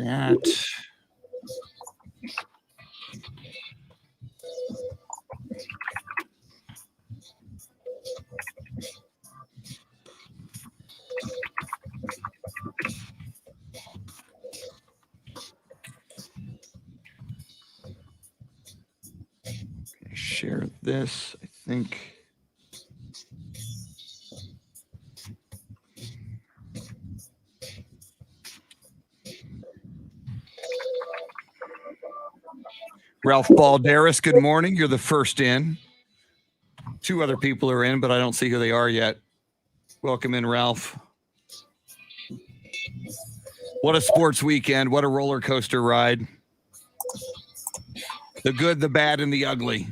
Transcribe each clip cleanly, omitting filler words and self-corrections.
that. Share this, I think. Ralph Balderas, good morning. You're the first in. Two other people are in, but I don't see who they are yet. Welcome in, Ralph. What a sports weekend. What a roller coaster ride. The good, the bad, and the ugly.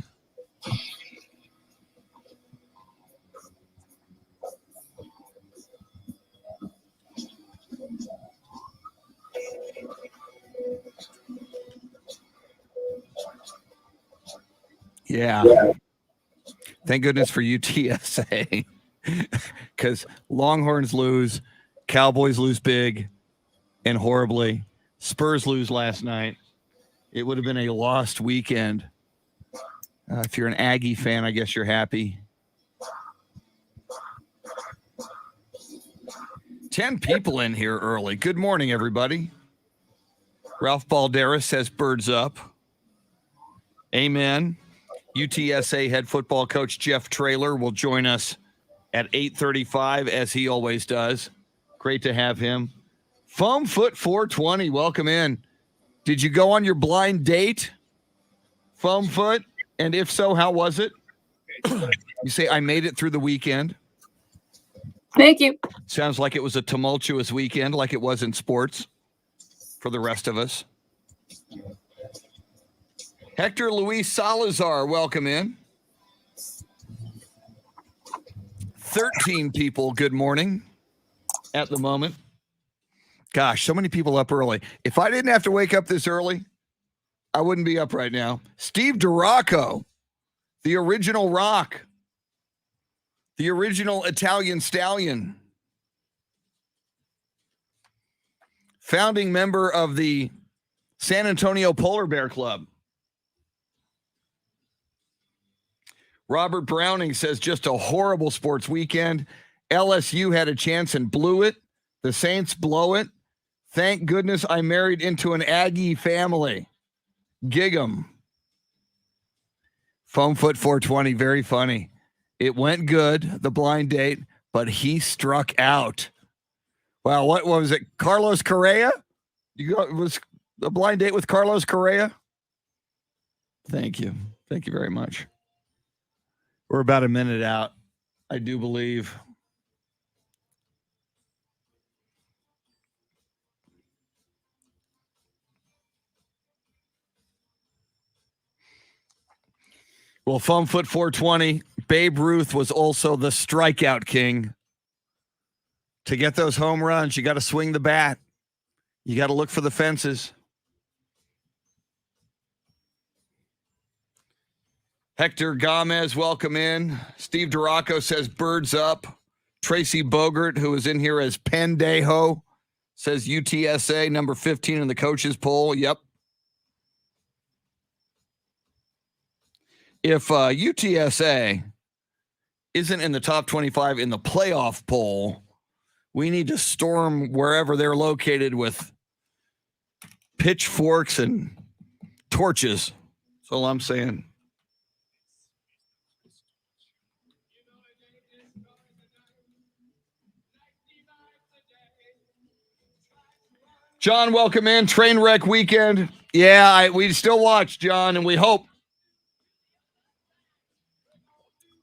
Yeah. Thank goodness for UTSA. Because Longhorns lose, Cowboys lose big and horribly. Spurs lose last night. It would have been a lost weekend. If you're an Aggie fan, I guess you're happy. 10 people in here early. Good morning, everybody. Ralph Balderas says birds up. Amen. UTSA head football coach Jeff Traylor will join us at 8:35, as he always does. Great to have him. Foam Foot 420, welcome in. Did you go on your blind date, Foam Foot? And if so, how was it? You say, I made it through the weekend. Thank you. Sounds like it was a tumultuous weekend, like it was in sports for the rest of us. Hector Luis Salazar, welcome in. 13 people, good morning at the moment. Gosh, so many people up early. If I didn't have to wake up this early, I wouldn't be up right now. Steve DiRocco, the original rock, the original Italian stallion, founding member of the San Antonio Polar Bear Club. Robert Browning says, just a horrible sports weekend. LSU had a chance and blew it. The Saints blow it. Thank goodness I married into an Aggie family. Gig 'em. Foam Foot 420, very funny. It went good, the blind date, but he struck out. Wow, what was it? Carlos Correa? Was a blind date with Carlos Correa? Thank you. Thank you very much. We're about a minute out, I do believe. Well, Foam Foot 420, Babe Ruth was also the strikeout king. To get those home runs, you got to swing the bat. You got to look for the fences. Hector Gomez, welcome in. Steve DiRocco says birds up. Tracy Bogert, who is in here as Pendejo, says UTSA, number 15 in the coaches poll. Yep. If UTSA isn't in the top 25 in the playoff poll, we need to storm wherever they're located with pitchforks and torches. That's all I'm saying. John, welcome in. Train wreck weekend. Yeah, we still watch, John, and we hope.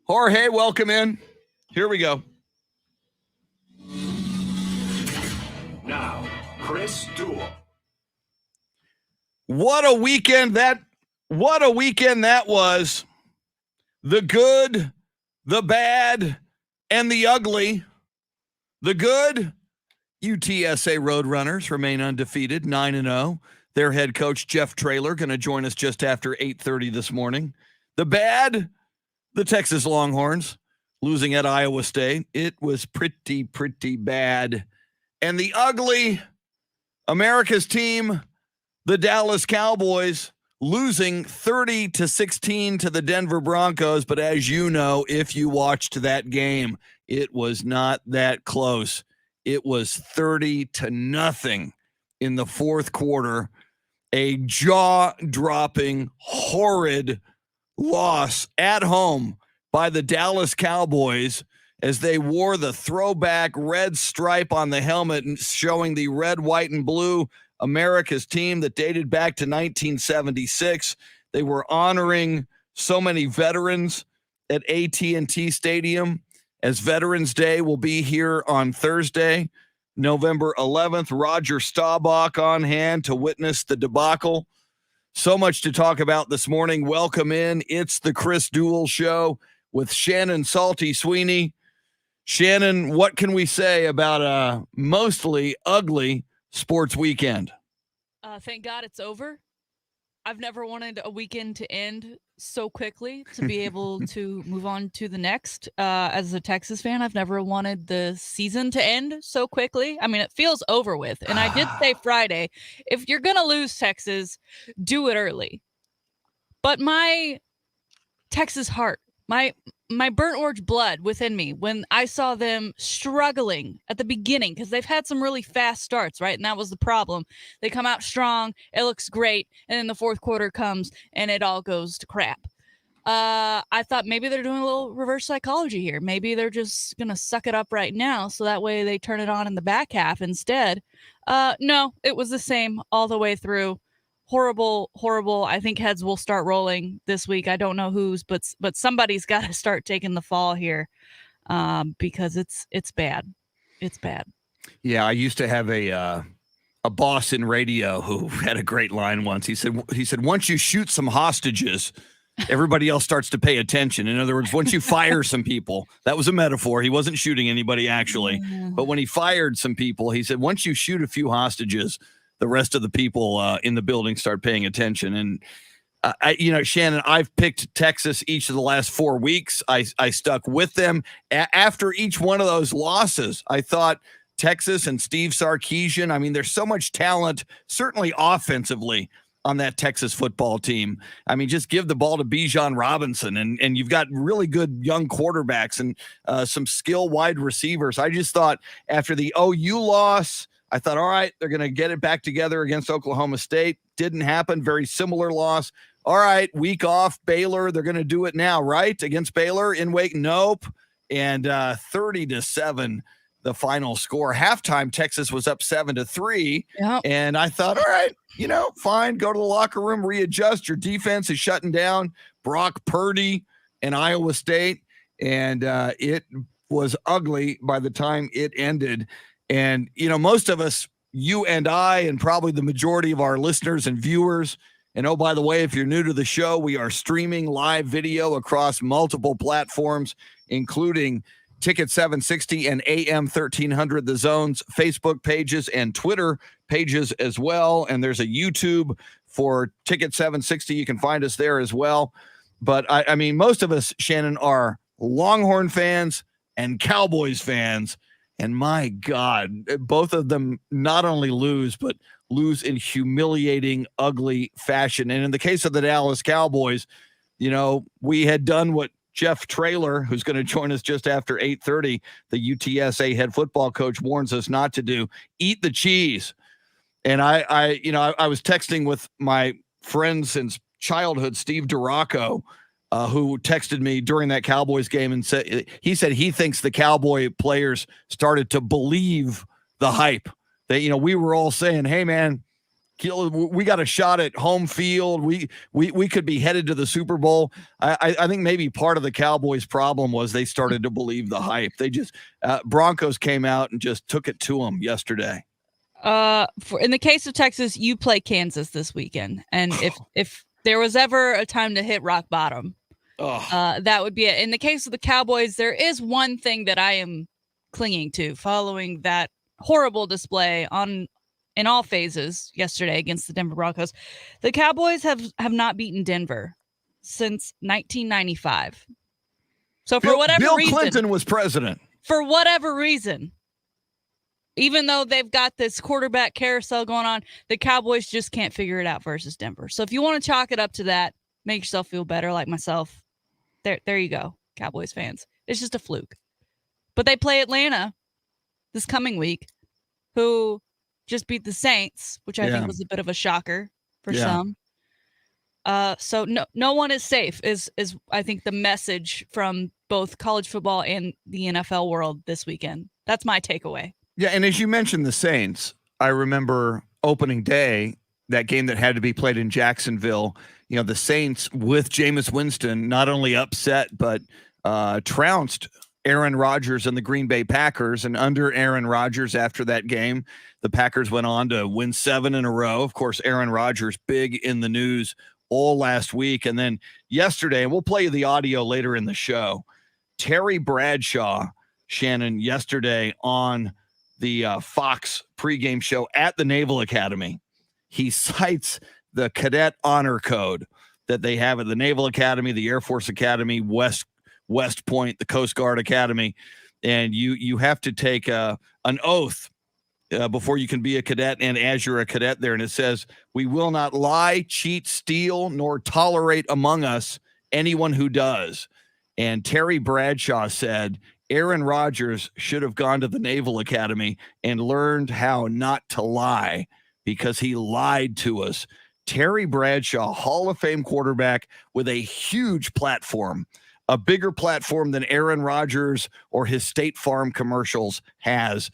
Jorge, welcome in. Here we go. Now, Chris Duel. What a weekend that was. The good, the bad, and the ugly. The good, UTSA Roadrunners remain undefeated, 9-0. Their head coach, Jeff Traylor, going to join us just after 8:30 this morning. The bad, the Texas Longhorns losing at Iowa State. It was pretty bad. And the ugly, America's team, the Dallas Cowboys, losing 30-16 to the Denver Broncos. But as you know, if you watched that game, it was not that close. It was 30-0 in the fourth quarter. A jaw-dropping, horrid loss at home by the Dallas Cowboys as they wore the throwback red stripe on the helmet showing the red, white, and blue America's team that dated back to 1976. They were honoring so many veterans at AT&T Stadium, as Veterans Day will be here on Thursday, November 11th. Roger Staubach on hand to witness the debacle. So much to talk about this morning. Welcome in. It's the Chris Duel Show with Shannon Salty Sweeney. Shannon, what can we say about a mostly ugly sports weekend? Thank God it's over. I've never wanted a weekend to end so quickly to be able to move on to the next. As a Texas fan, I've never wanted the season to end so quickly. I mean, it feels over with. And I did say Friday, if you're going to lose Texas, do it early. But my Texas heart, my burnt orange blood within me when I saw them struggling at the beginning, because they've had some really fast starts, right? And that was the problem. They come out strong, it looks great, and then the fourth quarter comes and it all goes to crap. I thought maybe they're doing a little reverse psychology here. Maybe they're just going to suck it up right now so that way they turn it on in the back half instead. No, it was the same all the way through. Horrible. I think heads will start rolling this week. I don't know whose, but somebody's got to start taking the fall here, because it's bad. It's bad. Yeah, I used to have a boss in radio who had a great line once. He said, once you shoot some hostages, everybody else starts to pay attention. In other words, once you fire some people, that was a metaphor. He wasn't shooting anybody actually, but when he fired some people, he said, once you shoot a few hostages, the rest of the people in the building start paying attention. And Shannon, I've picked Texas each of the last 4 weeks. I stuck with them. After each one of those losses, I thought Texas and Steve Sarkisian, I mean, there's so much talent, certainly offensively, on that Texas football team. I mean, just give the ball to Bijan Robinson, and you've got really good young quarterbacks and some skill wide receivers. I just thought after the OU loss, I thought, all right, they're going to get it back together against Oklahoma State. Didn't happen. Very similar loss. All right, week off, Baylor. They're going to do it now, right? Against Baylor in Wake. Nope. And 30-7, the final score. Halftime, Texas was up 7-3. Yep. And I thought, all right, fine. Go to the locker room, readjust. Your defense is shutting down Brock Purdy and Iowa State. And it was ugly by the time it ended. And, most of us, you and I, and probably the majority of our listeners and viewers, and oh, by the way, if you're new to the show, we are streaming live video across multiple platforms, including Ticket 760 and AM 1300, The Zone's Facebook pages and Twitter pages as well. And there's a YouTube for Ticket 760. You can find us there as well. But, I mean, most of us, Shannon, are Longhorn fans and Cowboys fans. And my God, both of them not only lose, but lose in humiliating, ugly fashion. And in the case of the Dallas Cowboys, we had done what Jeff Traylor, who's going to join us just after 8:30, the UTSA head football coach, warns us not to do: eat the cheese. And I was texting with my friend since childhood, Steve Duraco, who texted me during that Cowboys game and said he thinks the Cowboy players started to believe the hype. That, we were all saying, hey, man, we got a shot at home field. We could be headed to the Super Bowl. I think maybe part of the Cowboys' problem was they started to believe the hype. They just Broncos came out and just took it to them yesterday. In the case of Texas, you play Kansas this weekend. And if there was ever a time to hit rock bottom, that would be it. In the case of the Cowboys, there is one thing that I am clinging to following that horrible display in all phases yesterday against the Denver Broncos. The Cowboys have not beaten Denver since 1995. So for whatever reason, Bill Clinton was president. For whatever reason, Even though they've got this quarterback carousel going on, the Cowboys just can't figure it out versus Denver. So if you want to chalk it up to that, make yourself feel better like myself. There you go, Cowboys fans. It's just a fluke. But they play Atlanta this coming week, who just beat the Saints, which I think was a bit of a shocker for some. So no one is safe is I think the message from both college football and the NFL world this weekend. That's my takeaway. Yeah, and as you mentioned the Saints, I remember opening day, that game that had to be played in Jacksonville. You know, the Saints with Jameis Winston not only upset but trounced Aaron Rodgers and the Green Bay Packers. And under Aaron Rodgers after that game, the Packers went on to win 7 in a row. Of course, Aaron Rodgers big in the news all last week. And then yesterday, and we'll play you the audio later in the show, Terry Bradshaw, Shannon, yesterday on the Fox pregame show at the Naval Academy, he cites the cadet honor code that they have at the Naval Academy, the Air Force Academy, West Point, the Coast Guard Academy. And you have to take an oath before you can be a cadet, and as you're a cadet there. And it says, we will not lie, cheat, steal, nor tolerate among us anyone who does. And Terry Bradshaw said Aaron Rodgers should have gone to the Naval Academy and learned how not to lie, because he lied to us. Terry Bradshaw, Hall of Fame quarterback with a huge platform, a bigger platform than Aaron Rodgers or his State Farm commercials has.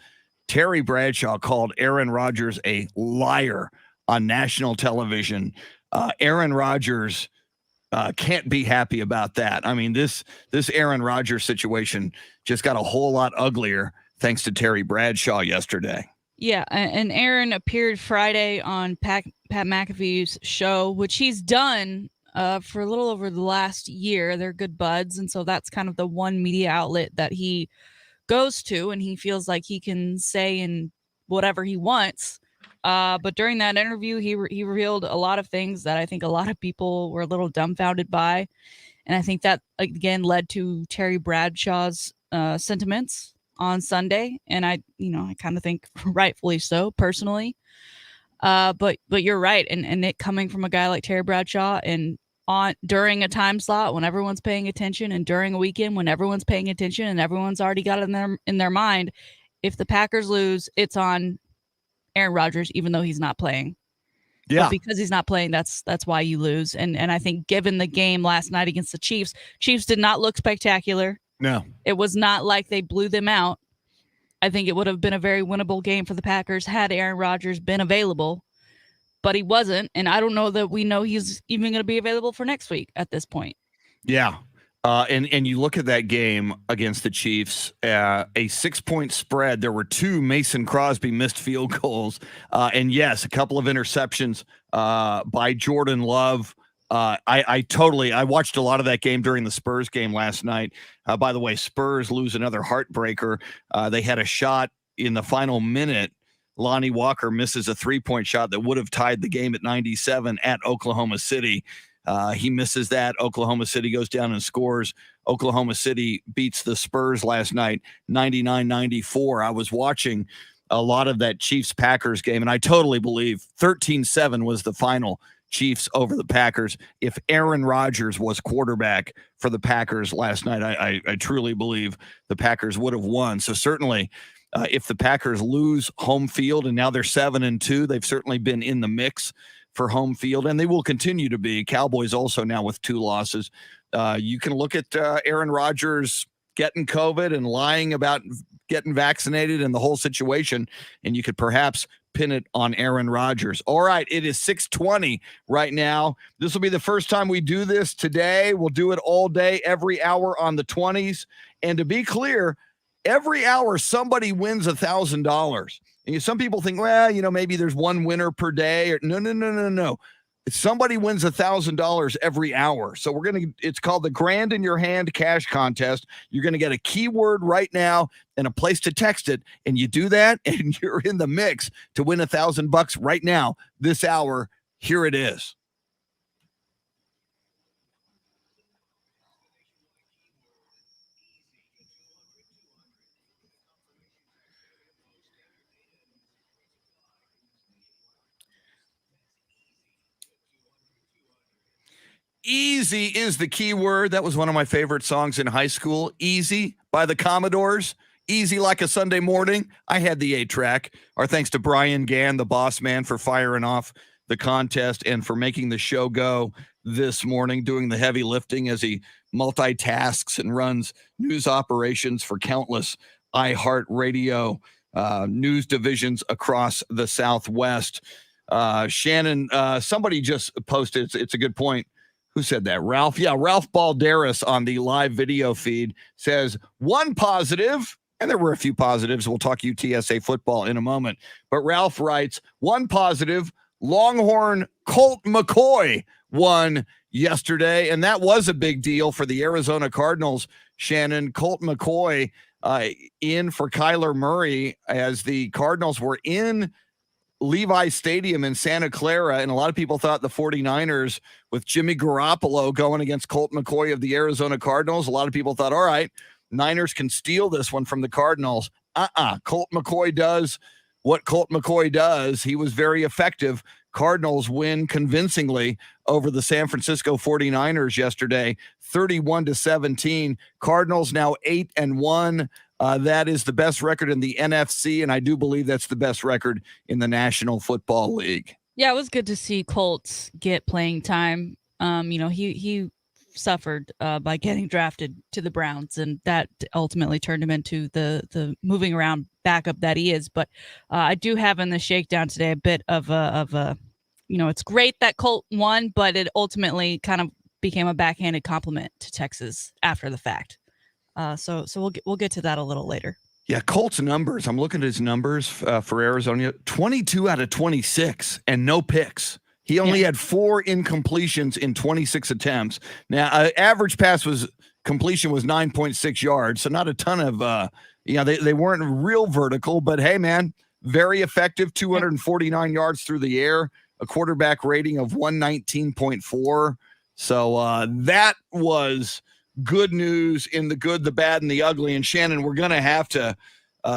Terry Bradshaw called Aaron Rodgers a liar on national television. Aaron Rodgers can't be happy about that. I mean, this Aaron Rodgers situation just got a whole lot uglier thanks to Terry Bradshaw yesterday. Yeah, and Aaron appeared Friday on Pat McAfee's show, which he's done for a little over the last year. They're good buds, and so that's kind of the one media outlet that he goes to, and he feels like he can say in whatever he wants. But during that interview, he revealed a lot of things that I think a lot of people were a little dumbfounded by. And I think that, again, led to Terry Bradshaw's sentiments on Sunday. And I kind of think rightfully so, personally. But you're right. And it coming from a guy like Terry Bradshaw, and during a time slot when everyone's paying attention, and during a weekend when everyone's paying attention and everyone's already got it in their mind, if the Packers lose, it's on Aaron Rodgers, even though he's not playing. Yeah. But because he's not playing, that's why you lose. And I think given the game last night against the Chiefs did not look spectacular. No. It was not like they blew them out. I think it would have been a very winnable game for the Packers had Aaron Rodgers been available, but he wasn't. And I don't know that we know he's even going to be available for next week at this point. Yeah. And you look at that game against the Chiefs, a 6-point spread. There were 2 Mason Crosby missed field goals. And yes, a couple of interceptions by Jordan Love. I watched a lot of that game during the Spurs game last night. By the way, Spurs lose another heartbreaker. They had a shot in the final minute. Lonnie Walker misses a 3-point shot that would have tied the game at 97 at Oklahoma City. He misses that. Oklahoma City goes down and scores. Oklahoma City beats the Spurs last night, 99-94. I was watching a lot of that Chiefs-Packers game, and I totally believe 13-7 was the final, Chiefs over the Packers. If Aaron Rodgers was quarterback for the Packers last night, I truly believe the Packers would have won. So certainly, if the Packers lose home field, and now they're 7-2, they've certainly been in the mix for home field, and they will continue to be. Cowboys also now with 2 losses. You can look at Aaron Rodgers getting COVID and lying about getting vaccinated and the whole situation, and you could perhaps pin it on Aaron Rodgers. All right, it is 6:20 right now. This will be the first time we do this today. We'll do it all day, every hour on the 20s. And to be clear, every hour somebody wins $1,000. And some people think, well, maybe there's one winner per day. Or no. Somebody wins $1,000 every hour. So it's called the Grand in Your Hand Cash Contest. You're going to get a keyword right now and a place to text it. And you do that and you're in the mix to win $1,000 right now, this hour. Here it is. Easy is the key word. That was one of my favorite songs in high school. Easy by the Commodores. Easy like a Sunday morning. I had the 8-track. Our thanks to Brian Gann, the boss man, for firing off the contest and for making the show go this morning, doing the heavy lifting as he multitasks and runs news operations for countless iHeartRadio news divisions across the Southwest. Shannon, somebody just posted, it's a good point. Who said that? Ralph? Yeah, Ralph Balderas on the live video feed says one positive, and there were a few positives. We'll talk UTSA football in a moment. But Ralph writes, one positive, Longhorn Colt McCoy won yesterday, and that was a big deal for the Arizona Cardinals. Shannon, Colt McCoy in for Kyler Murray as the Cardinals were in Levi Stadium in Santa Clara, and a lot of people thought the 49ers with Jimmy Garoppolo going against Colt McCoy of the Arizona Cardinals, a lot of people thought, all right, Niners can steal this one from the Cardinals. Colt McCoy does what Colt McCoy does. He was very effective. Cardinals win convincingly over the San Francisco 49ers yesterday, 31-17. Cardinals now 8-1. That is the best record in the NFC, and I do believe that's the best record in the National Football League. Yeah, it was good to see Colts get playing time. He suffered by getting drafted to the Browns, and that ultimately turned him into the moving around backup that he is. But I do have in the shakedown today a bit of a it's great that Colt won, but it ultimately kind of became a backhanded compliment to Texas after the fact. So we'll get to that a little later. Yeah, Colt's numbers. I'm looking at his numbers for Arizona. 22 out of 26 and no picks. He only had 4 incompletions in 26 attempts. Now, average completion was 9.6 yards, so not a ton of they weren't real vertical, but hey, man, very effective. 249 yards through the air, a quarterback rating of 119.4. So that was good news in the good, the bad, and the ugly. And Shannon, we're going to have to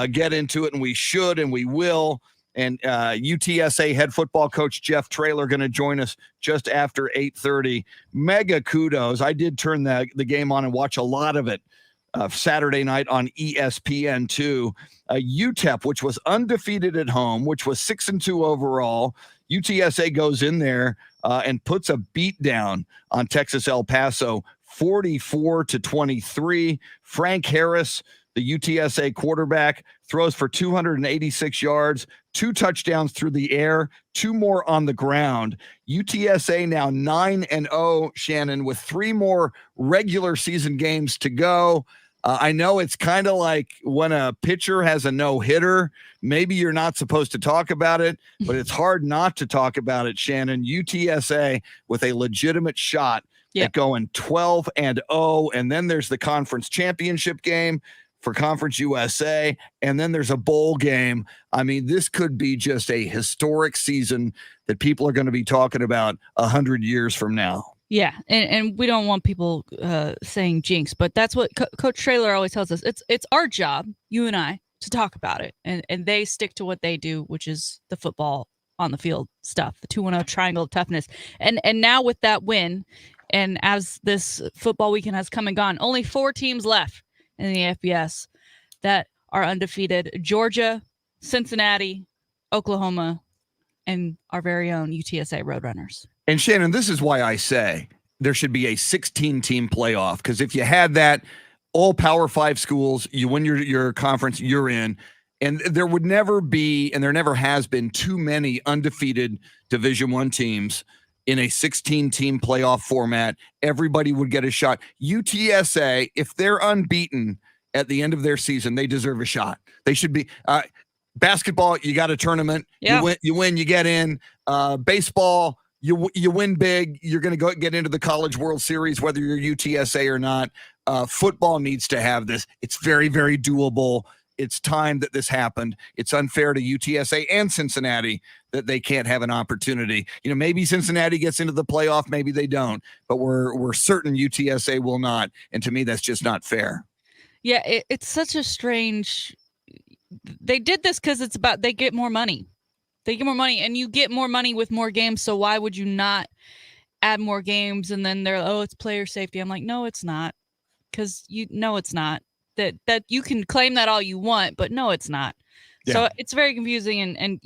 get into it, and we should, and we will. And UTSA head football coach Jeff Traylor going to join us just after 8:30. Mega kudos. I did turn the game on and watch a lot of it Saturday night on ESPN2. UTEP, which was undefeated at home, which was 6-2 overall. UTSA goes in there and puts a beat down on Texas El Paso, 44-23. Frank Harris, the UTSA quarterback, throws for 286 yards, 2 touchdowns through the air, 2 more on the ground. UTSA now 9-0, Shannon, with 3 more regular season games to go. I know it's kind of like when a pitcher has a no-hitter, maybe you're not supposed to talk about it, but it's hard not to talk about it, Shannon. UTSA with a legitimate shot at going 12-0, and then there's the conference championship game for Conference USA, and then there's a bowl game. I mean, this could be just a historic season that people are going to be talking about 100 years from now. Yeah, and we don't want people saying jinx, but that's what Coach Traylor always tells us. It's our job, you and I, to talk about it, and they stick to what they do, which is the football on the field stuff, the 2-1-0 triangle of toughness. And now with that win, and as this football weekend has come and gone, only 4 teams left in the FBS that are undefeated: Georgia, Cincinnati, Oklahoma, and our very own UTSA Roadrunners. And Shannon, this is why I say there should be a 16-team playoff, because if you had that, all Power 5 schools, you win your conference, you're in. And there would never be, and there never has been, too many undefeated Division I teams in a 16-team playoff format. Everybody would get a shot. UTSA, if they're unbeaten at the end of their season, they deserve a shot. They should be. Basketball, you got a tournament. Yeah. You win, you get in. Baseball, you win big. You're going to go get into the College World Series, whether you're UTSA or not. Football needs to have this. It's very, very doable. It's time that this happened. It's unfair to UTSA and Cincinnati that they can't have an opportunity. You know, maybe Cincinnati gets into the playoff, maybe they don't, but we're certain UTSA will not. And to me, that's just not fair. Yeah, it's such a strange. They did this because it's about they get more money. They get more money, and you get more money with more games. So why would you not add more games, and then they're, oh, it's player safety. I'm like, no, it's not, because it's not. That you can claim that all you want, but no, it's not. Yeah. So it's very confusing, and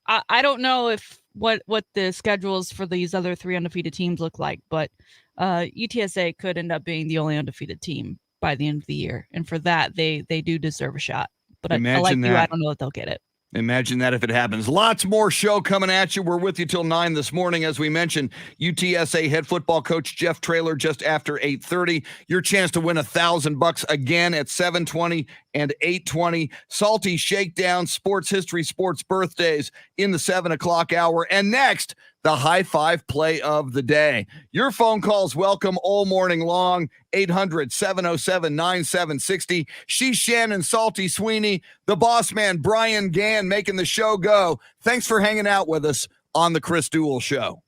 I don't know if what the schedules for these other 3 undefeated teams look like, but UTSA could end up being the only undefeated team by the end of the year, and for that they do deserve a shot. But I like you, I don't know if they'll get it. Imagine that if it happens. Lots more show coming at you. We're with you till 9 this morning. As we mentioned, UTSA head football coach Jeff Traylor just after 8:30. Your chance to win $1,000 again at 7:20 and 8:20. Salty Shakedown, sports history, sports birthdays in the 7 o'clock hour. And next, the high five play of the day. Your phone calls welcome all morning long. 800-707-9760. She's Shannon, Salty Sweeney, the boss man, Brian Gann, making the show go. Thanks for hanging out with us on the Chris Duel Show.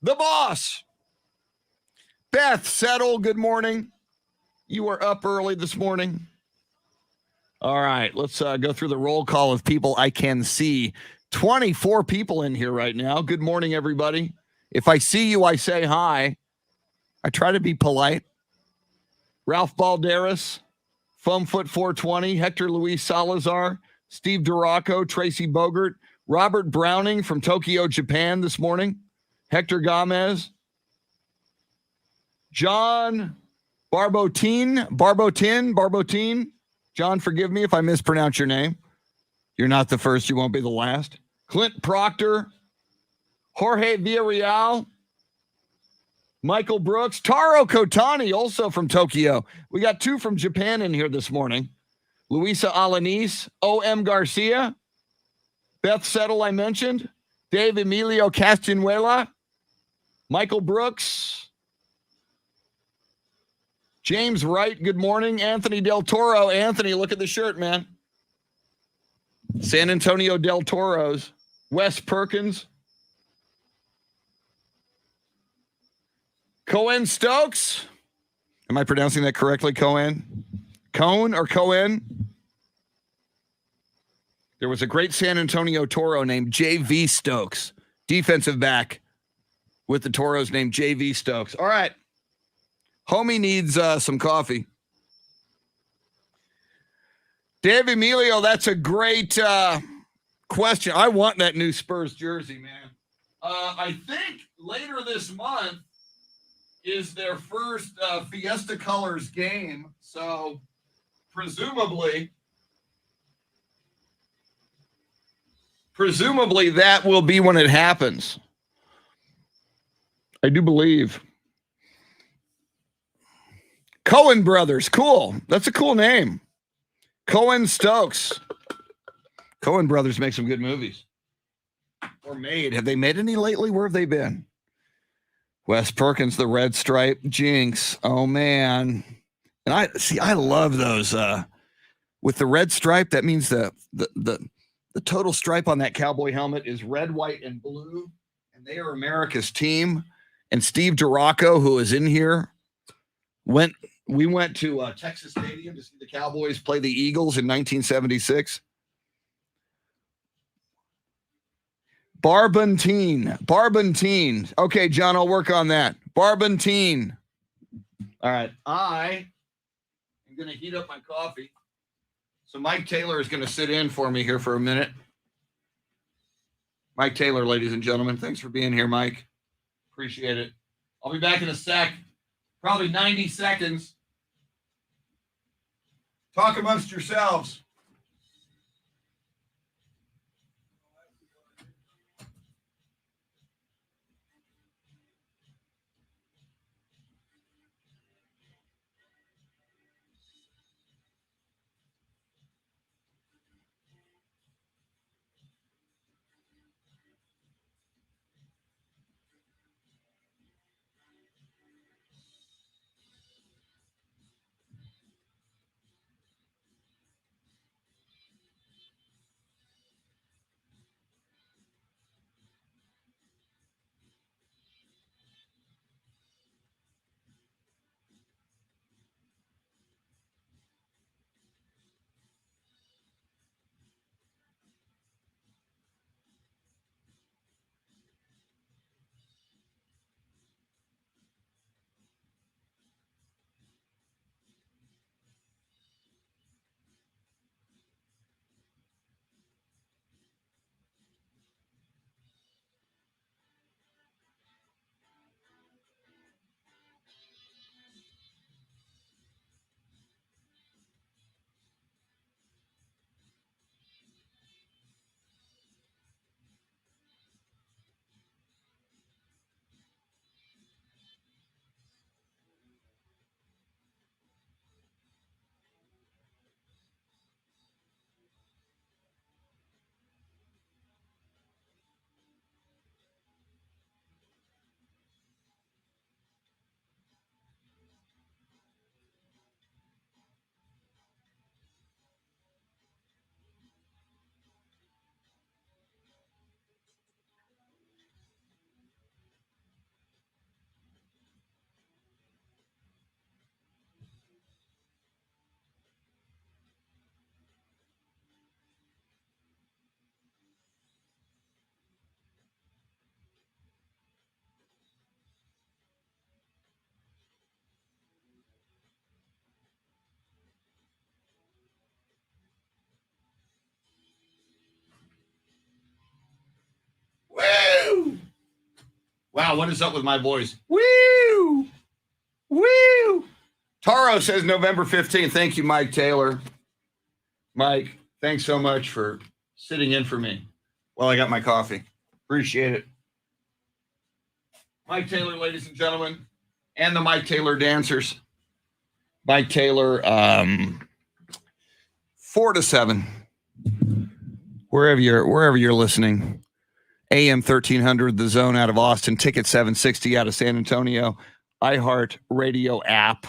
The boss. Beth Settle, good morning. You were up early this morning. All right, let's go through the roll call of people I can see. 24 people in here right now. Good morning, everybody. If I see you, I say hi. I try to be polite. Ralph Balderas, Foamfoot 420, Hector Luis Salazar, Steve Duraco, Tracy Bogert, Robert Browning from Tokyo, Japan this morning, Hector Gomez, John Barbotin. John, forgive me if I mispronounce your name. You're not the first. You won't be the last. Clint Proctor, Jorge Villarreal, Michael Brooks, Taro Kotani, also from Tokyo. We got 2 from Japan in here this morning. Luisa Alanis, O.M. Garcia, Beth Settle, I mentioned, Dave Emilio Castanuela, Michael Brooks, James Wright, good morning. Anthony Del Toro. Anthony, look at the shirt, man. San Antonio Del Toros. Wes Perkins. Cohen Stokes. Am I pronouncing that correctly, Cohen? Cohen or Cohen? There was a great San Antonio Toro named J.V. Stokes, defensive back with the Toros named J.V. Stokes. All right. Homie needs some coffee. Dave Emilio, that's a great question. I want that new Spurs jersey, man. I think later this month is their first Fiesta Colors game. So presumably that will be when it happens. I do believe. Cohen Brothers. Cool. That's a cool name. Cohen Stokes. Cohen Brothers make some good movies. Or made. Have they made any lately? Where have they been? Wes Perkins, the red stripe. Jinx. Oh, man. And I love those. With the red stripe, that means the total stripe on that cowboy helmet is red, white, and blue. And they are America's team. And Steve Duraco, who is in here, we went to Texas Stadium to see the Cowboys play the Eagles in 1976. Barbantine. Okay, John, I'll work on that. Barbantine. All right. I am going to heat up my coffee. So Mike Taylor is going to sit in for me here for a minute. Mike Taylor, ladies and gentlemen. Thanks for being here, Mike. Appreciate it. I'll be back in a sec. Probably 90 seconds. Talk amongst yourselves. Wow, what is up with my voice? Woo! Woo! Taro says November 15th. Thank you, Mike Taylor. Mike, thanks so much for sitting in for me while I got my coffee. Appreciate it. Mike Taylor, ladies and gentlemen, and the Mike Taylor dancers. Mike Taylor, 4 to 7. Wherever you're listening. AM 1300, The Zone out of Austin, Ticket 760 out of San Antonio, iHeart Radio app.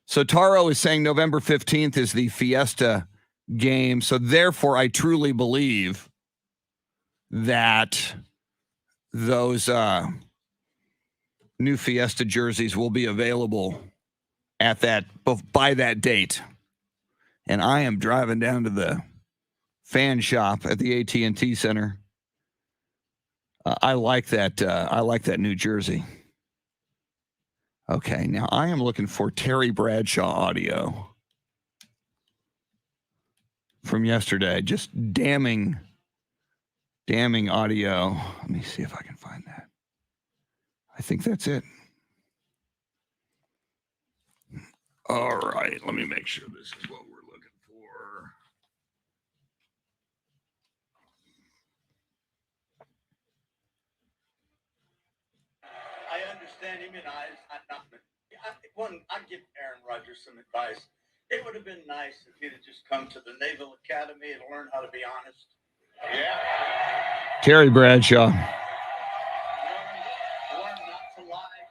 So Taro is saying November 15th is the Fiesta game. So therefore, I truly believe that those new Fiesta jerseys will be available by that date. And I am driving down to the fan shop at the AT&T Center. I like that. I like that new jersey. Okay, now I am looking for Terry Bradshaw audio from yesterday. Just damning audio. Let me see if I can find that. I think that's it. All right, let me make sure this is what we're looking for. I understand him, and I'd give Aaron Rodgers some advice. It would have been nice if he'd have just come to the Naval Academy and learned how to be honest. Yeah. Terry Bradshaw. Learn not to lie,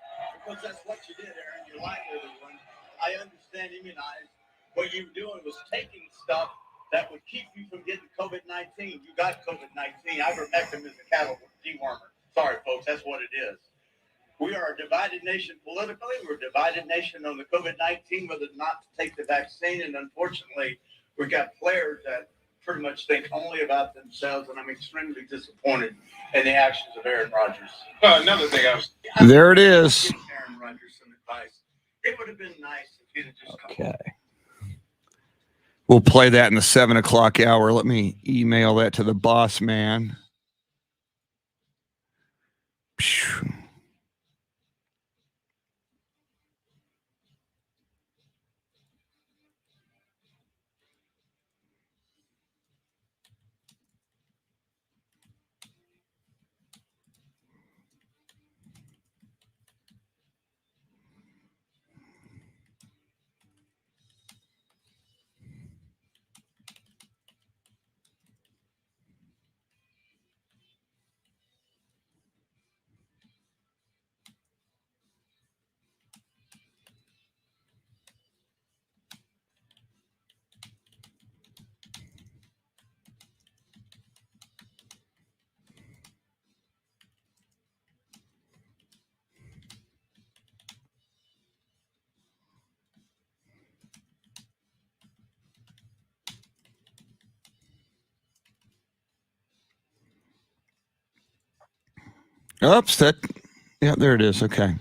because that's what you did, Aaron. You lied to everyone. I understand him, and what you were doing was taking stuff that would keep you from getting COVID-19. You got COVID-19. Ivermectin is a cattle dewormer. Sorry, folks, that's what it is. We are a divided nation politically. We're a divided nation on the COVID-19, whether or not to take the vaccine. And unfortunately, we've got players that pretty much think only about themselves. And I'm extremely disappointed in the actions of Aaron Rodgers. Another thing There it is. Aaron Rodgers some advice. It would have been nice if he'd have just come. Okay. We'll play that in the 7 o'clock hour. Let me email that to the boss man. Phew. Oops, yeah, there it is. Okay.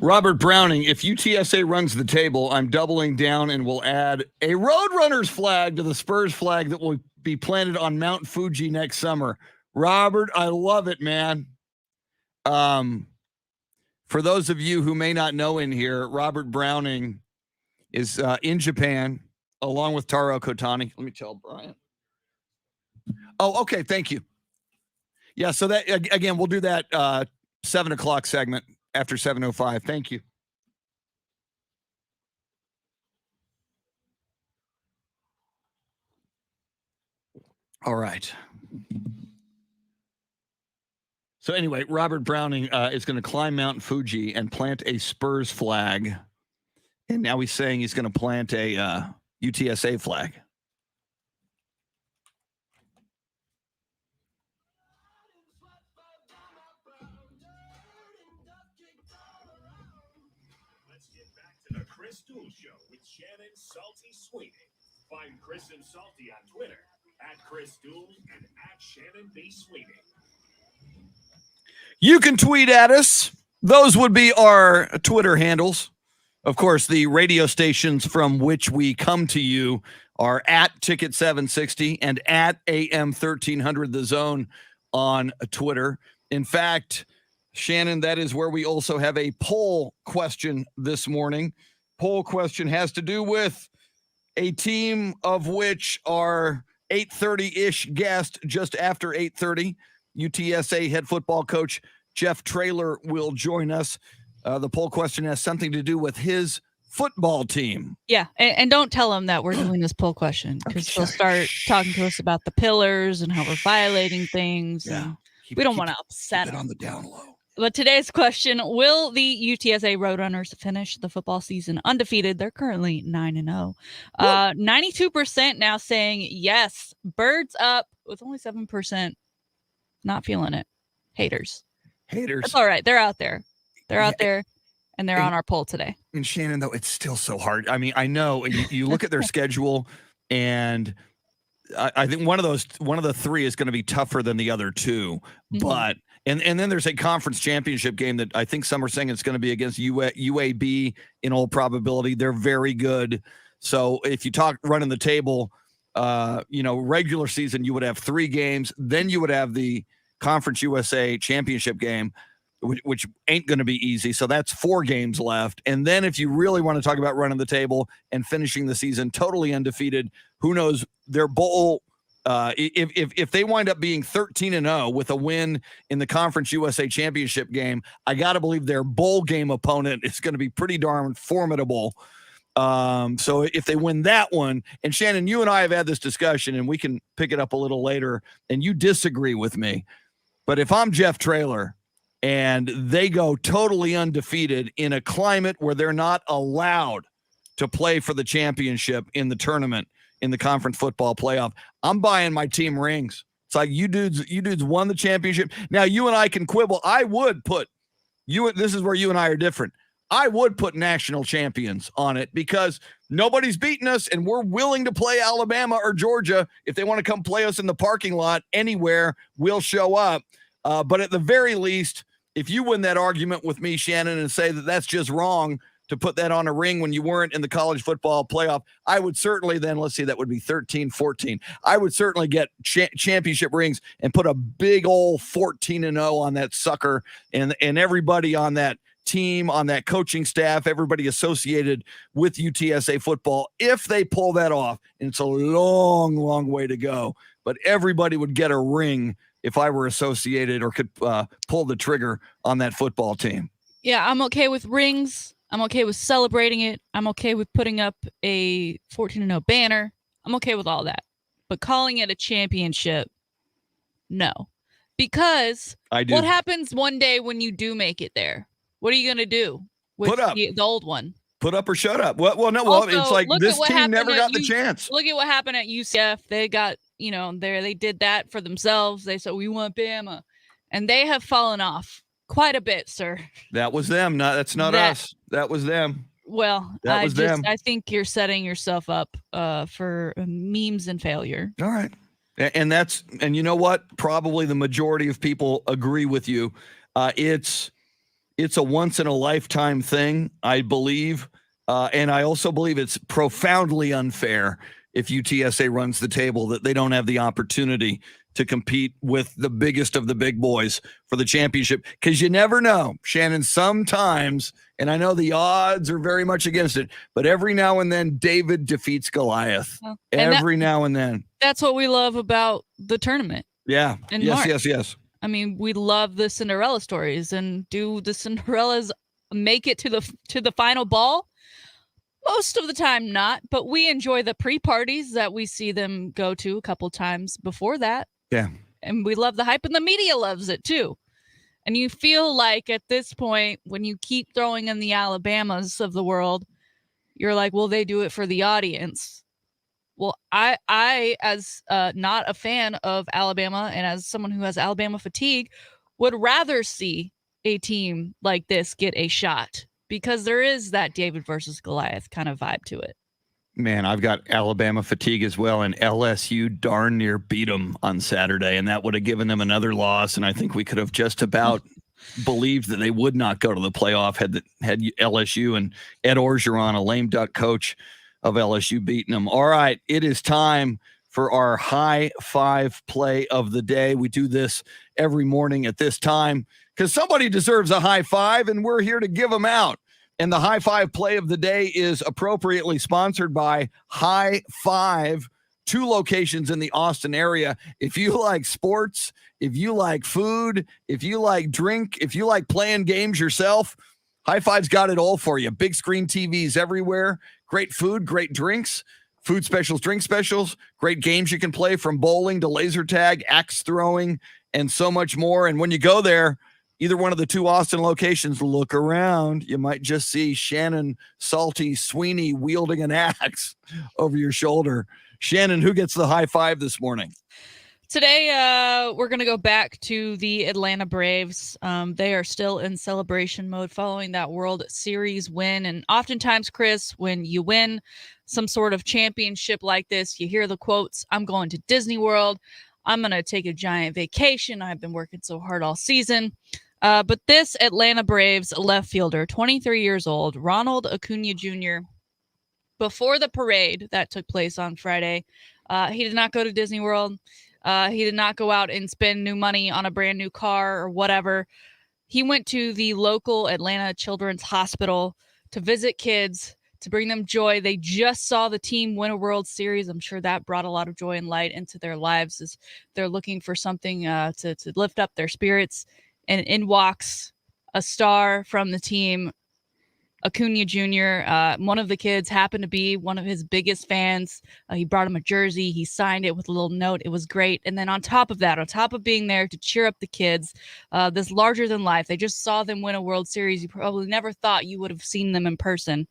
Robert Browning, if UTSA runs the table, I'm doubling down and will add a Roadrunners flag to the Spurs flag that will be planted on Mount Fuji next summer. Robert, I love it, man. For those of you who may not know in here, Robert Browning is in Japan along with Taro Kotani. Let me tell Brian. Oh, okay. Thank you. Yeah. So that again, we'll do that 7 o'clock segment after 7:05. Thank you. All right. So anyway, Robert Browning is going to climb Mount Fuji and plant a Spurs flag. And now he's saying he's going to plant a UTSA flag. Let's get back to the Chris Duel Show with Shannon, Salty, Sweeney. Find Chris and Salty on Twitter at Chris Duel and at Shannon B. Sweeney. You can tweet at us. Those would be our Twitter handles. Of course, the radio stations from which we come to you are at Ticket 760 and at AM 1300 The Zone on Twitter. In fact, Shannon, that is where we also have a poll question this morning. Poll question has to do with a team of which our 8:30-ish guest just after 8:30. UTSA head football coach Jeff Traylor will join us. The poll question has something to do with his football team. Yeah, and don't tell him that we're doing this poll question, because he'll start talking to us about the pillars and how we're violating things. Yeah. And we don't want to upset him. On the down low. But today's question, will the UTSA Roadrunners finish the football season undefeated? They're currently 9-0. 92% now saying yes. Birds up with only 7% not feeling it. Haters. That's all right. They're out there. They're out there, and they're on our poll today. And Shannon, though, it's still so hard. I mean, I know you look at their schedule, and I think one of the three is going to be tougher than the other two. Mm-hmm. But and then there's a conference championship game that I think some are saying it's going to be against UAB in all probability. They're very good. So if you talk running the table, regular season, you would have 3 games. Then you would have the Conference USA championship game, which ain't going to be easy. So that's 4 games left. And then if you really want to talk about running the table and finishing the season totally undefeated, who knows, their bowl, if they wind up being 13-0 with a win in the Conference USA championship game, I got to believe their bowl game opponent is going to be pretty darn formidable. So if they win that one, and Shannon, you and I have had this discussion, and we can pick it up a little later, and you disagree with me. But if I'm Jeff Traylor and they go totally undefeated in a climate where they're not allowed to play for the championship in the tournament, in the conference football playoff, I'm buying my team rings. It's like you dudes won the championship. Now you and I can quibble. I would put this is where you and I are different. I would put national champions on it because nobody's beating us, and we're willing to play Alabama or Georgia. If they want to come play us in the parking lot anywhere, we'll show up. But at the very least, if you win that argument with me, Shannon, and say that that's just wrong to put that on a ring when you weren't in the college football playoff, I would certainly then, let's see, that would be 13-14. I would certainly get championship rings and put a big old 14-0 on that sucker, and everybody on that team, on that coaching staff, everybody associated with UTSA football, if they pull that off, and it's a long, long way to go, but everybody would get a ring if I were associated or could pull the trigger on that football team. Yeah, I'm okay with rings. I'm okay with celebrating it. I'm okay with putting up a 14-0 banner. I'm okay with all that. But calling it a championship, no. Because what happens one day when you do make it there? What are you going to do with the old one? Put up or shut up. Well, no. Also, it's like this team never got the chance. Look at what happened at UCF. They got, they did that for themselves. They said, we want Bama. And they have fallen off quite a bit, sir. That was them. That's not us. That was them. Well, I think you're setting yourself up for memes and failure. All right. And you know what? Probably the majority of people agree with you. It's a once in a lifetime thing, I believe. And I also believe it's profoundly unfair if UTSA runs the table that they don't have the opportunity to compete with the biggest of the big boys for the championship. Because you never know, Shannon, sometimes, and I know the odds are very much against it, but every now and then David defeats Goliath. Well, every now and then. That's what we love about the tournament. Yeah. Yes. I mean, we love the Cinderella stories, and do the Cinderellas make it to the final ball? Most of the time not, but we enjoy the pre-parties that we see them go to a couple times before that. Yeah. And we love the hype, and the media loves it too. And you feel like at this point, when you keep throwing in the Alabamas of the world, you're like, well, they do it for the audience. Well, I as not a fan of Alabama and as someone who has Alabama fatigue, would rather see a team like this get a shot because there is that David versus Goliath kind of vibe to it. Man, I've got Alabama fatigue as well, and LSU darn near beat them on Saturday, and that would have given them another loss, and I think we could have just about believed that they would not go to the playoff had LSU and Ed Orgeron, a lame duck coach of LSU, beating them. All right, it is time for our high five play of the day. We do this every morning at this time because somebody deserves a high five, and we're here to give them out. And the high five play of the day is appropriately sponsored by High Five, 2 locations in the Austin area. If you like sports, if you like food, if you like drink, if you like playing games yourself, High Five's got it all for you. Big screen TVs everywhere, great food, great drinks, food specials, drink specials, great games you can play from bowling to laser tag, axe throwing, and so much more. And when you go there, either one of the 2 Austin locations, look around. You might just see Shannon, Salty, Sweeney wielding an axe over your shoulder. Shannon, who gets the high five this morning? Today, we're going to go back to the Atlanta Braves. They are still in celebration mode following that World Series win. And oftentimes, Chris, when you win some sort of championship like this, you hear the quotes, "I'm going to Disney World. I'm going to take a giant vacation. I've been working so hard all season." But this Atlanta Braves left fielder, 23 years old, Ronald Acuna Jr., before the parade that took place on Friday, he did not go to Disney World. He did not go out and spend new money on a brand new car or whatever. He went to the local Atlanta Children's Hospital to visit kids, to bring them joy. They just saw the team win a World Series. I'm sure that brought a lot of joy and light into their lives as they're looking for something to lift up their spirits. And in walks a star from the team, Acuna Jr. One of the kids happened to be one of his biggest fans. He brought him a jersey. He signed it with a little note. It was great. And then on top of that, on top of being there to cheer up the kids, this larger than life, they just saw them win a World Series. You probably never thought you would have seen them in person.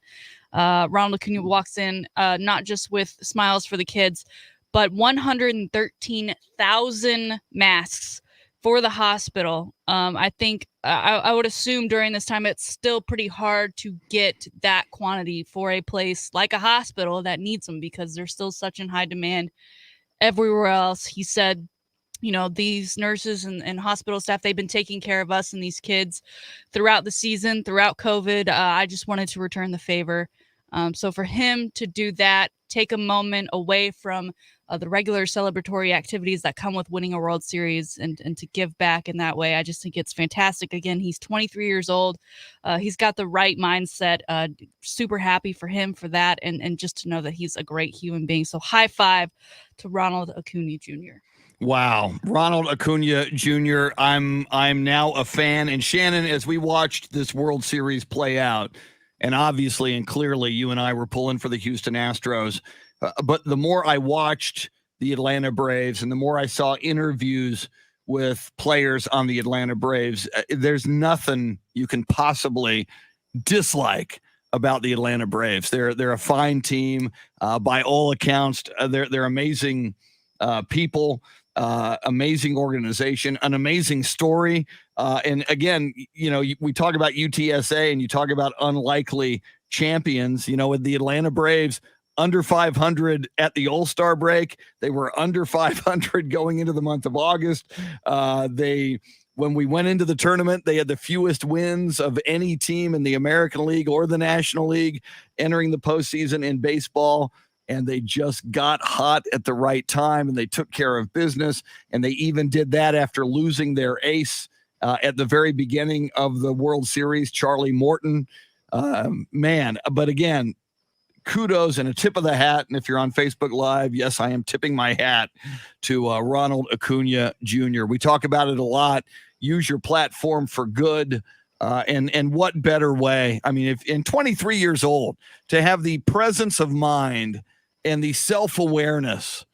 Ronald Acuna walks in, not just with smiles for the kids, but 113,000 masks for the hospital. I think I would assume during this time it's still pretty hard to get that quantity for a place like a hospital that needs them because they're still such in high demand everywhere else. He said, these nurses and hospital staff, they've been taking care of us and these kids throughout the season, throughout COVID. I just wanted to return the favor. So for him to do that, take a moment away from the regular celebratory activities that come with winning a World Series and to give back in that way, I just think it's fantastic. Again, he's 23 years old. He's got the right mindset. Super happy for him for that. And just to know that he's a great human being. So high five to Ronald Acuna Jr. Wow. Ronald Acuna Jr. I'm now a fan. And Shannon, as we watched this World Series play out, and obviously and clearly you and I were pulling for the Houston Astros, but the more I watched the Atlanta Braves and the more I saw interviews with players on the Atlanta Braves, there's nothing you can possibly dislike about the Atlanta Braves. They're a fine team. By all accounts, they're amazing people, amazing organization, an amazing story. And again, we talk about UTSA and you talk about unlikely champions, with the Atlanta Braves under 500 at the All-Star break. They were under 500 going into the month of August. When we went into the tournament, they had the fewest wins of any team in the American League or the National League entering the postseason in baseball. And they just got hot at the right time and they took care of business. And they even did that after losing their ace at the very beginning of the World Series, Charlie Morton. But again, kudos and a tip of the hat. And if you're on Facebook Live, yes, I am tipping my hat to Ronald Acuna Jr. We talk about it a lot. Use your platform for good. And what better way? I mean, if in 23 years old, to have the presence of mind and the self-awareness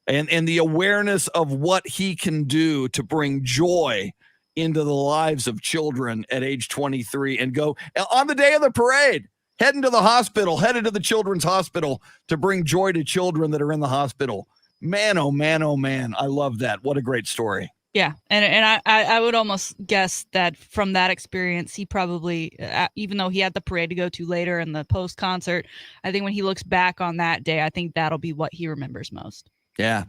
and the awareness of what he can do to bring joy into the lives of children at age 23 and go on the day of the parade, heading to the hospital, headed to the children's hospital to bring joy to children that are in the hospital. Man, oh man, oh man. I love that. What a great story. Yeah, and I would almost guess that from that experience, he probably, even though he had the parade to go to later and the post concert, I think when he looks back on that day, I think that'll be what he remembers most. Yeah,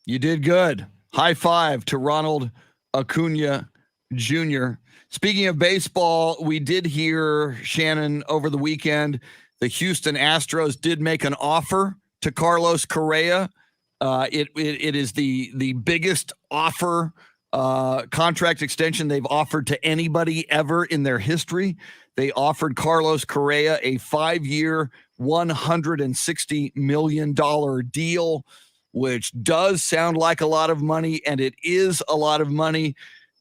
you did good. High five to Ronald Acuna Jr. Speaking of baseball, we did hear, Shannon, over the weekend, the Houston Astros did make an offer to Carlos Correa. It is the biggest offer, contract extension they've offered to anybody ever in their history. They offered Carlos Correa a 5-year, $160 million deal, which does sound like a lot of money, and it is a lot of money.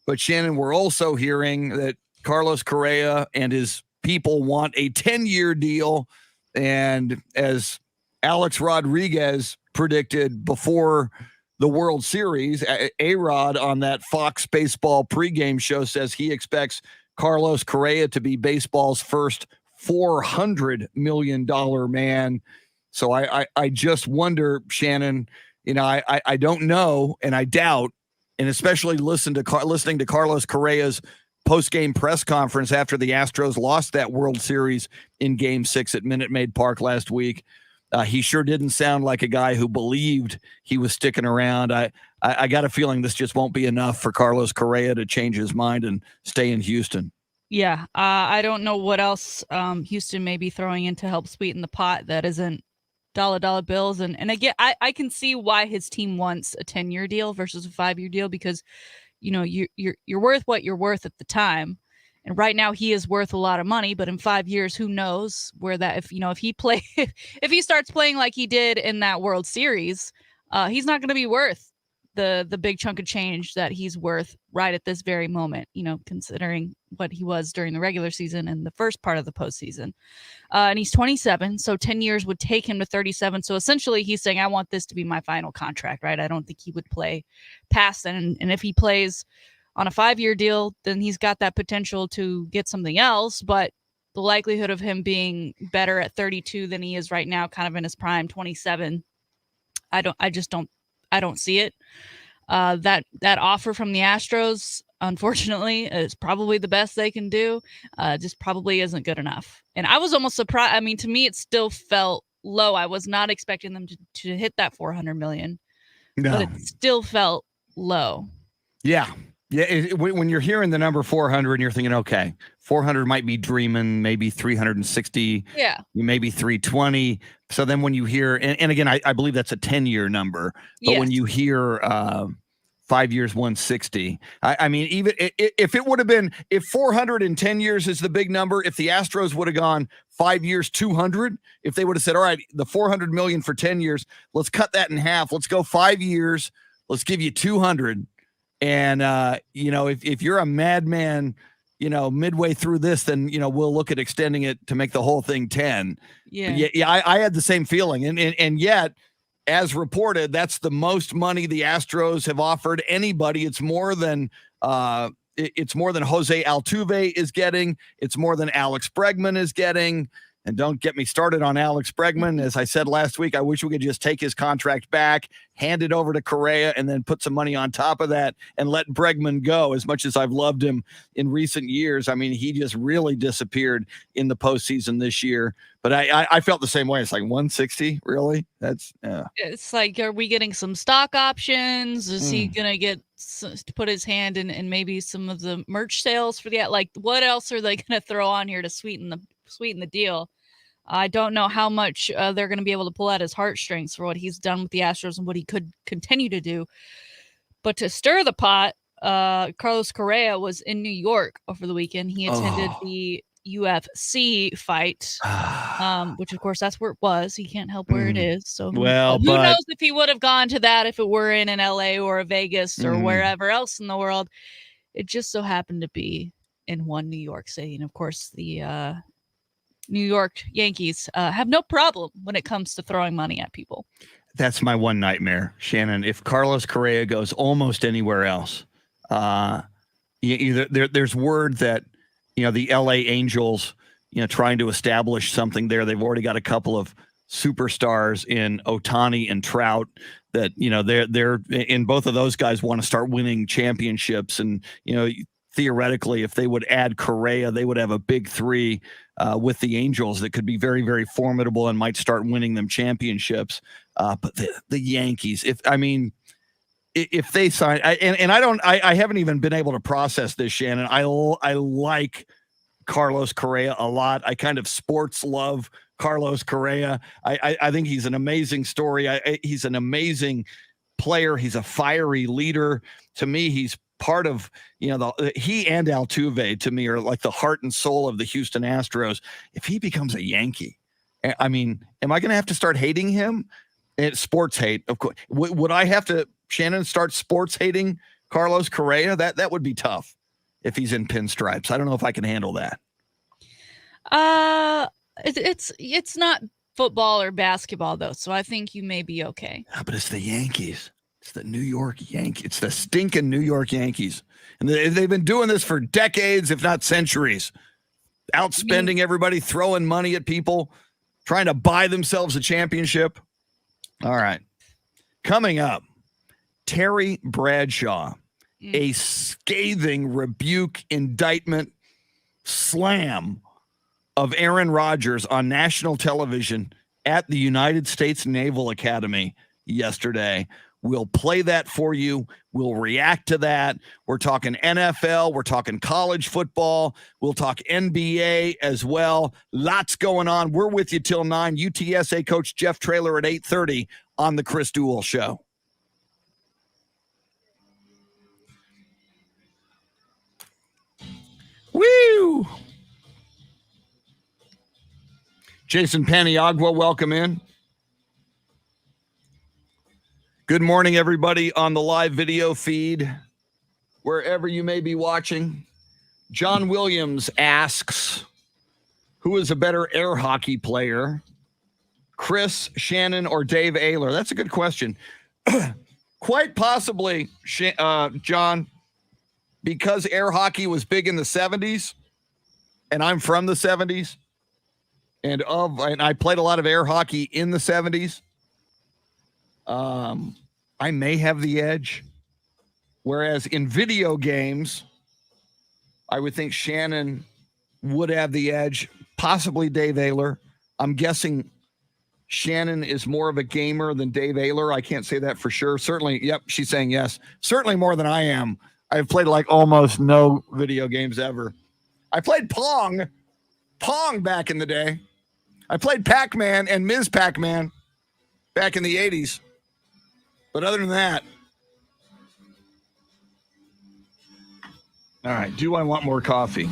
But Shannon, we're also hearing that Carlos Correa and his people want a 10-year deal. And as Alex Rodriguez predicted before the World Series, A-Rod on that Fox baseball pregame show says he expects Carlos Correa to be baseball's first $400 million man. So I just wonder, Shannon, I don't know, and I doubt, and especially listening to Carlos Correa's post-game press conference after the Astros lost that World Series in Game 6 at Minute Maid Park last week. He sure didn't sound like a guy who believed he was sticking around. I got a feeling this just won't be enough for Carlos Correa to change his mind and stay in Houston. Yeah, I don't know what else Houston may be throwing in to help sweeten the pot that isn't dollar bills. And again, I can see why his team wants a 10-year deal versus a 5-year deal, because you're worth what you're worth at the time. And right now he is worth a lot of money, but in 5 years, who knows where that, if he starts playing like he did in that World Series, he's not going to be worth the big chunk of change that he's worth right at this very moment, considering what he was during the regular season and the first part of the postseason. And he's 27, so 10 years would take him to 37. So essentially he's saying, I want this to be my final contract, right? I don't think he would play past then. And if he plays on a 5-year deal, then he's got that potential to get something else. But the likelihood of him being better at 32 than he is right now, kind of in his prime 27, I don't see it. That offer from the Astros, unfortunately, is probably the best they can do. Just probably isn't good enough. And I was almost surprised. I mean, to me, it still felt low. I was not expecting them to hit that $400 million, but it still felt low. Yeah. Yeah, when you're hearing the number 400 and you're thinking, okay, 400 might be dreaming, maybe 360, maybe 320. So then when you hear, and again, I believe that's a 10-year number, but when you hear 5 years, 160, I mean, even if it would have been, if 400 in 10 years is the big number, if the Astros would have gone 5 years, 200, if they would have said, all right, the 400 million for 10 years, let's cut that in half. Let's go 5 years. Let's give you 200. And, if you're a madman, midway through this, then, we'll look at extending it to make the whole thing 10. Yeah. I had the same feeling. And yet, as reported, that's the most money the Astros have offered anybody. It's more than Jose Altuve is getting. It's more than Alex Bregman is getting. And don't get me started on Alex Bregman. As I said last week, I wish we could just take his contract back, hand it over to Correa, and then put some money on top of that and let Bregman go. As much as I've loved him in recent years, I mean, he just really disappeared in the postseason this year. But I felt the same way. It's like 160, really? That's It's like, are we getting some stock options? Is he gonna get to put his hand in maybe some of the merch sales for that? Like, what else are they gonna throw on here to sweeten the deal? I don't know how much they're going to be able to pull at his heartstrings for what he's done with the Astros and what he could continue to do. But to stir the pot, Carlos Correa was in New York over the weekend. He attended the UFC fight, which, of course, that's where it was. He can't help where it is. So who knows if he would have gone to that if it were in an LA or a Vegas or wherever else in the world. It just so happened to be in one New York city. And, of course, the New York Yankees have no problem when it comes to throwing money at people. That's my one nightmare, Shannon. If Carlos Correa goes almost anywhere else, there's word that the LA Angels trying to establish something there. They've already got a couple of superstars in Ohtani and Trout that, they're in. Both of those guys want to start winning championships. And, theoretically, if they would add Correa, they would have a big three with the Angels that could be very, very formidable and might start winning them championships. But the Yankees, if they sign, I haven't even been able to process this, Shannon. I like Carlos Correa a lot. I kind of sports love Carlos Correa. I think he's an amazing story. He's an amazing player. He's a fiery leader. To me, he's part of, he and Altuve to me are like the heart and soul of the Houston Astros. If he becomes a Yankee, am I going to have to start hating him? It's sports hate, of course. Would I have to, Shannon, start sports hating Carlos Correa? That would be tough if he's in pinstripes. I don't know if I can handle that. It's not football or basketball though, so I think you may be okay. Yeah, but it's the Yankees. It's the New York Yankees. It's the stinking New York Yankees. And they've been doing this for decades, if not centuries. Outspending everybody, throwing money at people, trying to buy themselves a championship. All right. Coming up, Terry Bradshaw, a scathing rebuke, indictment, slam of Aaron Rodgers on national television at the United States Naval Academy yesterday. We'll play that for you. We'll react to that. We're talking NFL. We're talking college football. We'll talk NBA as well. Lots going on. We're with you till 9. UTSA coach Jeff Traylor at 8:30 on the Chris Duel Show. Woo! Jason Paniagua, welcome in. Good morning, everybody on the live video feed, wherever you may be watching. John Williams asks, who is a better air hockey player, Chris, Shannon, or Dave Ayler? That's a good question. Quite possibly, John, because air hockey was big in the 70s, and I'm from the 70s, and I played a lot of air hockey in the 70s. I may have the edge. Whereas in video games, I would think Shannon would have the edge, possibly Dave Ayler. I'm guessing Shannon is more of a gamer than Dave Ayler. I can't say that for sure. Certainly, yep, she's saying yes. Certainly more than I am. I've played like almost no video games ever. I played Pong back in the day. I played Pac-Man and Ms. Pac-Man back in the 80s. But other than that, all right, do I want more coffee?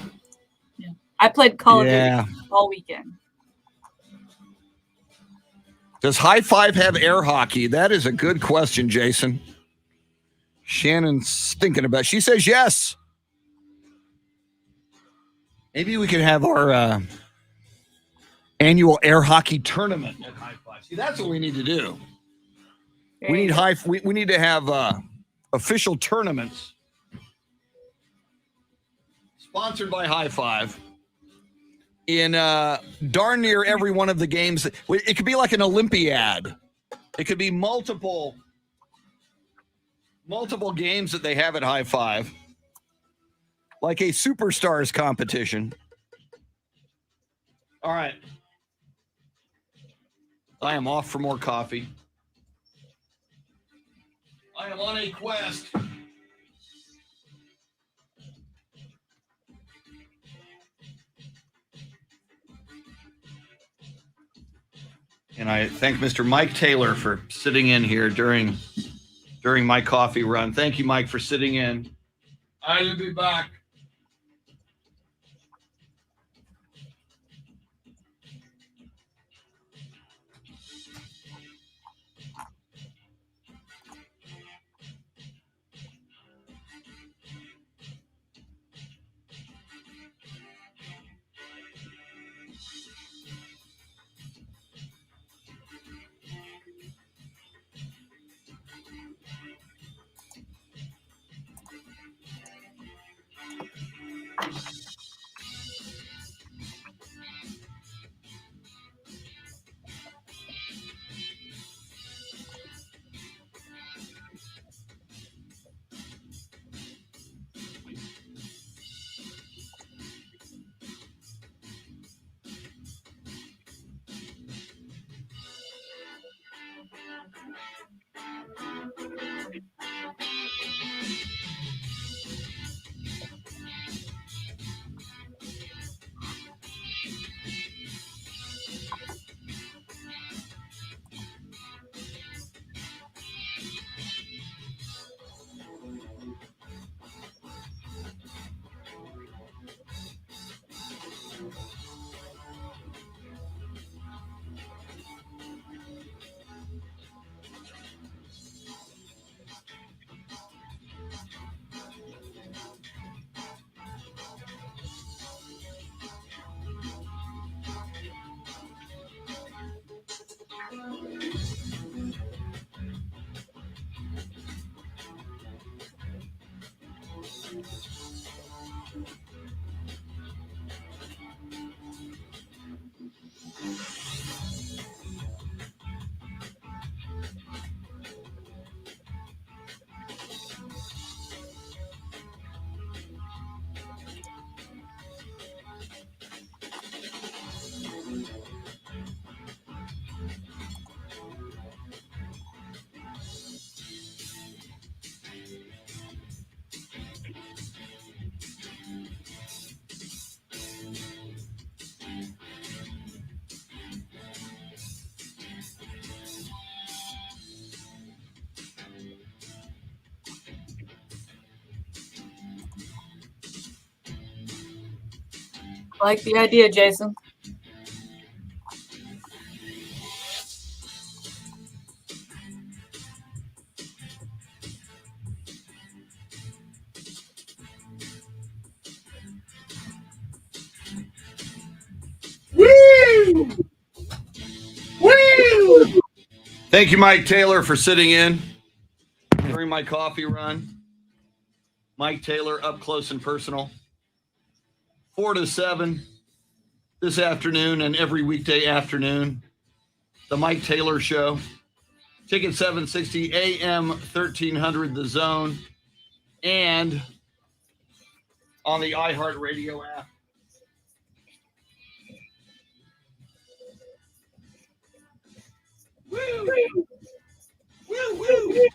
Yeah. I played Call of Duty all weekend. Does High Five have air hockey? That is a good question, Jason. Shannon's thinking about it. She says yes. Maybe we could have our annual air hockey tournament at High Five. See, that's what we need to do. We need to have official tournaments sponsored by High Five in darn near every one of the games. It could be like an Olympiad. It could be multiple games that they have at High Five, like a superstars competition. All right. I am off for more coffee. I am on a quest. And I thank Mr. Mike Taylor for sitting in here during my coffee run. Thank you, Mike, for sitting in. I will be back. I like the idea, Jason. Woo! Woo! Thank you, Mike Taylor, for sitting in during my coffee run. Mike Taylor, up close and personal. 4 to 7 this afternoon and every weekday afternoon. The Mike Taylor Show. Ticket 760 AM 1300 The Zone. And on the iHeartRadio app. Woo! Woo, woo!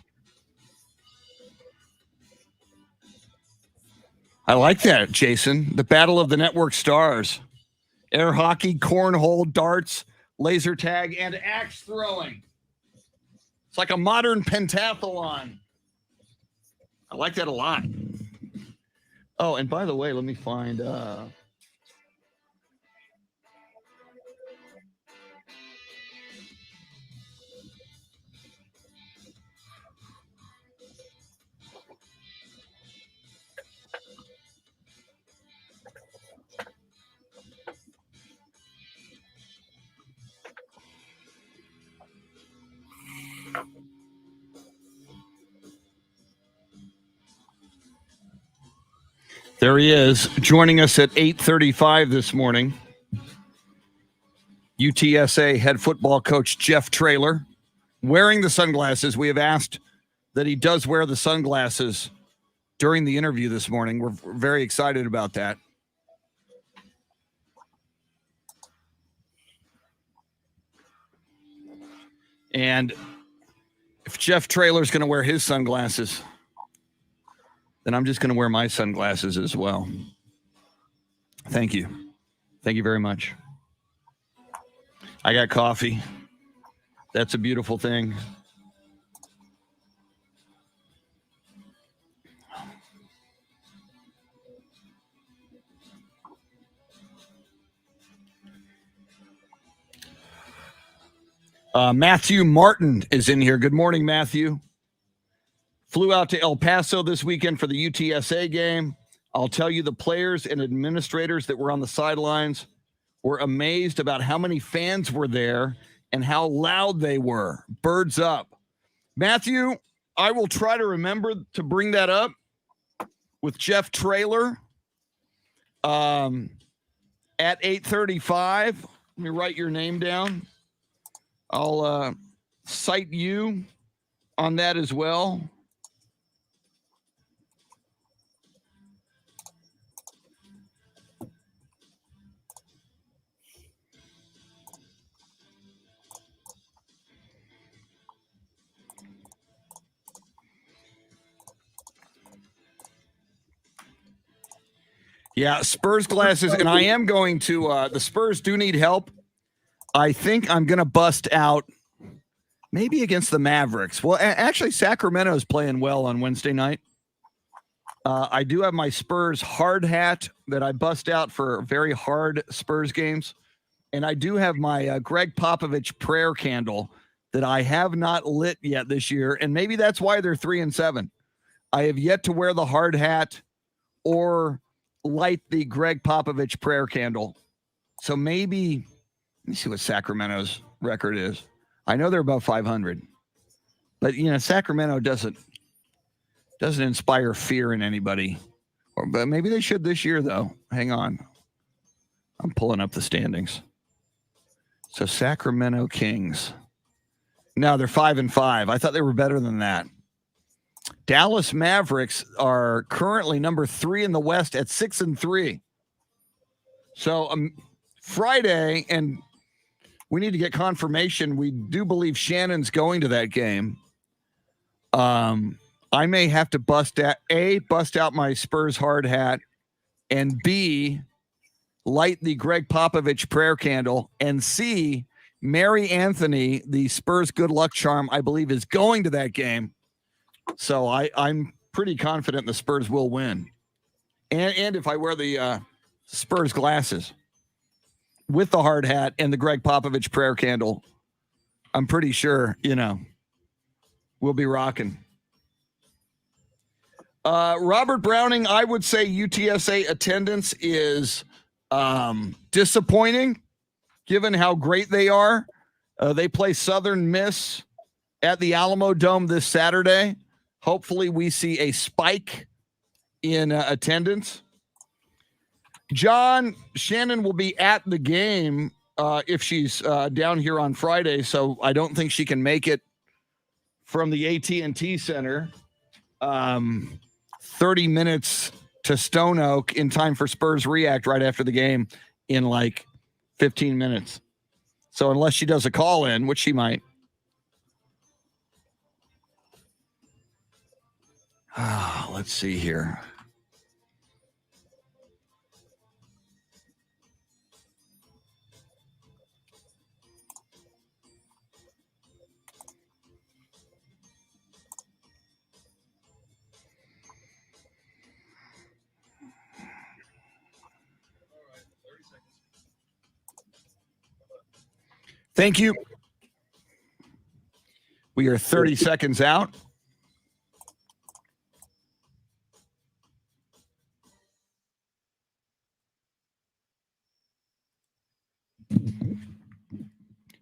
I like that, Jason. The Battle of the Network Stars. Air hockey, cornhole, darts, laser tag, and axe throwing. It's like a modern pentathlon. I like that a lot. Oh, and by the way, let me find... There he is, joining us at 8:35 this morning. UTSA head football coach Jeff Traylor, wearing the sunglasses. We have asked that he does wear the sunglasses during the interview this morning. We're very excited about that. And if Jeff Traylor's going to wear his sunglasses, then I'm just going to wear my sunglasses as well. Thank you. Thank you very much. I got coffee. That's a beautiful thing. Matthew Martin is in here. Good morning, Matthew. Flew out to El Paso this weekend for the UTSA game. I'll tell you, the players and administrators that were on the sidelines were amazed about how many fans were there and how loud they were. Birds up. Matthew, I will try to remember to bring that up with Jeff Traylor at 8:35. Let me write your name down. I'll cite you on that as well. Yeah, Spurs glasses, and I am going to, the Spurs do need help. I think I'm going to bust out maybe against the Mavericks. Well, actually, Sacramento's playing well on Wednesday night. I do have my Spurs hard hat that I bust out for very hard Spurs games. And I do have my Greg Popovich prayer candle that I have not lit yet this year. And maybe that's why they're 3-7. I have yet to wear the hard hat or light the Greg Popovich prayer candle. So maybe, let me see what Sacramento's record is. I know they're about 500, but you know, Sacramento doesn't inspire fear in anybody, but maybe they should this year though. Hang on. I'm pulling up the standings. So Sacramento Kings. No, they're 5-5. I thought they were better than that. Dallas Mavericks are currently number 3 in the West at 6-3. So Friday, and we need to get confirmation. We do believe Shannon's going to that game. I may have to bust out my Spurs hard hat, and B, light the Greg Popovich prayer candle, and C, Mary Anthony, the Spurs good luck charm, I believe is going to that game. So I'm pretty confident the Spurs will win. And if I wear the Spurs glasses with the hard hat and the Greg Popovich prayer candle. I'm pretty sure, we'll be rocking. Robert Browning, I would say UTSA attendance is disappointing given how great they are. They play Southern Miss at the Alamo Dome this Saturday. Hopefully we see a spike in attendance. John, Shannon will be at the game if she's down here on Friday, so I don't think she can make it from the AT&T Center. 30 minutes to Stone Oak in time for Spurs React right after the game in like 15 minutes. So unless she does a call in, which she might. Let's see here. Thank you. We are 30 seconds out.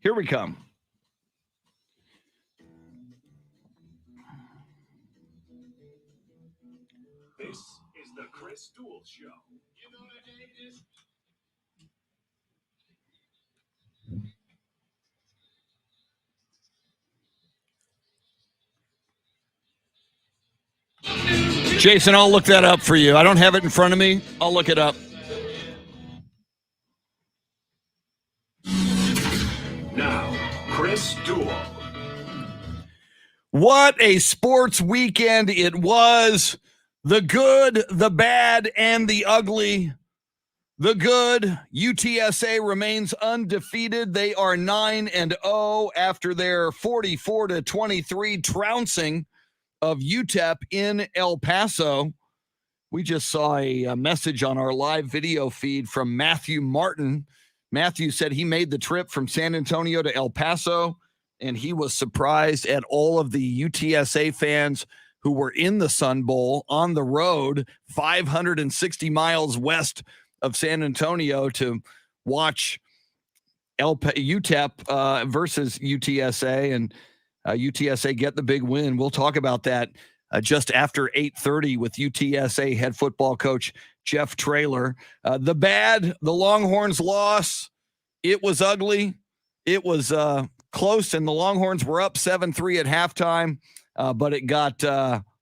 Here we come. This is the Chris Duel Show. You know what day it is? Jason, I'll look that up for you. I don't have it in front of me. I'll look it up. Now, Chris Duel. What a sports weekend it was. The good, the bad, and the ugly. The good, UTSA remains undefeated. They are 9-0 after their 44-23 trouncing of UTEP in El Paso. We just saw a message on our live video feed from Matthew Martin. Matthew said he made the trip from San Antonio to El Paso, and he was surprised at all of the UTSA fans who were in the Sun Bowl on the road 560 miles west of San Antonio to watch UTEP versus UTSA, and UTSA get the big win. We'll talk about that just after 8:30 with UTSA head football coach Jeff Traylor. The bad, the Longhorns loss. It was ugly. It was close, and the Longhorns were up 7-3 at halftime, but it got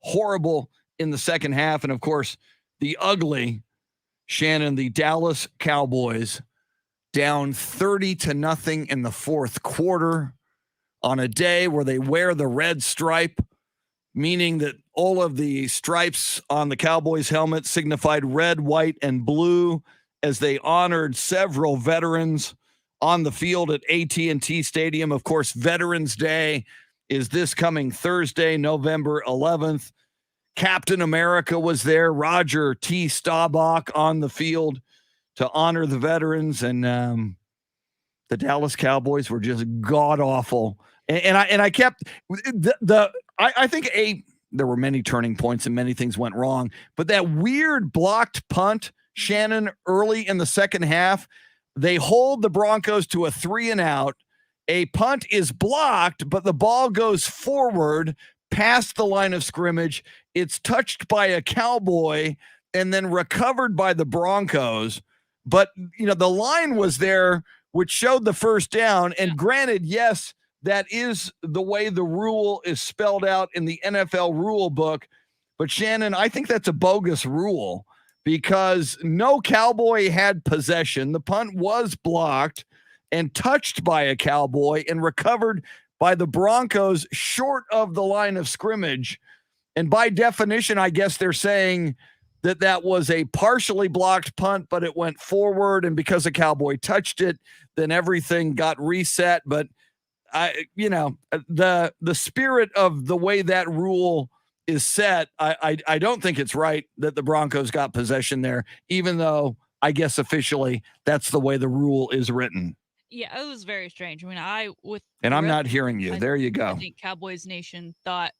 horrible in the second half. And, of course, the ugly, Shannon, the Dallas Cowboys down 30-0 in the fourth quarter on a day where they wear the red stripe, meaning that all of the stripes on the Cowboys helmet signified red, white, and blue as they honored several veterans on the field at AT&T Stadium. Of course, Veterans Day is this coming Thursday, November 11th. Captain America was there, Roger T. Staubach on the field to honor the veterans, and the Dallas Cowboys were just god-awful. And I kept I think there were many turning points and many things went wrong, but that weird blocked punt, Shannon, early in the second half, they hold the Broncos to a 3-and-out. A punt is blocked, but the ball goes forward past the line of scrimmage. It's touched by a Cowboy and then recovered by the Broncos. But, the line was there, which showed the first down. And granted, yes, that is the way the rule is spelled out in the NFL rule book. But Shannon, I think that's a bogus rule because no Cowboy had possession. The punt was blocked and touched by a Cowboy and recovered by the Broncos short of the line of scrimmage. And by definition, I guess they're saying that was a partially blocked punt, but it went forward. And because a Cowboy touched it, then everything got reset. But the spirit of the way that rule is set, I don't think it's right that the Broncos got possession there, even though I guess officially that's the way the rule is written. Yeah, it was very strange. I mean, And I'm not hearing you. There you I go. think Cowboys Nation thought,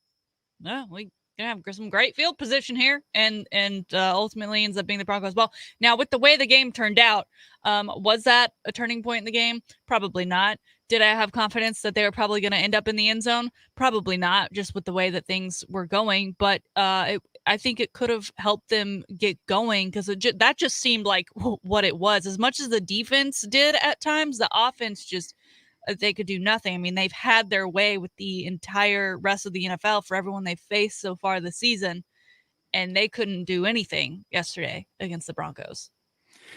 no, we gonna have some great field position here, and ultimately ends up being the Broncos' ball. Now, with the way the game turned out, was that a turning point in the game? Probably not. Did I have confidence that they were probably going to end up in the end zone? Probably not, just with the way that things were going. But I think it could have helped them get going, because that just seemed like what it was. As much as the defense did at times, the offense just they could do nothing. I mean, they've had their way with the entire rest of the NFL for everyone they've faced so far this season, and they couldn't do anything yesterday against the Broncos.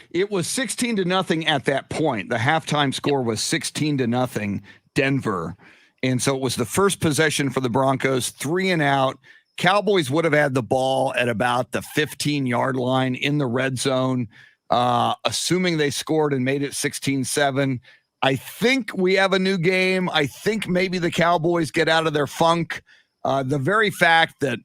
It was 16-0 at that point. The halftime score was 16-0 Denver. And so it was the first possession for the Broncos, 3 and out. Cowboys would have had the ball at about the 15-yard line in the red zone, assuming they scored and made it 16-7. I think we have a new game. I think maybe the Cowboys get out of their funk. The very fact that,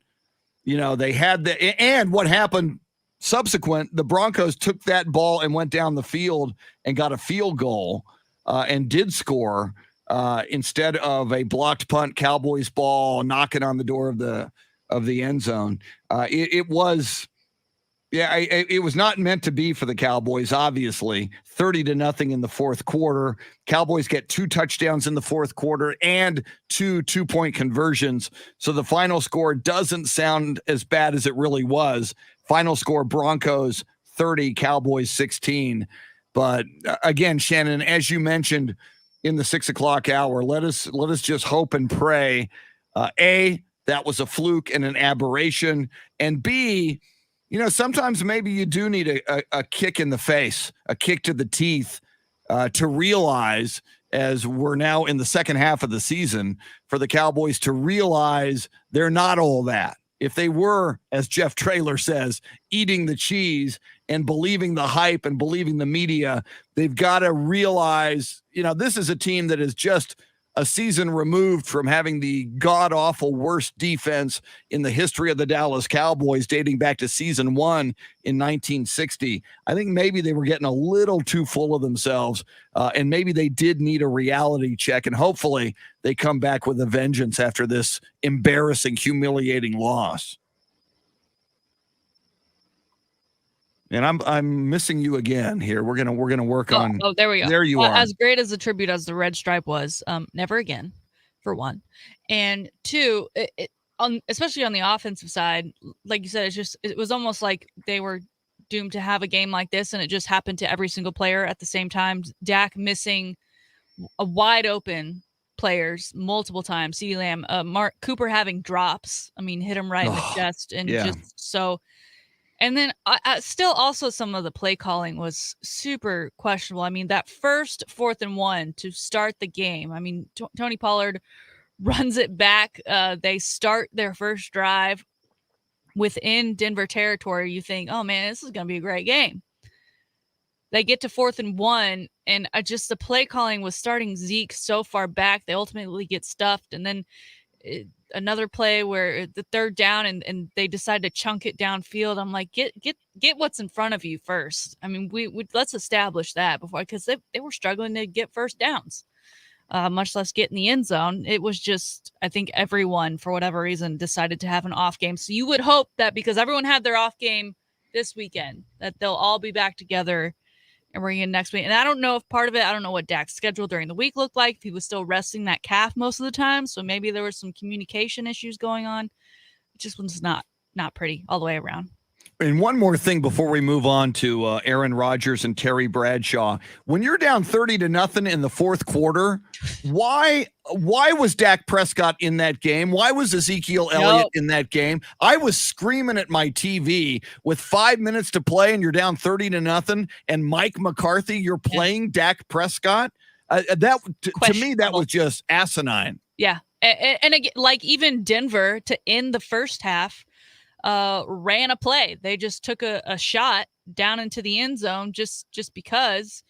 they had and what happened subsequent, the Broncos took that ball and went down the field and got a field goal and did score instead of a blocked punt Cowboys ball knocking on the door of the end zone. It was not meant to be for the Cowboys, obviously. 30-0 in the fourth quarter. Cowboys get 2 touchdowns in the fourth quarter and 2 2-point conversions. So the final score doesn't sound as bad as it really was. Final score, Broncos 30, Cowboys 16. But again, Shannon, as you mentioned in the 6 o'clock hour, let us just hope and pray, A, that was a fluke and an aberration, and B, sometimes maybe you do need a kick in the face, a kick to the teeth to realize, as we're now in the second half of the season, for the Cowboys to realize they're not all that. If they were, as Jeff Traylor says, eating the cheese and believing the hype and believing the media, they've got to realize, this is a team that is just a season removed from having the god-awful worst defense in the history of the Dallas Cowboys, dating back to season 1 in 1960. I think maybe they were getting a little too full of themselves, and maybe they did need a reality check, and hopefully they come back with a vengeance after this embarrassing, humiliating loss. And I'm missing you again here. We're gonna work on. Oh, there we go. There you are. As great as a tribute as the red stripe was, never again, for one, and two, especially on the offensive side, like you said, it was almost like they were doomed to have a game like this, and it just happened to every single player at the same time. Dak missing a wide open players multiple times. CeeDee Lamb, Mark Cooper having drops. I mean, hit him right in the chest, and just so. And then still also some of the play calling was super questionable. I mean, that first 4th and 1 to start the game. I mean, Tony Pollard runs it back. They start their first drive within Denver territory. You think, oh man, this is going to be a great game. They get to 4th and 1, and just the play calling was starting Zeke so far back. They ultimately get stuffed, and then another play where the 3rd down and they decide to chunk it downfield. I'm like, get what's in front of you first. I mean, we let's establish that before, because they were struggling to get first downs, much less get in the end zone. It was just, I think everyone, for whatever reason, decided to have an off game. So you would hope that because everyone had their off game this weekend, that they'll all be back together and we're in next week. And I don't know if part of it, I don't know what Dak's schedule during the week looked like, if he was still resting that calf most of the time. So maybe there was some communication issues going on. It just was not pretty all the way around. And one more thing before we move on to Aaron Rodgers and Terry Bradshaw. When you're down 30-0 in the fourth quarter, why was Dak Prescott in that game? Why was Ezekiel Elliott in that game? I was screaming at my TV with 5 minutes to play and you're down 30-0, and Mike McCarthy, you're playing Dak Prescott. To me, that was just asinine. Yeah. And again, like even Denver to end the first half, ran a play. They just took a shot down into the end zone just because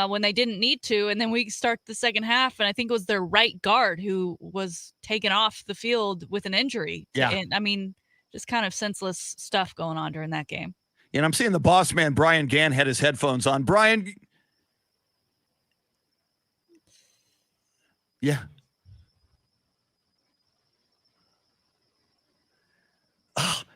when they didn't need to. And then we start the second half, and I think it was their right guard who was taken off the field with an injury. Yeah. And I mean, just kind of senseless stuff going on during that game. And I'm seeing the boss man, Brian Gann, had his headphones on. Brian. Yeah.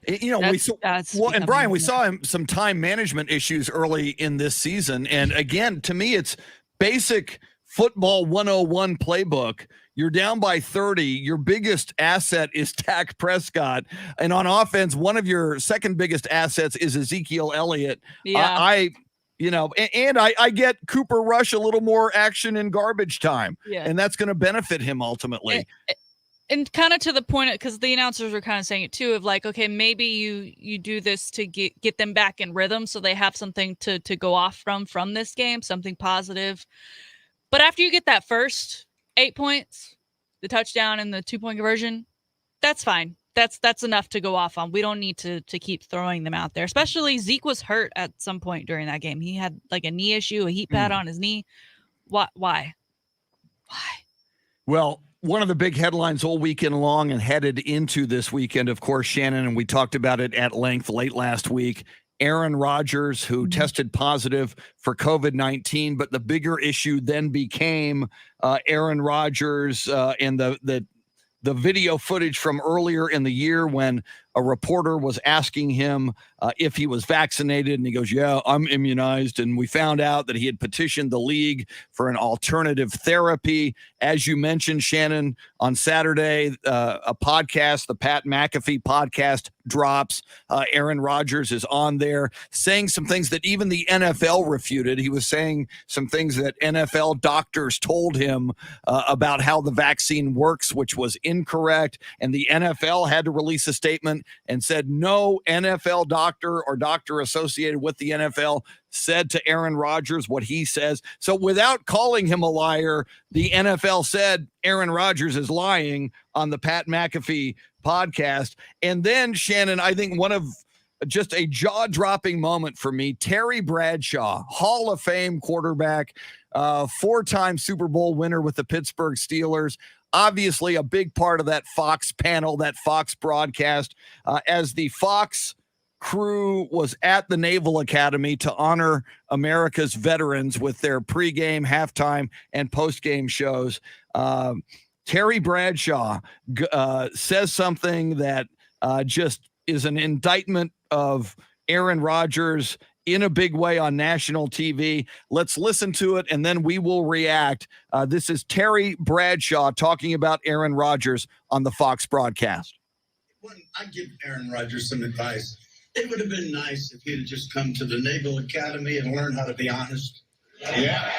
And Brian, we saw him some time management issues early in this season. And again, to me, it's basic football 101 playbook. You're down by 30. Your biggest asset is Dak Prescott. And on offense, one of your second biggest assets is Ezekiel Elliott. Yeah. I get Cooper Rush a little more action in garbage time. Yeah. And that's going to benefit him ultimately. And kind of to the point, because the announcers were kind of saying it too, of like, okay, maybe you do this to get them back in rhythm so they have something to go off from this game, something positive. But after you get that first 8 points, the touchdown and the 2-point conversion, that's fine. That's enough to go off on. We don't need to keep throwing them out there. Especially Zeke was hurt at some point during that game. He had like a knee issue, a heat pad on his knee. Why? Well, one of the big headlines all weekend long and headed into this weekend, of course, Shannon, and we talked about it at length late last week, Aaron Rodgers, who tested positive for COVID-19, but the bigger issue then became Aaron Rodgers and the video footage from earlier in the year when a reporter was asking him if he was vaccinated, and he goes, yeah, I'm immunized. And we found out that he had petitioned the league for an alternative therapy. As you mentioned, Shannon, on Saturday, a podcast, the Pat McAfee podcast, drops. Aaron Rodgers is on there saying some things that even the NFL refuted. He was saying some things that NFL doctors told him about how the vaccine works, which was incorrect. And the NFL had to release a statement and said no NFL doctor or doctor associated with the NFL said to Aaron Rodgers what he says. So without calling him a liar, the NFL said Aaron Rodgers is lying on the Pat McAfee podcast. And then, Shannon, I think one of just a jaw-dropping moment for me, Terry Bradshaw, Hall of Fame quarterback, 4-time Super Bowl winner with the Pittsburgh Steelers, obviously a big part of that Fox panel, that Fox broadcast, as the Fox crew was at the Naval Academy to honor America's veterans with their pregame, halftime, and postgame shows. Terry Bradshaw says something that just is an indictment of Aaron Rodgers in a big way on national TV. Let's listen to it, and then we will react. This is Terry Bradshaw talking about Aaron Rodgers on the Fox broadcast. When I give Aaron Rodgers some advice, it would have been nice if he had just come to the Naval Academy and learned how to be honest. Yeah.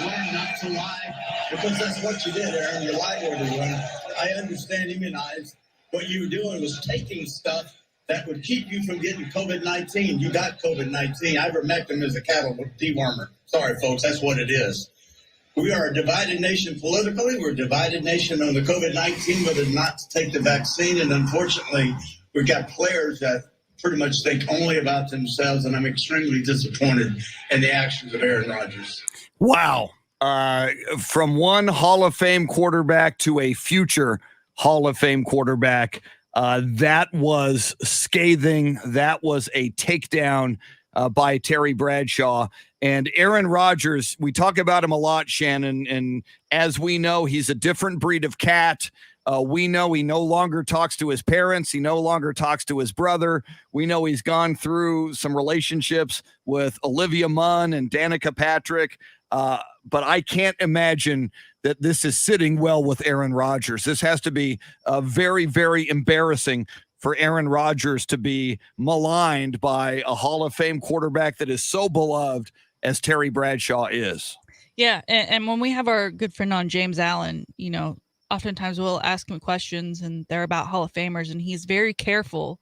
Learn not to lie, because that's what you did, Aaron. You lied to everyone. I understand immunized. What you were doing was taking stuff that would keep you from getting COVID-19. You got COVID-19. Ivermectin is a cattle dewormer. Sorry, folks, that's what it is. We are a divided nation politically. We're a divided nation on the COVID-19, whether or not to take the vaccine. And unfortunately, we've got players that pretty much think only about themselves. And I'm extremely disappointed in the actions of Aaron Rodgers. Wow. From one Hall of Fame quarterback to a future Hall of Fame quarterback. That was scathing. That was a takedown by Terry Bradshaw. And Aaron Rodgers, we talk about him a lot, Shannon, and as we know, he's a different breed of cat. We know he no longer talks to his parents. He no longer talks to his brother. We know he's gone through some relationships with Olivia Munn and Danica Patrick. But I can't imagine that this is sitting well with Aaron Rodgers. This has to be very, very embarrassing for Aaron Rodgers to be maligned by a Hall of Fame quarterback that is so beloved as Terry Bradshaw is. Yeah, and when we have our good friend on, James Allen, you know, oftentimes we'll ask him questions and they're about Hall of Famers, and he's very careful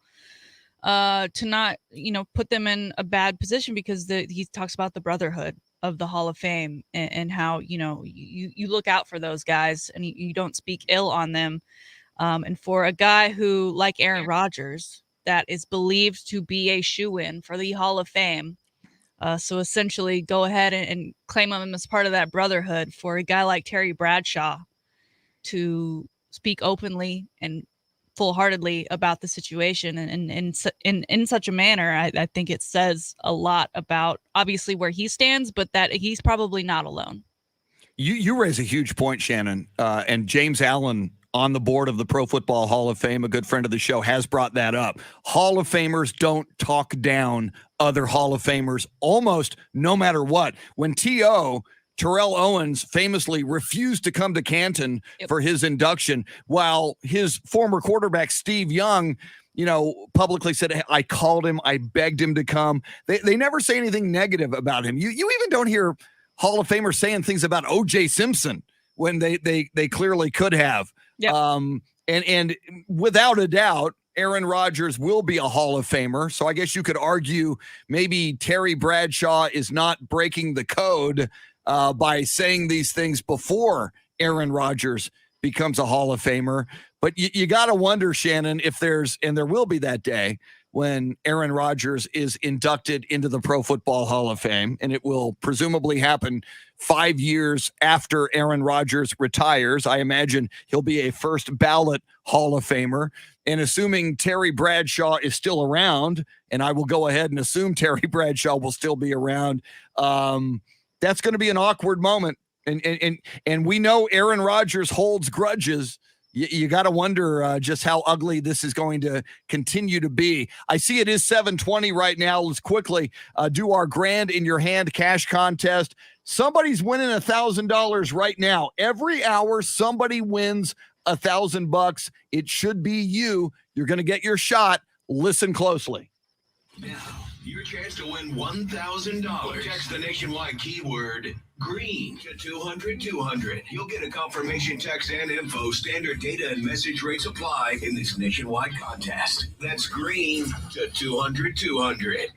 to not, you know, put them in a bad position, because he talks about the brotherhood of the Hall of Fame and how, you know, you look out for those guys and you don't speak ill on them. And for a guy who, like Aaron Rodgers, that is believed to be a shoo-in for the Hall of Fame, so essentially go ahead and claim him as part of that brotherhood, for a guy like Terry Bradshaw to speak openly and full-heartedly about the situation and in such a manner. I think it says a lot about obviously where he stands, but that he's probably not alone. You raise a huge point, Shannon, and James Allen on the board of the Pro Football Hall of Fame, a good friend of the show, has brought that up. Hall of Famers don't talk down other Hall of Famers almost no matter what. When Terrell Owens famously refused to come to Canton for his induction, while his former quarterback, Steve Young, publicly said, hey, I called him, I begged him to come. They never say anything negative about him. You even don't hear Hall of Famers saying things about O.J. Simpson when they clearly could have. Yep. And without a doubt, Aaron Rodgers will be a Hall of Famer. So I guess you could argue maybe Terry Bradshaw is not breaking the code by saying these things before Aaron Rodgers becomes a Hall of Famer. But you got to wonder, Shannon, if and there will be that day when Aaron Rodgers is inducted into the Pro Football Hall of Fame, and it will presumably happen 5 years after Aaron Rodgers retires. I imagine he'll be a first ballot Hall of Famer. And assuming Terry Bradshaw is still around, and I will go ahead and assume Terry Bradshaw will still be around, that's going to be an awkward moment. And we know Aaron Rodgers holds grudges. You got to wonder just how ugly this is going to continue to be. I see it is 7:20 right now. Let's quickly do our grand in your hand cash contest. Somebody's winning $1,000 right now. Every hour, somebody wins $1,000. It should be you. You're going to get your shot. Listen closely. Now, your chance to win $1,000. Text the nationwide keyword green to 200-200. You'll get a confirmation text and info. Standard data and message rates apply in this nationwide contest. That's green to 200-200.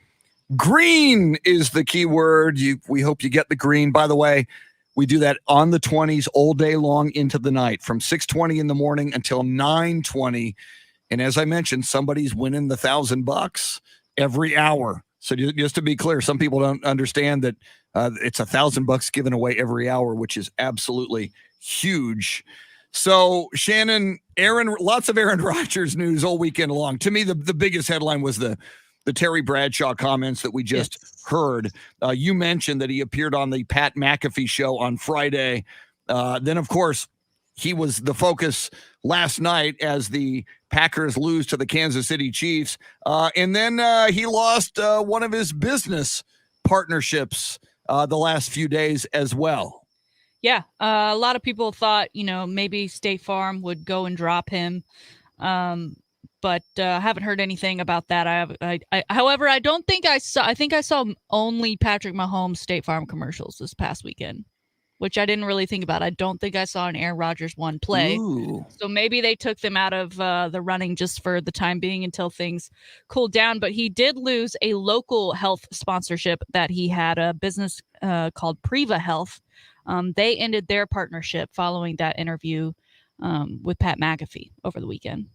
Green is the keyword. We hope you get the green. By the way, we do that on the 20s all day long into the night from 6:20 in the morning until 9:20. And as I mentioned, somebody's winning the $1,000 every hour. So just to be clear, some people don't understand that it's $1,000 given away every hour, which is absolutely huge. So Shannon, lots of Aaron Rodgers news all weekend long. To me, the biggest headline was the Terry Bradshaw comments that we just heard. You mentioned that he appeared on the Pat McAfee show on Friday. Then, of course, he was the focus last night as the Packers lose to the Kansas City Chiefs. And then he lost one of his business partnerships the last few days as well. Yeah. A lot of people thought, maybe State Farm would go and drop him. But haven't heard anything about that. However, I think I saw only Patrick Mahomes State Farm commercials this past weekend, which I didn't really think about. I don't think I saw an Aaron Rodgers one play. Ooh. So maybe they took them out of the running just for the time being until things cooled down. But he did lose a local health sponsorship that he had, a business called Priva Health. They ended their partnership following that interview with Pat McAfee over the weekend.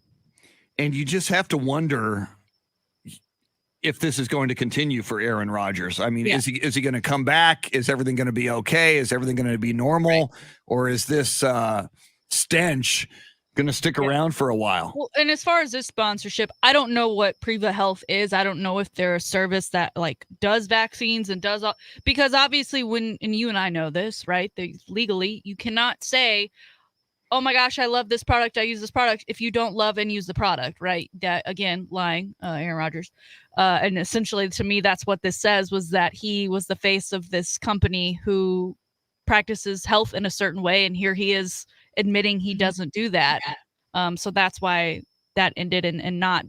And you just have to wonder if this is going to continue for Aaron Rodgers. I mean, is he going to come back? Is everything going to be okay? Is everything going to be normal? Right. Or is this stench going to stick around for a while? Well, and as far as this sponsorship, I don't know what Priva Health is. I don't know if they're a service that does vaccines and does all, because obviously and you and I know this, right? Legally, you cannot say, oh my gosh, I love this product, I use this product, if you don't love and use the product, right? That, again, lying, Aaron Rodgers. And essentially, to me, that's what this says, was that he was the face of this company who practices health in a certain way, and here he is admitting he doesn't do that. So that's why that ended, and not,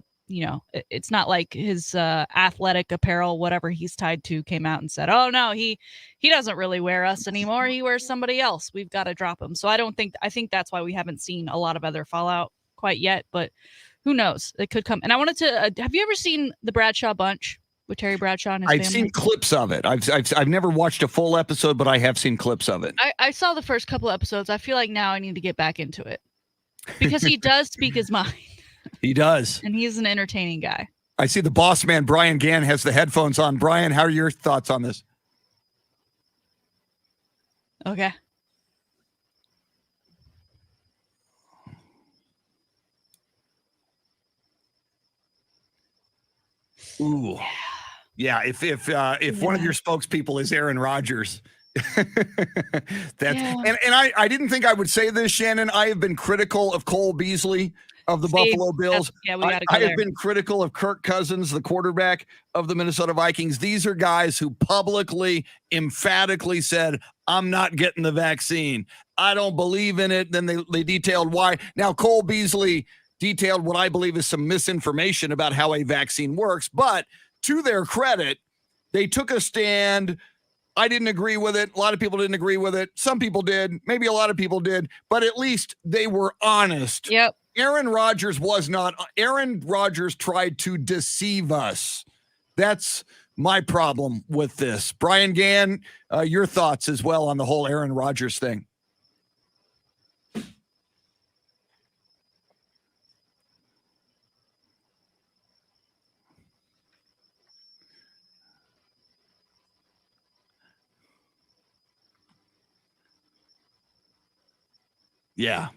it's not like his athletic apparel, whatever he's tied to, came out and said, oh no, he doesn't really wear us anymore, he wears somebody else, we've got to drop him. So I think that's why we haven't seen a lot of other fallout quite yet, but who knows, it could come. And I wanted to have you ever seen the Bradshaw Bunch with Terry Bradshaw and his family? I've seen clips of it. I've never watched a full episode, but I have seen clips of it. I saw the first couple episodes. I feel like now I need to get back into it because he does speak his mind. He does. And he's an entertaining guy. I see the boss man, Brian Gann, has the headphones on. Brian, how are your thoughts on this? Okay. Ooh. Yeah, if one of your spokespeople is Aaron Rodgers, and I didn't think I would say this, Shannon. I have been critical of Cole Beasley of the Buffalo Bills. We gotta go I have there. been critical of Kirk Cousins, the quarterback of the Minnesota Vikings. These are guys who publicly, emphatically said, I'm not getting the vaccine. I don't believe in it. Then they detailed why. Now, Cole Beasley detailed what I believe is some misinformation about how a vaccine works, but to their credit, they took a stand. I didn't agree with it. A lot of people didn't agree with it. Some people did. Maybe a lot of people did. But at least they were honest. Yep. Aaron Rodgers was not. Aaron Rodgers tried to deceive us. That's my problem with this. Brian Gann, your thoughts as well on the whole Aaron Rodgers thing. Yeah.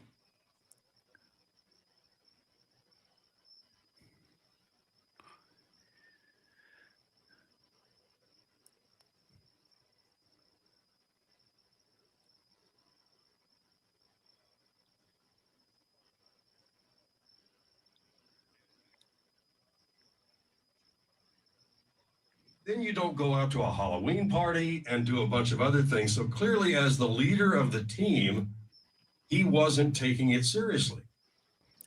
Then you don't go out to a Halloween party and do a bunch of other things. So clearly, as the leader of the team, he wasn't taking it seriously.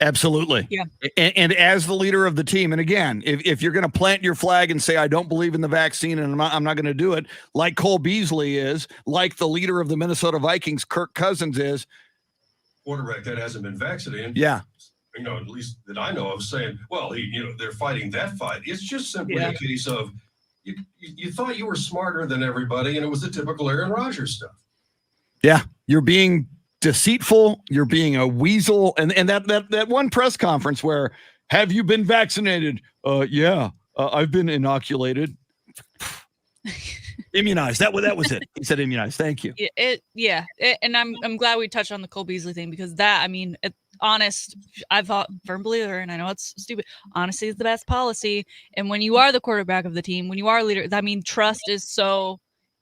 Absolutely. Yeah. And as the leader of the team, and again, if you're going to plant your flag and say, I don't believe in the vaccine and I'm not going to do it, like Cole Beasley is, like the leader of the Minnesota Vikings, Kirk Cousins is. Quarterback that hasn't been vaccinated. Yeah. At least that I know of, saying, well, they're fighting that fight. It's just simply a case of you thought you were smarter than everybody, and it was the typical Aaron Rodgers stuff. Yeah. You're being deceitful, you're being a weasel, and that one press conference where, have you been vaccinated? I've been inoculated. Immunized. That was it. He said immunized. Thank you. And I'm glad we touched on the Cole Beasley thing, because honest, I've thought firm believer, and I know it's stupid. Honesty is the best policy. And when you are the quarterback of the team, when you are a leader, trust is so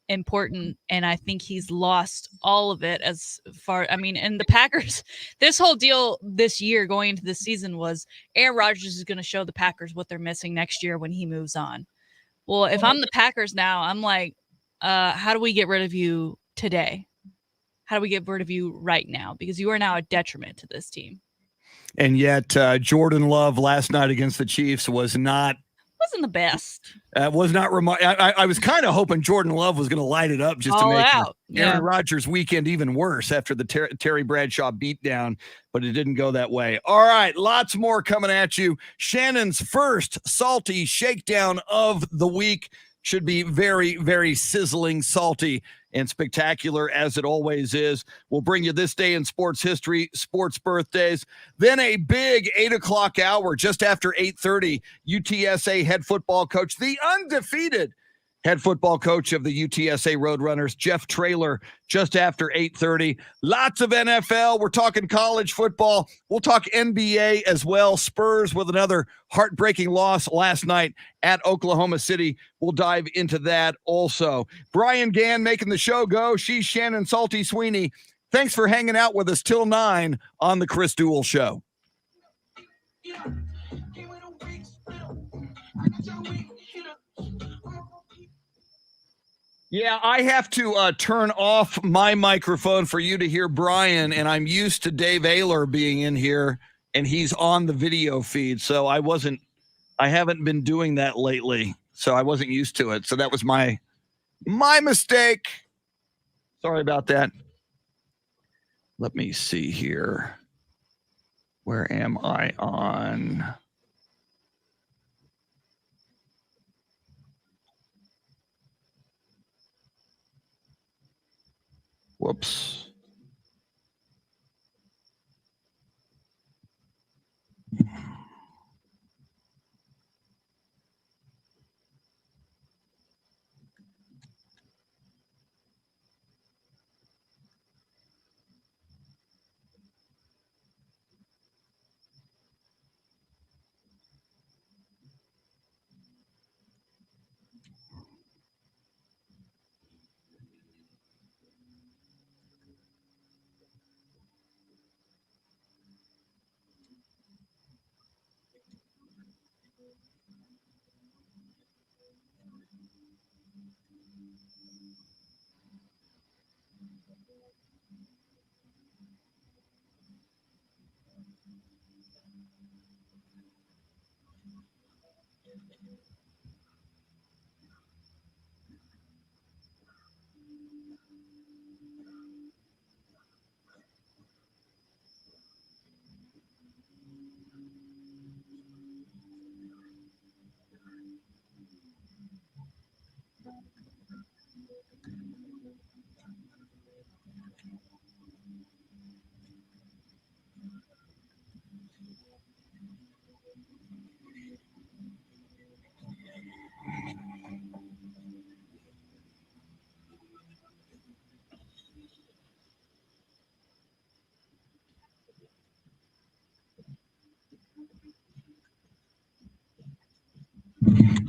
important, and I think he's lost all of it and the Packers, this whole deal this year going into this season was Aaron Rodgers is going to show the Packers what they're missing next year when he moves on. Well, if I'm the Packers now, I'm like, how do we get rid of you today? How do we get rid of you right now? Because you are now a detriment to this team. And yet Jordan Love last night against the Chiefs wasn't the best. Was not I was kind of hoping Jordan Love was going to light it up just all to make out. Aaron Rodgers' weekend even worse after the Terry Bradshaw beatdown, but it didn't go that way. All right, lots more coming at you. Shannon's first salty shakedown of the week should be very, very sizzling, salty, and spectacular, as it always is. We'll bring you this day in sports history, sports birthdays, then a big 8 o'clock hour just after 8:30. UTSA head football coach, the undefeated head football coach of the UTSA Roadrunners, Jeff Traylor, just after 8:30. Lots of NFL. We're talking college football. We'll talk NBA as well. Spurs with another heartbreaking loss last night at Oklahoma City. We'll dive into that also. Brian Gann making the show go. She's Shannon Salty Sweeney. Thanks for hanging out with us till 9 on the Chris Duel Show. Yeah, I have to turn off my microphone for you to hear Brian, and I'm used to Dave Ayler being in here, and he's on the video feed, so I haven't been doing that lately, so I wasn't used to it. So that was my mistake. Sorry about that. Let me see here. Where am I on? Whoops.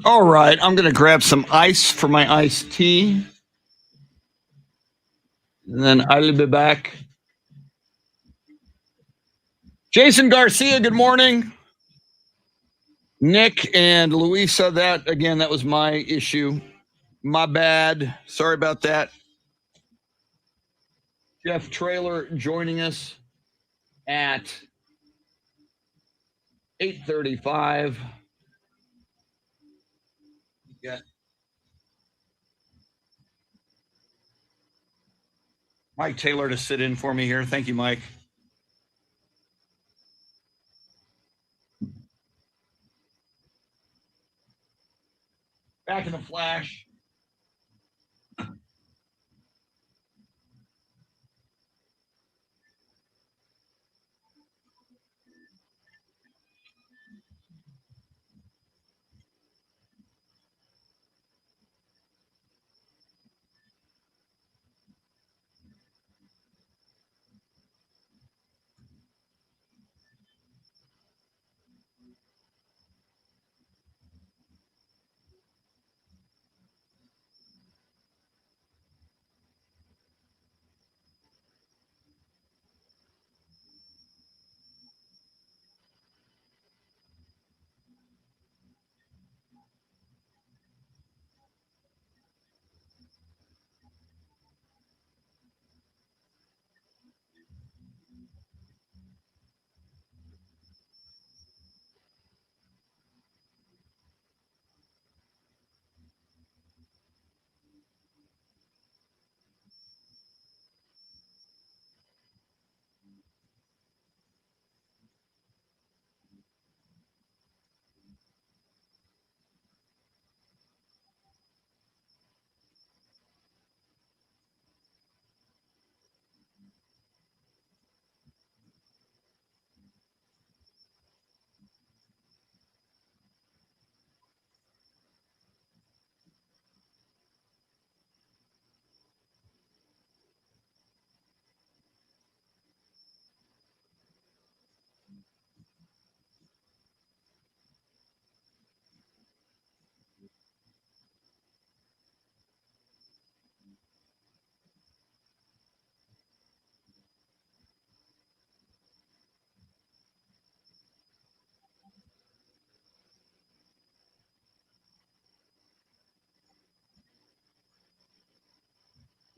All right, I'm going to grab some ice for my iced tea. And then I'll be back. Jason Garcia, good morning. Nick and Louisa, that was my issue. My bad. Sorry about that. Jeff Traylor joining us at 8:35. Yeah. Mike Taylor to sit in for me here. Thank you, Mike. Back in the flash.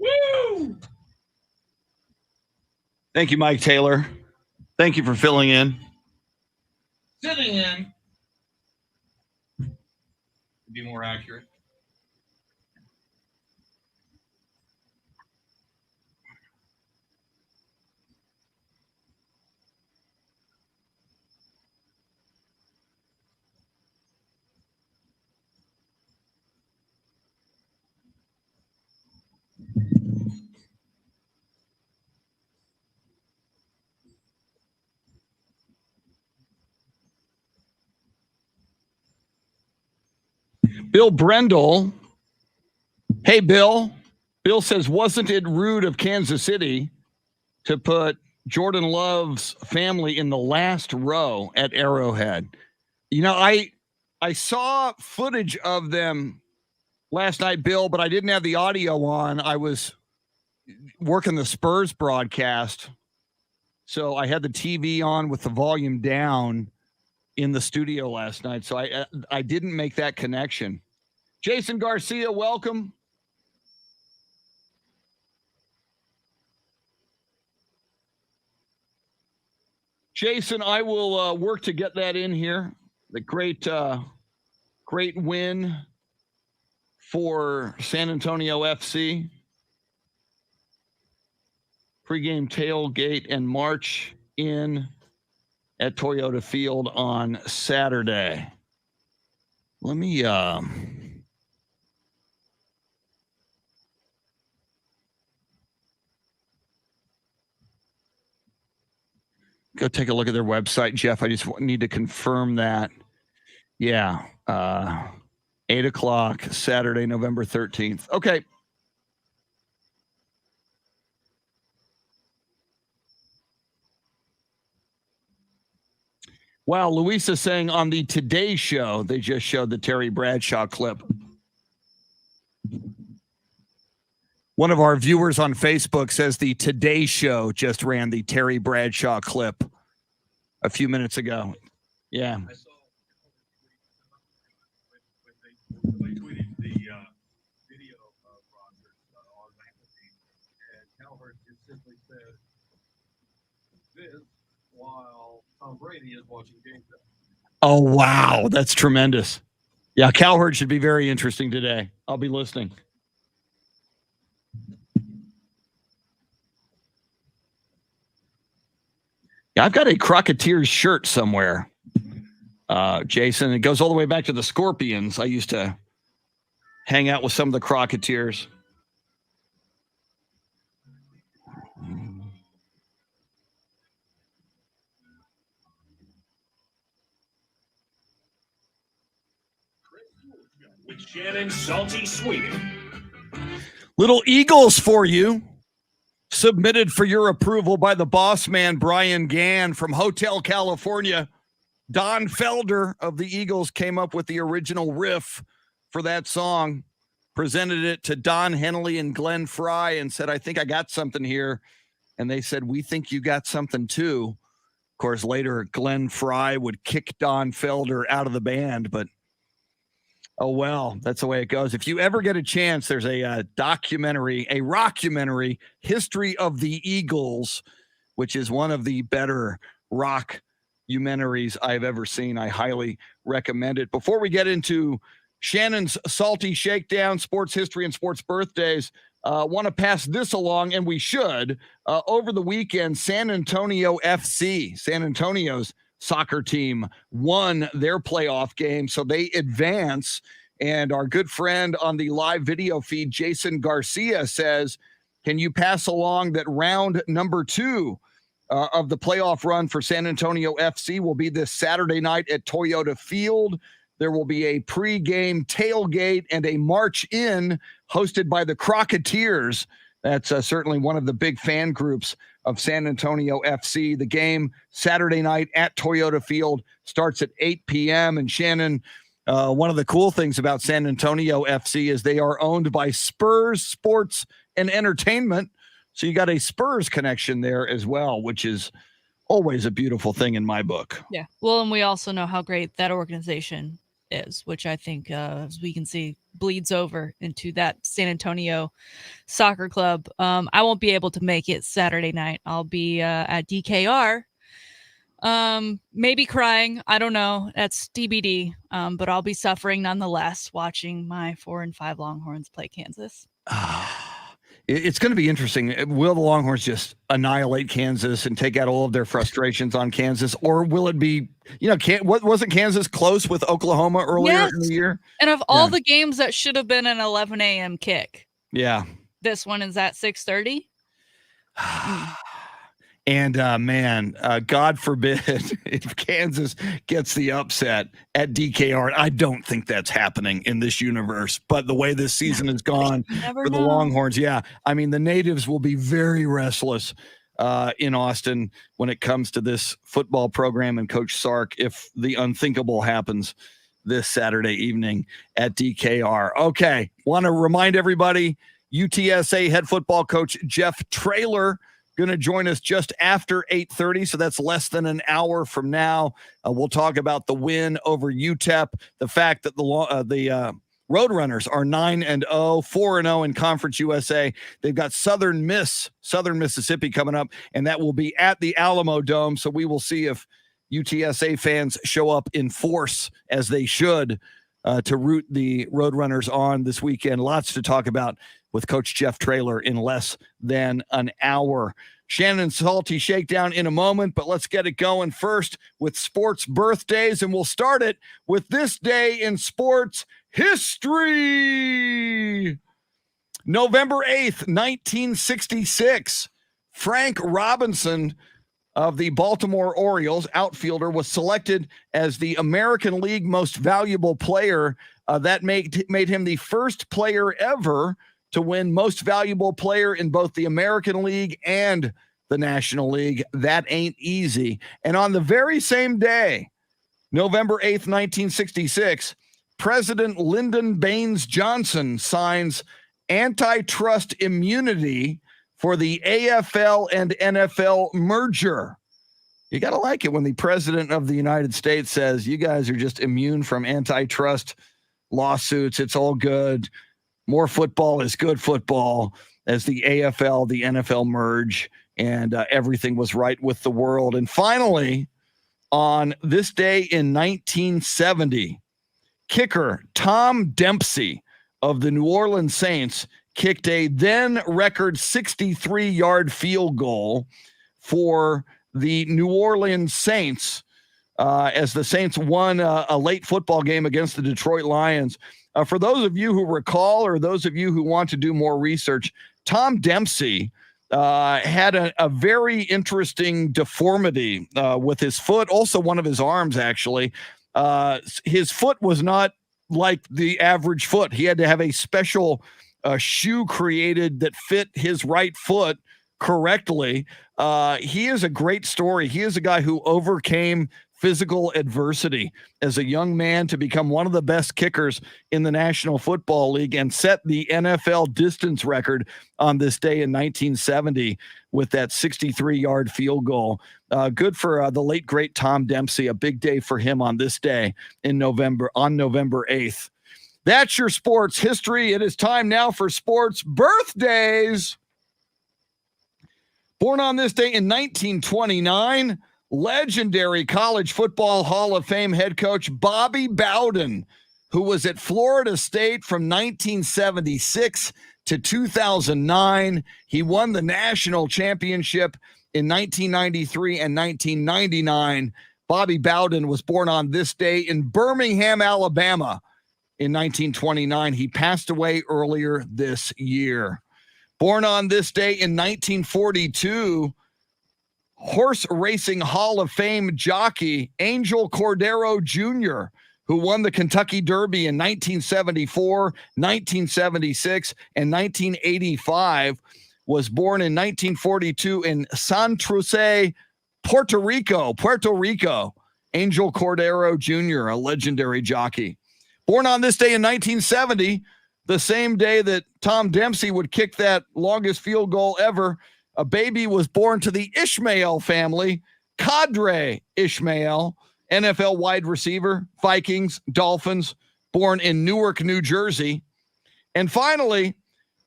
Woo! Thank you, Mike Taylor. Thank you for filling in. Sitting in. To be more accurate. Bill Brendel. Hey, Bill. Bill says, wasn't it rude of Kansas City to put Jordan Love's family in the last row at Arrowhead? You know, I saw footage of them last night, Bill, but I didn't have the audio on. I was working the Spurs broadcast, so I had the TV on with the volume down in the studio last night, so I didn't make that connection. Jason Garcia, welcome. Jason, I will work to get that in here. The great win for San Antonio FC. Pre-game tailgate and march in at Toyota Field on Saturday. Let me go take a look at their website, Jeff. I just need to confirm that. Yeah. 8 o'clock, Saturday, November 13th. Okay. Wow, Louisa saying on the Today Show, they just showed the Terry Bradshaw clip. One of our viewers on Facebook says the Today Show just ran the Terry Bradshaw clip a few minutes ago. Yeah. I saw when they tweeted the video of Rodgers on McAfee, and Calvert just simply said this while Tom Brady is watching game time. Oh, wow. That's tremendous. Yeah, Cowherd should be very interesting today. I'll be listening. Yeah, I've got a Crocketeers shirt somewhere, Jason. It goes all the way back to the Scorpions. I used to hang out with some of the Crocketeers. With Shannon Salty Sweeney. Little Eagles for you. Submitted for your approval by the boss man, Brian Gann from Hotel California. Don Felder of the Eagles came up with the original riff for that song, presented it to Don Henley and Glenn Fry and said, I think I got something here. And they said, we think you got something too. Of course, later Glenn Fry would kick Don Felder out of the band, but oh, well, that's the way it goes. If you ever get a chance, there's a documentary, a rockumentary, History of the Eagles, which is one of the better rockumentaries I've ever seen. I highly recommend it. Before we get into Shannon's Salty Shakedown, sports history, and sports birthdays, want to pass this along, and we should. Over the weekend, San Antonio FC, San Antonio's soccer team, won their playoff game, so they advance. And our good friend on the live video feed, Jason Garcia, says, can you pass along that round number 2 of the playoff run for San Antonio FC will be this Saturday night at Toyota Field. There will be a pre-game tailgate and a march in hosted by the Crocketeers. That's certainly one of the big fan groups of San Antonio FC. The game Saturday night at Toyota Field starts at 8 p.m. And Shannon, one of the cool things about San Antonio FC is they are owned by Spurs Sports and Entertainment. So you got a Spurs connection there as well, which is always a beautiful thing in my book. Yeah. Well, and we also know how great that organization is, which I think, as we can see, bleeds over into that San Antonio soccer club. I won't be able to make it Saturday night. I'll be at DKR, maybe crying. I don't know. That's TBD. But I'll be suffering nonetheless, watching my 4-5 Longhorns play Kansas. It's going to be interesting. Will the Longhorns just annihilate Kansas and take out all of their frustrations on Kansas? Or will it be, wasn't Kansas close with Oklahoma earlier in the year? And of all the games that should have been an 11 a.m. kick. Yeah. This one is at 6:30. And man, God forbid if Kansas gets the upset at DKR. I don't think that's happening in this universe. But the way this season has gone for the Longhorns, yeah. I mean, the natives will be very restless in Austin when it comes to this football program and Coach Sark if the unthinkable happens this Saturday evening at DKR. Okay, want to remind everybody, UTSA head football coach Jeff Traylor going to join us just after 8:30, so that's less than an hour from now. We'll talk about the win over UTEP, the fact that the Roadrunners are 9-0, 4-0 in Conference USA. They've got Southern Mississippi coming up, and that will be at the Alamo Dome, so we will see if UTSA fans show up in force, as they should, to root the Roadrunners on this weekend. Lots to talk about with Coach Jeff Traylor in less than an hour. Shannon's Salty Shakedown in a moment, but let's get it going first with sports birthdays, and we'll start it with this day in sports history. November 8th, 1966, Frank Robinson of the Baltimore Orioles, outfielder, was selected as the American League Most Valuable Player. That made him the first player ever to win Most Valuable Player in both the American League and the National League. That ain't easy. And on the very same day, November 8th, 1966, President Lyndon Baines Johnson signs antitrust immunity for the AFL and NFL merger. You got to like it when the president of the United States says, you guys are just immune from antitrust lawsuits. It's all good. More football is good football, as the AFL, the NFL merge, and everything was right with the world. And finally, on this day in 1970, kicker Tom Dempsey of the New Orleans Saints kicked a then record 63-yard field goal for the New Orleans Saints as the Saints won a late football game against the Detroit Lions. For those of you who recall, or those of you who want to do more research, Tom Dempsey had a very interesting deformity with his foot, also one of his arms, actually. His foot was not like the average foot. He had to have a special shoe created that fit his right foot correctly. He is a great story. He is a guy who overcame physical adversity as a young man to become one of the best kickers in the National Football League and set the NFL distance record on this day in 1970 with that 63-yard field goal. Good for the late, great Tom Dempsey. A big day for him on this day in November, on November 8th. That's your sports history. It is time now for sports birthdays. Born on this day in 1929, legendary College Football Hall of Fame head coach Bobby Bowden, who was at Florida State from 1976 to 2009. He won the national championship in 1993 and 1999. Bobby Bowden was born on this day in Birmingham, Alabama in 1929. He passed away earlier this year. Born on this day in 1942, horse racing Hall of Fame jockey Angel Cordero Jr., who won the Kentucky Derby in 1974, 1976, and 1985, was born in 1942 in Santurce, Puerto Rico. Angel Cordero Jr., a legendary jockey. Born on this day in 1970, the same day that Tom Dempsey would kick that longest field goal ever, a baby was born to the Ishmael family, Kadre Ishmael, NFL wide receiver, Vikings, Dolphins, born in Newark, New Jersey. And finally,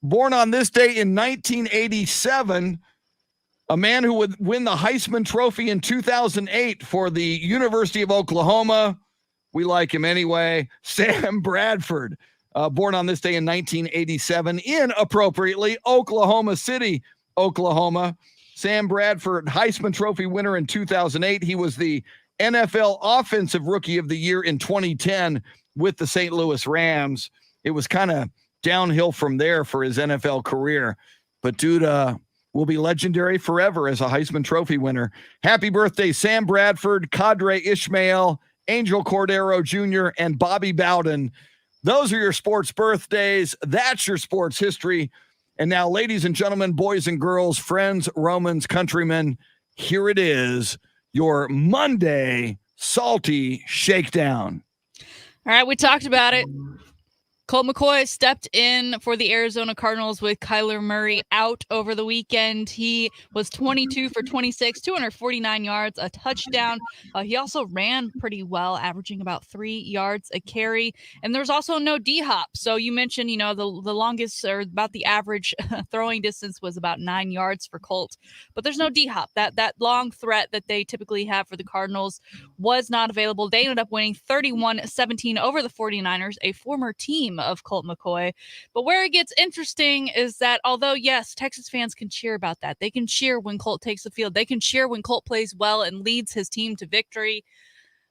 born on this day in 1987, a man who would win the Heisman Trophy in 2008 for the University of Oklahoma. We like him anyway. Sam Bradford, born on this day in 1987 in, appropriately, Oklahoma City, Oklahoma. Sam Bradford, Heisman Trophy winner in 2008. He was the NFL Offensive Rookie of the Year in 2010 with the St. Louis Rams. It was kind of downhill from there for his NFL career. But dude will be legendary forever as a Heisman Trophy winner. Happy birthday, Sam Bradford, Kadre Ishmael, Angel Cordero Jr., and Bobby Bowden. Those are your sports birthdays. That's your sports history. And now, ladies and gentlemen, boys and girls, friends, Romans, countrymen, here it is, your Monday Salty Shakedown. All right, we talked about it. Colt McCoy stepped in for the Arizona Cardinals with Kyler Murray out over the weekend. He was 22 for 26, 249 yards, a touchdown. He also ran pretty well, averaging about 3 yards a carry. And there's also no D-hop. So you mentioned, the longest, or about the average throwing distance was about 9 yards for Colt. But there's no D-hop. That long threat that they typically have for the Cardinals was not available. They ended up winning 31-17 over the 49ers, a former team of Colt McCoy. But where it gets interesting is that although, yes, Texas fans can cheer about that. They can cheer when Colt takes the field. They can cheer when Colt plays well and leads his team to victory.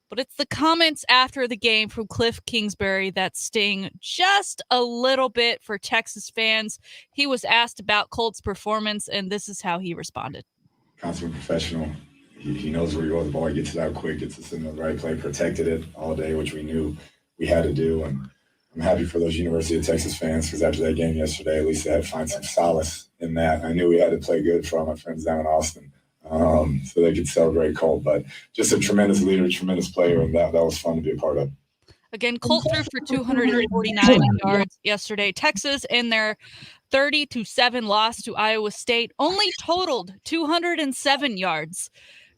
But it's the comments after the game from Cliff Kingsbury that sting just a little bit for Texas fans. He was asked about Colt's performance, and this is how he responded. Consummate professional. He knows where you are the ball. He gets it out quick, gets us in the right play, protected it all day, which we knew we had to do. And I'm happy for those University of Texas fans because after that game yesterday, at least they had to find some solace in that. I knew we had to play good for all my friends down in Austin. so they could celebrate Colt. But just a tremendous leader, tremendous player, and that was fun to be a part of. Again, Colt threw for 249 yards yesterday. Texas, in their 30-7 loss to Iowa State, only totaled 207 yards.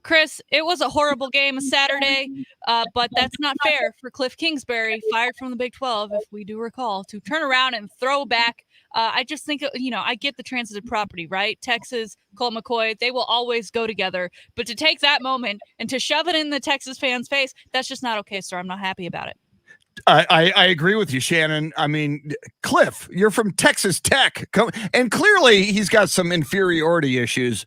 Chris, it was a horrible game Saturday, but that's not fair for Cliff Kingsbury, fired from the Big 12, if we do recall, to turn around and throw back. I just think, I get the transitive property, right? Texas, Colt McCoy, they will always go together. But to take that moment and to shove it in the Texas fans' face, that's just not okay, sir. I'm not happy about it. I agree with you, Shannon. I mean, Cliff, you're from Texas Tech, and clearly he's got some inferiority issues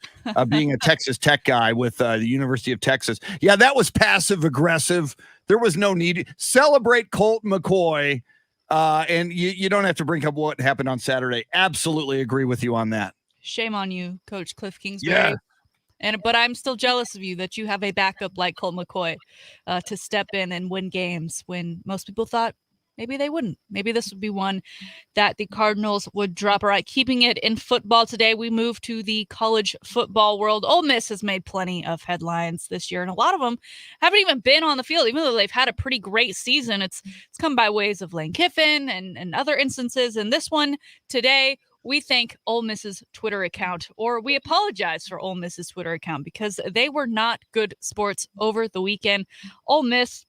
being a Texas Tech guy with the University of Texas. Yeah, that was passive aggressive. There was no need. Celebrate Colt McCoy, and you don't have to bring up what happened on Saturday. Absolutely agree with you on that. Shame on you, Coach Cliff Kingsbury. Yeah. But I'm still jealous of you that you have a backup like Colt McCoy to step in and win games when most people thought maybe they wouldn't. Maybe this would be one that the Cardinals would drop. All right, keeping it in football today, we move to the college football world. Ole Miss has made plenty of headlines this year, and a lot of them haven't even been on the field, even though they've had a pretty great season. It's come by ways of Lane Kiffin and other instances. And this one today, we thank Ole Miss's Twitter account, or we apologize for Ole Miss's Twitter account, because they were not good sports over the weekend. Ole Miss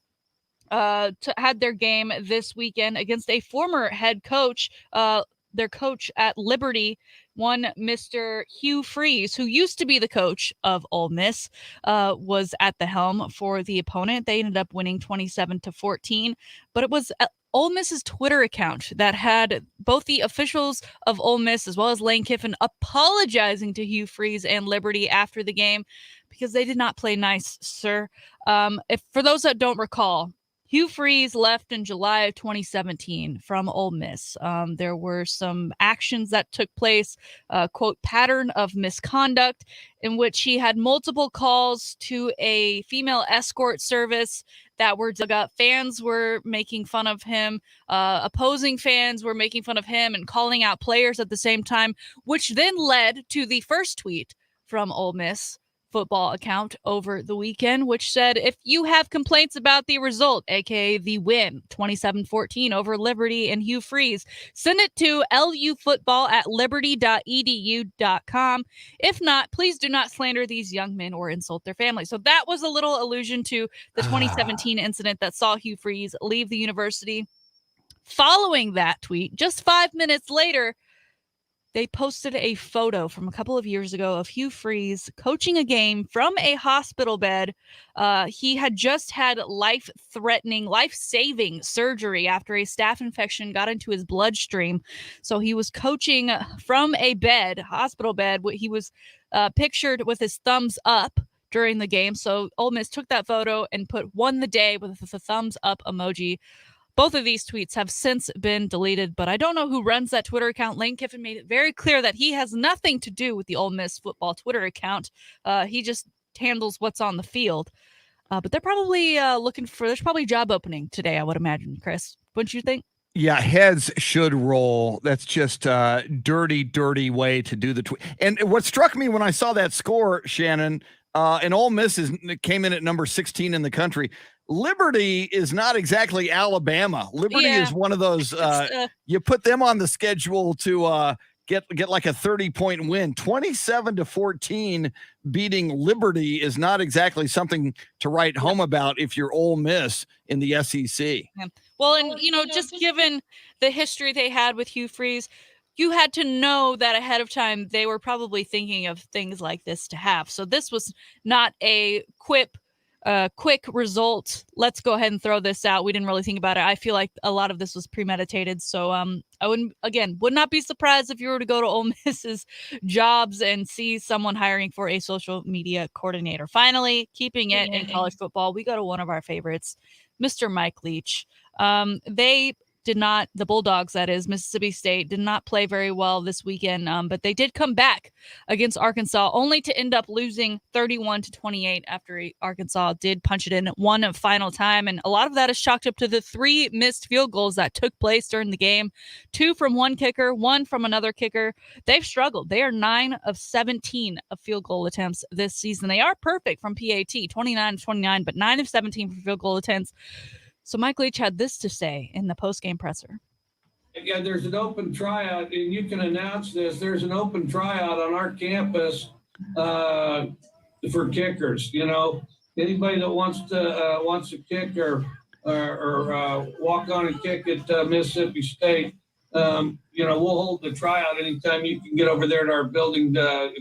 had their game this weekend against a former head coach, their coach at Liberty, one Mr. Hugh Freeze, who used to be the coach of Ole Miss, was at the helm for the opponent. They ended up winning 27-14, but it was Ole Miss's Twitter account that had both the officials of Ole Miss as well as Lane Kiffin apologizing to Hugh Freeze and Liberty after the game because they did not play nice, sir. If for those that don't recall, Hugh Freeze left in July of 2017 from Ole Miss. There were some actions that took place, quote, pattern of misconduct, in which he had multiple calls to a female escort service that were dug up. Fans were making fun of him. Opposing fans were making fun of him and calling out players at the same time, which then led to the first tweet from Ole Miss football account over the weekend, which said, if you have complaints about the result, aka the win 27-14 over Liberty and Hugh Freeze, send it to lufootball@liberty.edu.com. If not, please do not slander these young men or insult their families. So that was a little allusion to the 2017 incident that saw Hugh Freeze leave the university. Following that tweet, just 5 minutes later, they posted a photo from a couple of years ago of Hugh Freeze coaching a game from a hospital bed. He had just had life-threatening, life-saving surgery after a staph infection got into his bloodstream. So he was coaching from a bed, hospital bed. He was pictured with his thumbs up during the game. So Ole Miss took that photo and won the day with the thumbs up emoji. Both of these tweets have since been deleted, but I don't know who runs that Twitter account. Lane Kiffin made it very clear that he has nothing to do with the Ole Miss football Twitter account. He just handles what's on the field. But they're probably there's probably a job opening today, I would imagine, Chris. Wouldn't you think? Yeah, heads should roll. That's just a dirty, dirty way to do the tweet. And what struck me when I saw that score, Shannon, and Ole Miss came in at number 16 in the country. Liberty is not exactly Alabama. Liberty is one of those, you put them on the schedule to get like a 30-point win. 27-14 beating Liberty is not exactly something to write home about if you're Ole Miss in the SEC. Yeah. Well, and, just given the history they had with Hugh Freeze, you had to know that ahead of time they were probably thinking of things like this to have. So this was not a quick result. Let's go ahead and throw this out. We didn't really think about it. I feel like a lot of this was premeditated. So I would not be surprised if you were to go to Ole Miss's jobs and see someone hiring for a social media coordinator. Finally, keeping it in college football, we go to one of our favorites, Mr. Mike Leach. They the Bulldogs, that is, Mississippi State, did not play very well this weekend, but they did come back against Arkansas, only to end up losing 31-28 after Arkansas did punch it in one final time. And a lot of that is chalked up to the 3 missed field goals that took place during the game, 2 from one kicker, 1 from another kicker. They've struggled. They are 9 of 17 of field goal attempts this season. They are perfect from PAT, 29-29, but 9 of 17 for field goal attempts. So Mike Leach had this to say in the post-game presser. Yeah, there's an open tryout, and you can announce this. There's an open tryout on our campus for kickers. You know, anybody that wants to kick or walk on and kick at Mississippi State, you know, we'll hold the tryout anytime you can get over there to our building,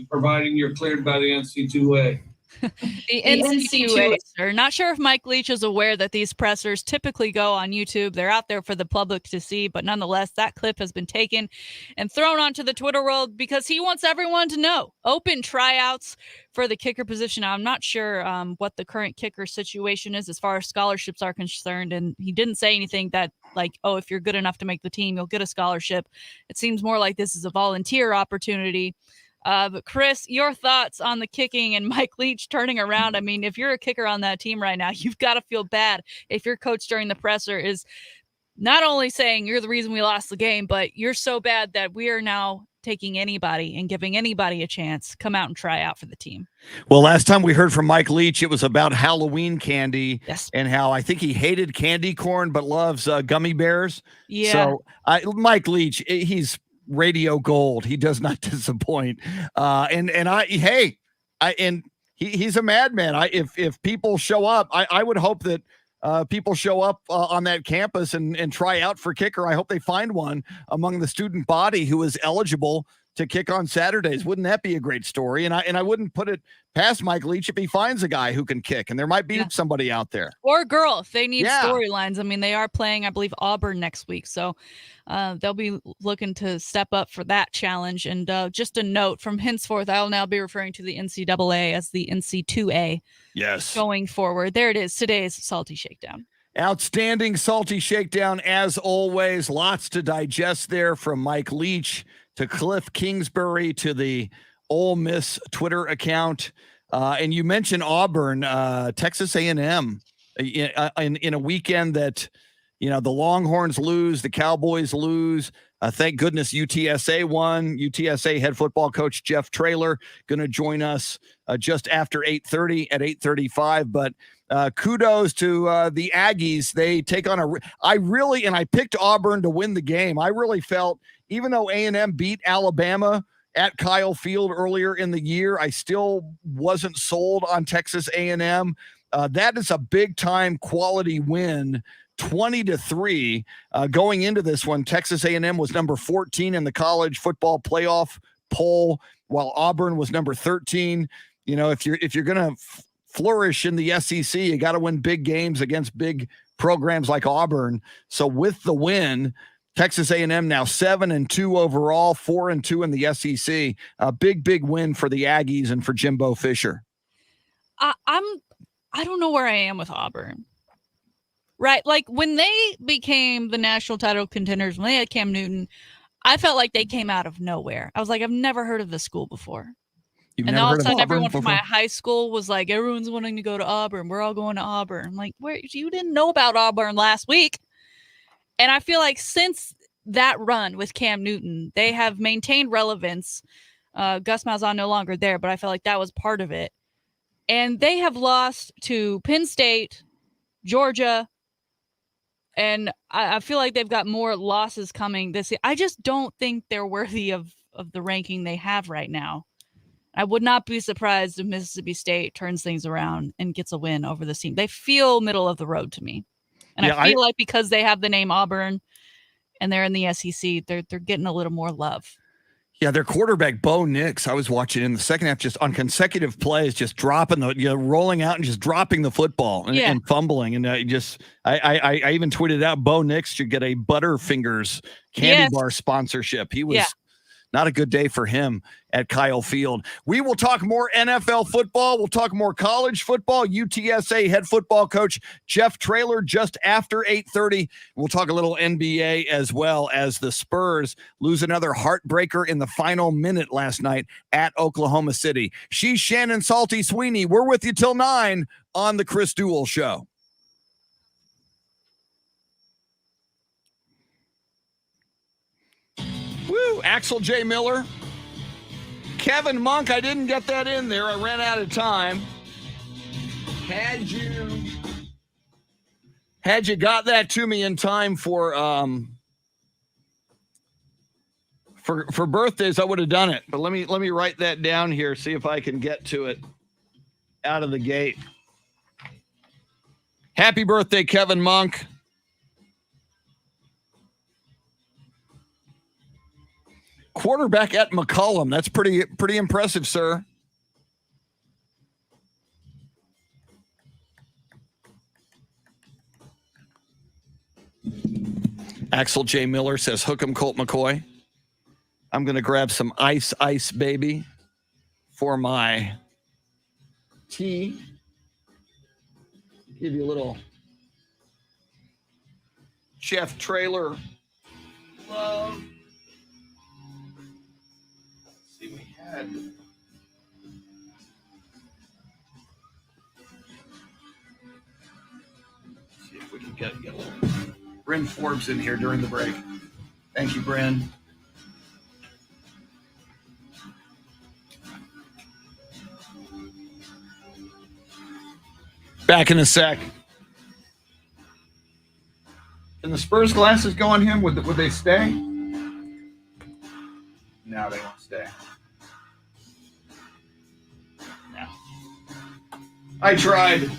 providing you're cleared by the NC2A. The NC2A, sir. Not sure if Mike Leach is aware that these pressers typically go on YouTube. They're out there for the public to see, but nonetheless, that clip has been taken and thrown onto the Twitter world because he wants everyone to know. Open tryouts for the kicker position. Now, I'm not sure what the current kicker situation is as far as scholarships are concerned, and he didn't say anything that, like, oh, if you're good enough to make the team, you'll get a scholarship. It seems more like this is a volunteer opportunity. But Chris, your thoughts on the kicking and Mike Leach turning around? I mean, if you're a kicker on that team right now, you've got to feel bad if your coach during the presser is not only saying you're the reason we lost the game, but you're so bad that we are now taking anybody and giving anybody a chance. Come out and try out for the team. Well, last time we heard from Mike Leach, it was about Halloween candy. Yes. And how I think he hated candy corn but loves gummy bears. Yeah. So Mike Leach, he's radio gold. He does not disappoint. He's a madman. If people show up, I would hope that people show up on that campus and try out for kicker. I hope they find one among the student body who is eligible to kick on Saturdays. Wouldn't that be a great story? And I wouldn't put it past Mike Leach if he finds a guy who can kick, and there might be somebody out there. Or a girl if they need storylines. I mean, they are playing, I believe, Auburn next week. So they'll be looking to step up for that challenge. And just a note, from henceforth, I'll now be referring to the NCAA as the NC2A. Yes. Going forward. There it is. Today's Salty Shakedown. Outstanding Salty Shakedown, as always. Lots to digest there, from Mike Leach to Cliff Kingsbury to the Ole Miss Twitter account. And you mentioned Auburn, Texas A&M in a weekend that, you know, the Longhorns lose, the Cowboys lose. Thank goodness UTSA won. UTSA head football coach Jeff Traylor going to join us just after 8:30 at 8:35. But kudos to the Aggies. They take on I picked Auburn to win the game. I really felt, even though A&M beat Alabama at Kyle Field earlier in the year, I still wasn't sold on Texas A&M. That is a big-time quality win, 20-3. Going into this one, Texas A&M was number 14 in the college football playoff poll, while Auburn was number 13. You know, if you're going to flourish in the SEC, you got to win big games against big programs like Auburn. So with the win, Texas A&M now 7-2 overall, 4-2 in the SEC. A big win for the Aggies and for Jimbo Fisher. I don't know where I am with Auburn. Right, like when they became the national title contenders, when they had Cam Newton, I felt like they came out of nowhere. I was like, I've never heard of this school before. And all of a sudden, everyone from my high school was like, everyone's wanting to go to Auburn. We're all going to Auburn. I'm like, where? You didn't know about Auburn last week. And I feel like since that run with Cam Newton, they have maintained relevance. Gus Malzahn no longer there, but I feel like that was part of it. And they have lost to Penn State, Georgia, and I feel like they've got more losses coming this year. I just don't think they're worthy of the ranking they have right now. I would not be surprised if Mississippi State turns things around and gets a win over this team. They feel middle of the road to me. And I feel like because they have the name Auburn and they're in the SEC, they're getting a little more love. Yeah, their quarterback, Bo Nix, I was watching in the second half, just on consecutive plays, just dropping rolling out and just dropping the football and fumbling. And I even tweeted out, Bo Nix should get a Butterfingers candy bar sponsorship. He was Not a good day for him at Kyle Field. We will talk more NFL football. We'll talk more college football. UTSA head football coach Jeff Traylor just after 8:30. We'll talk a little NBA as well, as the Spurs lose another heartbreaker in the final minute last night at Oklahoma City. She's Shannon Salty Sweeney. We're with you till 9 on the Chris Duel Show. Woo! Axel J. Miller. Kevin Monk, I didn't get that in there. I ran out of time. Had you got that to me in time for birthdays, I would have done it. But let me write that down here, see if I can get to it out of the gate. Happy birthday, Kevin Monk. Quarterback at McCollum. That's pretty impressive, sir. Axel J. Miller says, hook 'em, Colt McCoy. I'm going to grab some ice, baby, for my tea. Give you a little Jeff Traylor love. See, we had see if we can get a little Bryn Forbes in here during the break. Thank you, Bryn. Back in a sec. Can the Spurs glasses go on him? Would they stay? No, they won't stay. No. I tried.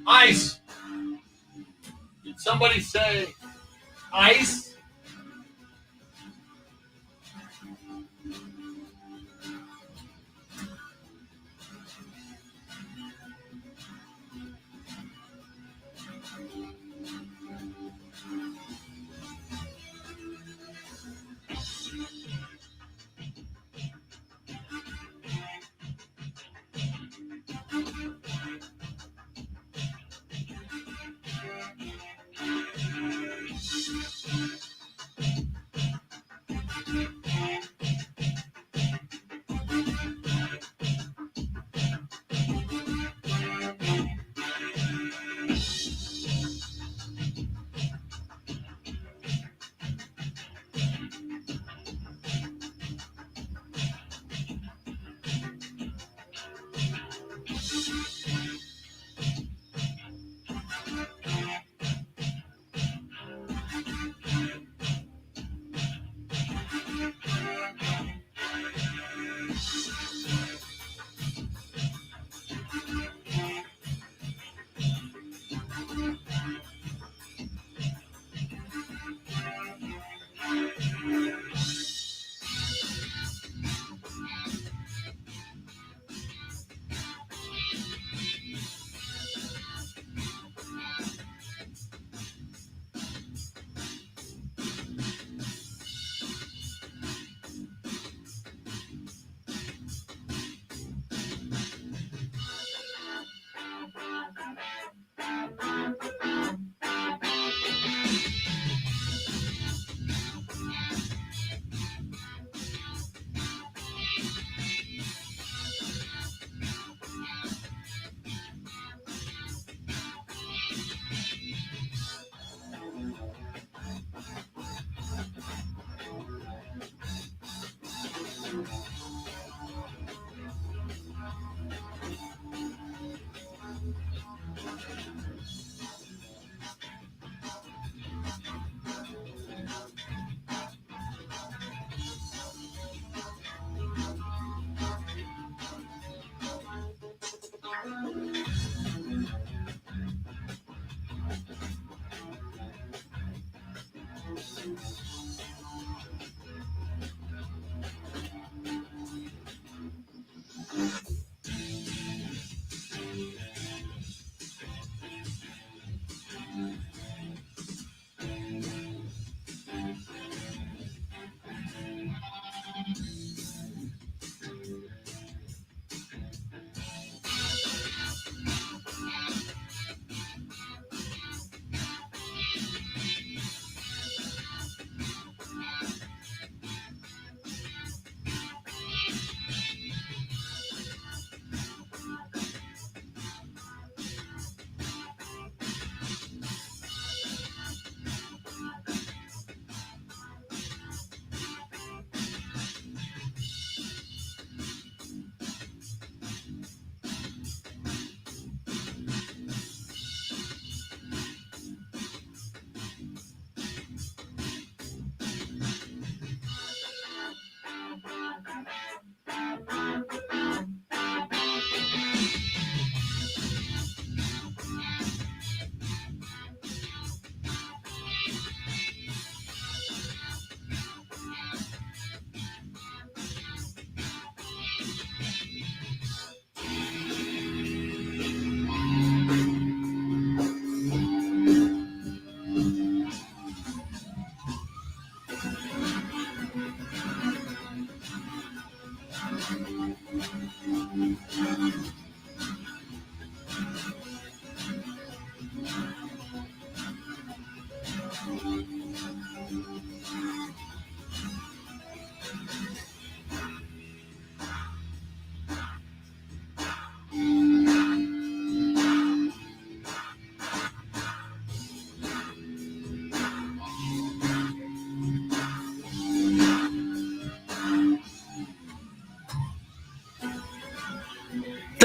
Ice. Did somebody say ice?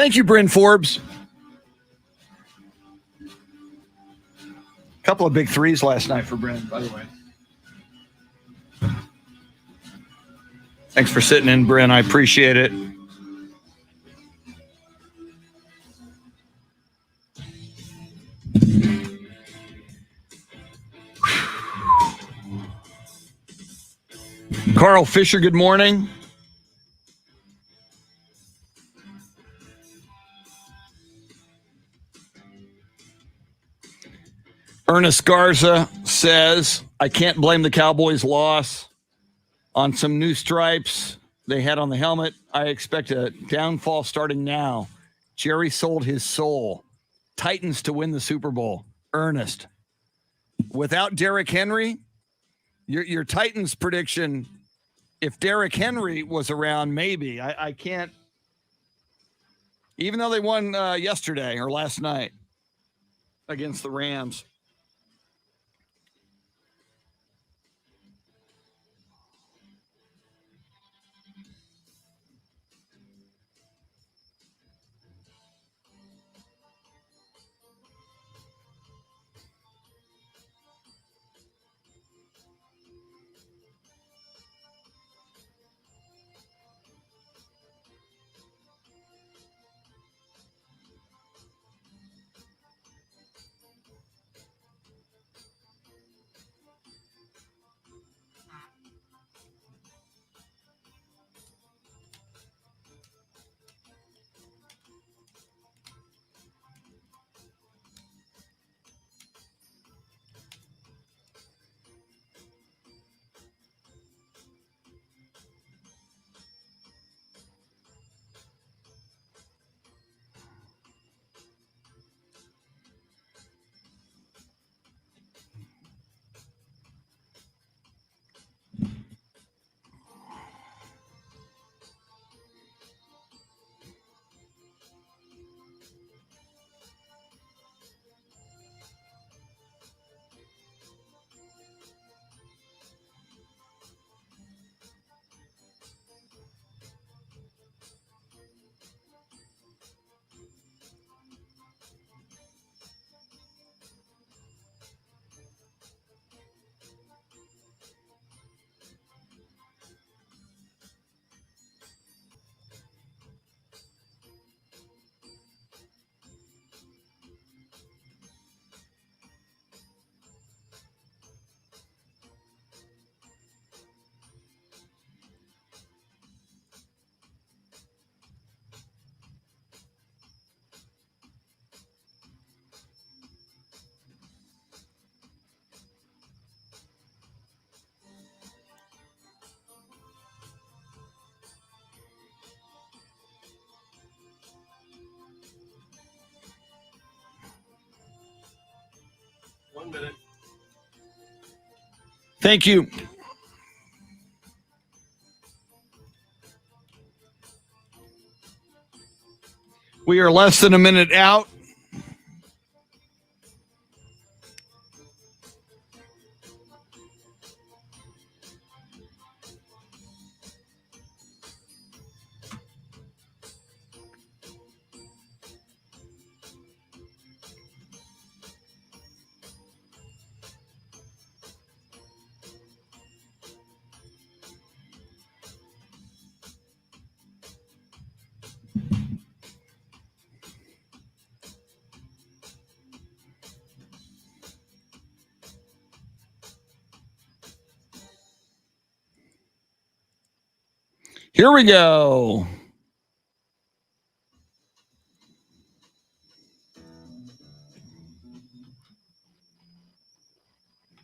Thank you, Bryn Forbes. Couple of big threes last night for Bryn, by the way. Thanks for sitting in, Bryn. I appreciate it. Carl Fisher, good morning. Ernest Garza says, I can't blame the Cowboys' loss on some new stripes they had on the helmet. I expect a downfall starting now. Jerry sold his soul. Titans to win the Super Bowl. Ernest. Without Derrick Henry, your Titans prediction, if Derrick Henry was around, maybe. I can't. Even though they won yesterday or last night against the Rams. Thank you. We are less than a minute out. Here we go.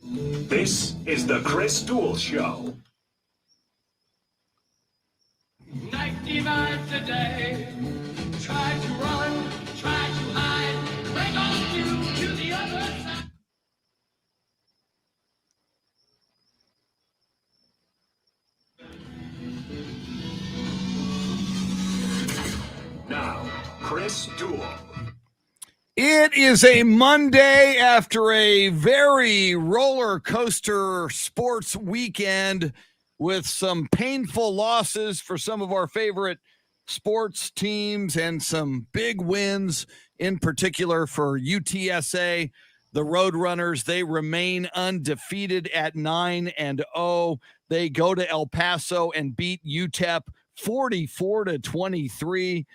This is the Chris Duel Show. Night divides the day. Try to run, try to hide. Break on you to the other side. Now, Chris Duel. It is a Monday after a very roller coaster sports weekend with some painful losses for some of our favorite sports teams and some big wins, in particular for UTSA. The Roadrunners, they remain undefeated at 9-0. They go to El Paso and beat UTEP 44-23.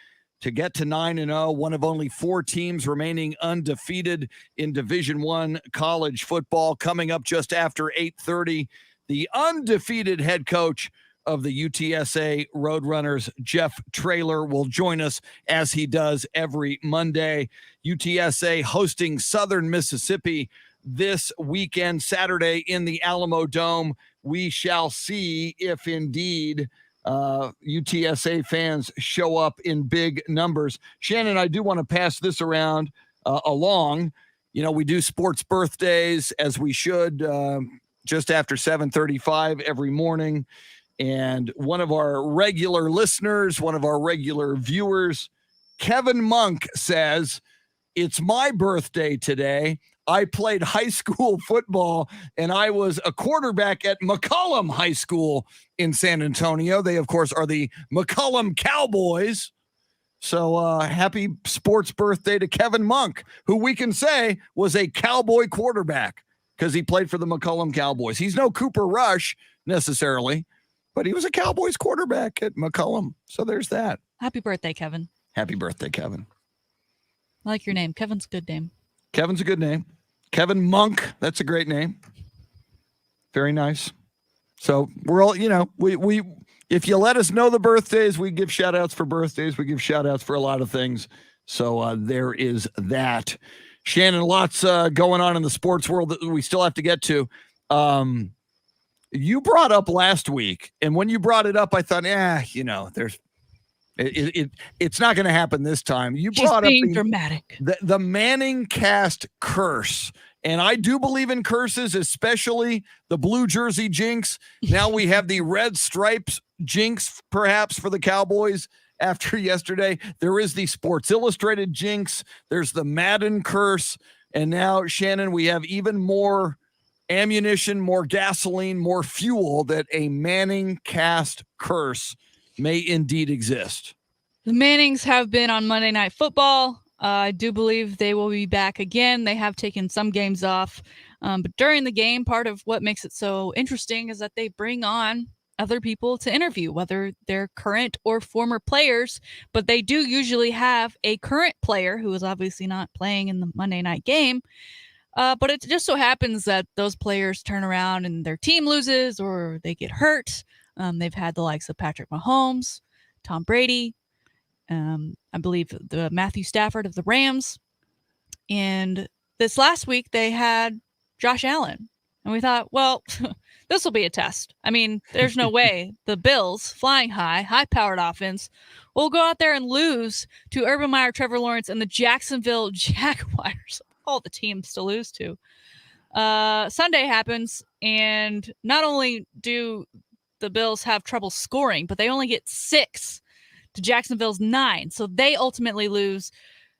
To get to 9-0, one of only 4 teams remaining undefeated in Division I college football. Coming up just after 8:30, the undefeated head coach of the UTSA Roadrunners, Jeff Traylor, will join us as he does every Monday. UTSA hosting Southern Mississippi this weekend, Saturday in the Alamo Dome. We shall see if indeed UTSA fans show up in big numbers. Shannon, I do want to pass this around along. You know, we do sports birthdays as we should just after 7:35 every morning. And one of our regular listeners, one of our regular viewers, Kevin Monk, says, "It's my birthday today. I played high school football, and I was a quarterback at McCollum High School in San Antonio." They, of course, are the McCollum Cowboys. So happy sports birthday to Kevin Monk, who we can say was a Cowboy quarterback because he played for the McCollum Cowboys. He's no Cooper Rush necessarily, but he was a Cowboys quarterback at McCollum. So there's that. Happy birthday, Kevin. Happy birthday, Kevin. I like your name. Kevin's a good name. Kevin's a good name. Kevin Monk, that's a great name. Very nice. So we're all, you know, we if you let us know the birthdays, we give shout outs for birthdays. We give shout outs for a lot of things. So there is that. Shannon, lots going on in the sports world that we still have to get to. You brought up last week, and when you brought it up, I thought, you know, it's not going to happen this time. You brought up dramatic. The Manning cast curse. And I do believe in curses, especially the blue jersey jinx. Now we have the red stripes jinx, perhaps, for the Cowboys after yesterday. There is the Sports Illustrated jinx. There's the Madden curse. And now, Shannon, we have even more ammunition, more gasoline, more fuel that a Manning cast curse may indeed exist. The Mannings have been on Monday Night Football. I do believe they will be back again. They have taken some games off. But during the game, part of what makes it so interesting is that they bring on other people to interview, whether they're current or former players. But they do usually have a current player who is obviously not playing in the Monday night game. But it just so happens that those players turn around and their team loses or they get hurt. They've had the likes of Patrick Mahomes, Tom Brady, I believe the Matthew Stafford of the Rams. And this last week they had Josh Allen. And we thought, well, this will be a test. I mean, there's no way the Bills, flying high-powered offense, will go out there and lose to Urban Meyer, Trevor Lawrence, and the Jacksonville Jaguars. All the teams to lose to. Sunday happens, and not only do the Bills have trouble scoring, but they only get 6 to Jacksonville's 9. So they ultimately lose.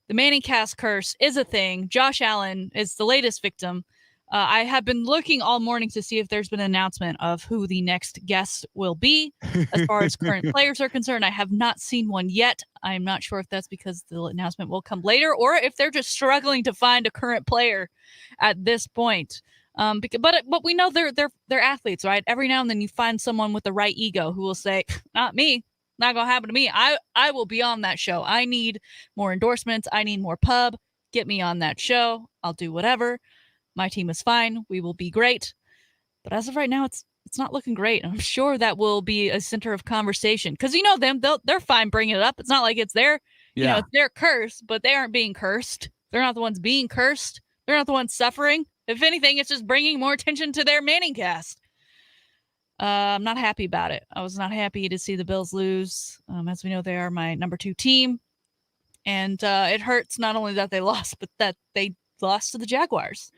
The Manning cast curse is a thing. Josh Allen is the latest victim. I have been looking all morning to see if there's been an announcement of who the next guest will be. As far as current players are concerned, I have not seen one yet. I'm not sure if that's because the announcement will come later or if they're just struggling to find a current player at this point. But we know they're athletes, right? Every now and then you find someone with the right ego who will say, not me. Not going to happen to me. I will be on that show. I need more endorsements. I need more pub. Get me on that show. I'll do whatever. My team is fine. We will be great. But as of right now, it's not looking great. And I'm sure that will be a center of conversation because you know them. They're fine bringing it up. It's not like it's their, it's their curse, but they aren't being cursed. They're not the ones being cursed. They're not the ones suffering. If anything, it's just bringing more attention to their Manning cast. I'm not happy about it. I was not happy to see the Bills lose. As we know, they are my number 2 team. And it hurts not only that they lost, but that they lost to the Jaguars.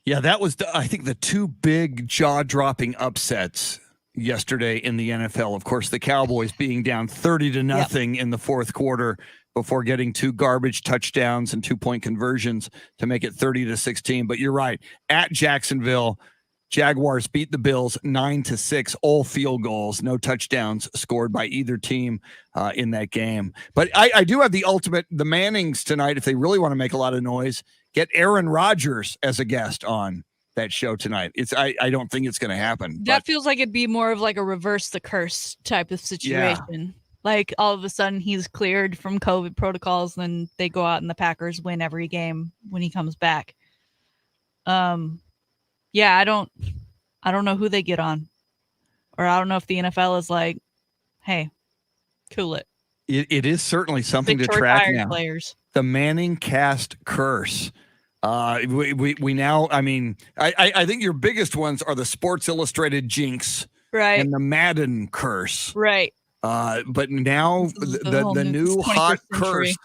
Yeah, that was, I think, the 2 big jaw-dropping upsets yesterday in the NFL. Of course, the Cowboys being down 30-0 in the fourth quarter before getting 2 garbage touchdowns and 2-point conversions to make it 30-16. But you're right. At Jacksonville, Jaguars beat the Bills 9-6, all field goals, no touchdowns scored by either team in that game. But I do have the Mannings tonight, if they really want to make a lot of noise, get Aaron Rodgers as a guest on that show tonight. I don't think it's going to happen. That feels like it'd be more of like a reverse the curse type of situation. Yeah. Like all of a sudden he's cleared from COVID protocols, then they go out and the Packers win every game when he comes back. Yeah, I don't know who they get on, or I don't know if the NFL is like, hey, cool it. It is certainly something to track now. Players. The Manning cast curse. We now, I mean, I think your biggest ones are the Sports Illustrated jinx, right, and the Madden curse, right. But now the new hot curse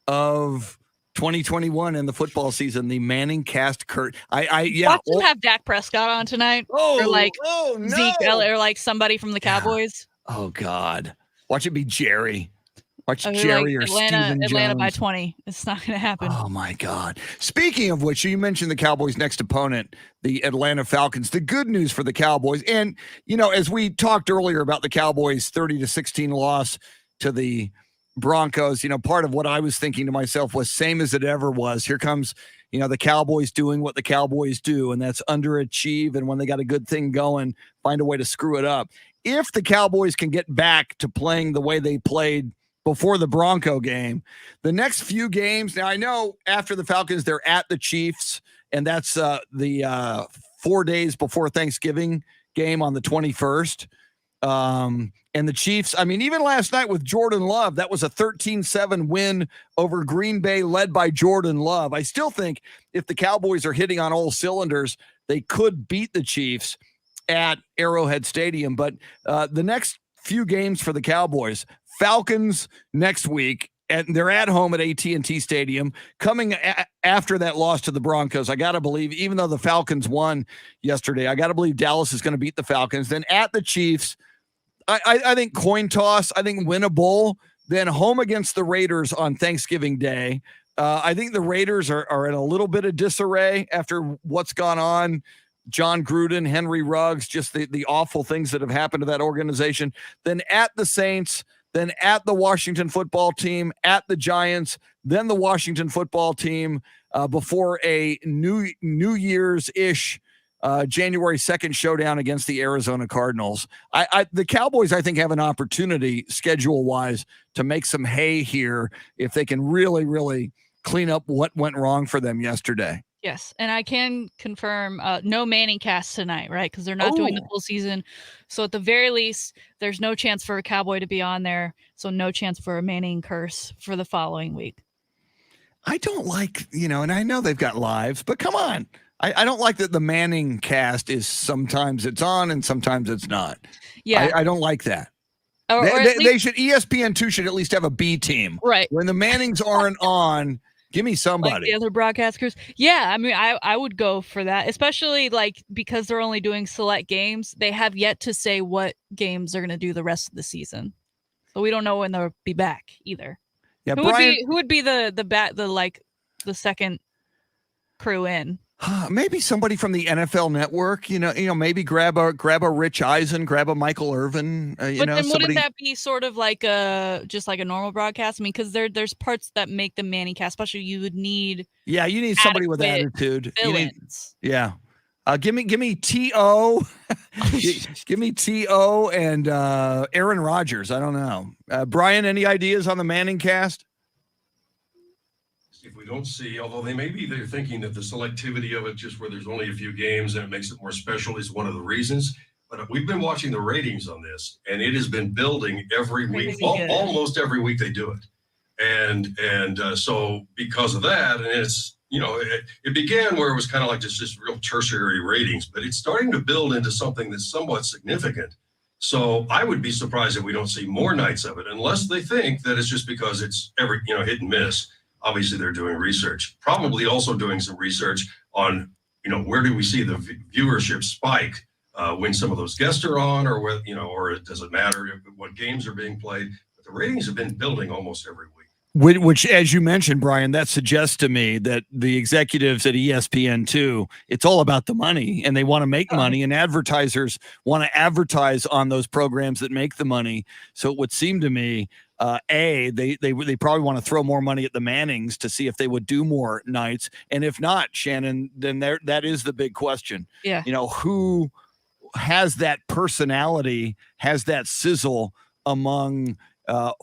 of 2021 and the football season, the Manning cast curse. Watch them have Dak Prescott on tonight, or like Zeke, or like somebody from the Cowboys. Oh God, watch it be Jerry. Watch Jerry or Steven Atlanta Jones. by 20. It's not going to happen. Oh, my God. Speaking of which, you mentioned the Cowboys' next opponent, the Atlanta Falcons. The good news for the Cowboys, and, as we talked earlier about the Cowboys' 30-16 loss to the Broncos, part of what I was thinking to myself was same as it ever was. Here comes, the Cowboys doing what the Cowboys do, and that's underachieve, and when they got a good thing going, find a way to screw it up. If the Cowboys can get back to playing the way they played before the Bronco game, the next few games. Now, I know after the Falcons, they're at the Chiefs, and that's the 4 days before Thanksgiving game on the 21st. And the Chiefs, I mean, even last night with Jordan Love, that was a 13-7 win over Green Bay led by Jordan Love. I still think if the Cowboys are hitting on all cylinders, they could beat the Chiefs at Arrowhead Stadium. But the next few games for the Cowboys, Falcons next week, and they're at home at AT&T Stadium. Coming after that loss to the Broncos, I got to believe, even though the Falcons won yesterday, I got to believe Dallas is going to beat the Falcons. Then at the Chiefs, I think coin toss, I think winnable. Then home against the Raiders on Thanksgiving Day. I think the Raiders are in a little bit of disarray after what's gone on. John Gruden, Henry Ruggs, just the awful things that have happened to that organization. Then at the Saints, then at the Washington football team, at the Giants, then the Washington football team before a New Year's-ish January 2nd showdown against the Arizona Cardinals. The Cowboys, I think, have an opportunity schedule-wise to make some hay here if they can really, really clean up what went wrong for them yesterday. Yes, and I can confirm no Manning cast tonight, right? Because they're not doing the full season. So at the very least, there's no chance for a Cowboy to be on there. So no chance for a Manning curse for the following week. I don't like, and I know they've got lives, but come on. I don't like that the Manning cast is sometimes it's on and sometimes it's not. Yeah. I don't like that. They should, ESPN2 should at least have a B team. Right. When the Mannings aren't on, give me somebody. Like the other broadcasters. Yeah, I mean, I would go for that, especially because they're only doing select games. They have yet to say what games they're going to do the rest of the season. So we don't know when they'll be back either. Yeah, who would be the second crew in? Maybe somebody from the NFL Network, maybe grab a Rich Eisen, grab a Michael Irvin. But then wouldn't that be sort of like just like a normal broadcast? I mean, because there's parts that make the Manning cast special. You would need. Yeah, you need somebody with attitude. Villains. Give me T.O. Give me T.O. and Aaron Rodgers. I don't know. Brian, any ideas on the Manning cast? If we don't see, although they're thinking that the selectivity of it, just where there's only a few games and it makes it more special, is one of the reasons. But we've been watching the ratings on this, and it has been building every week. Almost every week they do it, and so because of that, and it's it began where it was kind of like just real tertiary ratings, but it's starting to build into something that's somewhat significant. So I would be surprised if we don't see more nights of it, unless they think that it's just because it's every, hit and miss. Obviously, they're doing research, probably also doing some research on, where do we see the viewership spike when some of those guests are on, or whether, or does it matter what games are being played? But the ratings have been building almost every week. Which, as you mentioned, Brian, that suggests to me that the executives at ESPN2, it's all about the money, and they want to make money, and advertisers want to advertise on those programs that make the money. So it would seem to me, they probably want to throw more money at the Mannings to see if they would do more nights, and if not, Shannon, then that is the big question. Yeah, who has that personality, has that sizzle among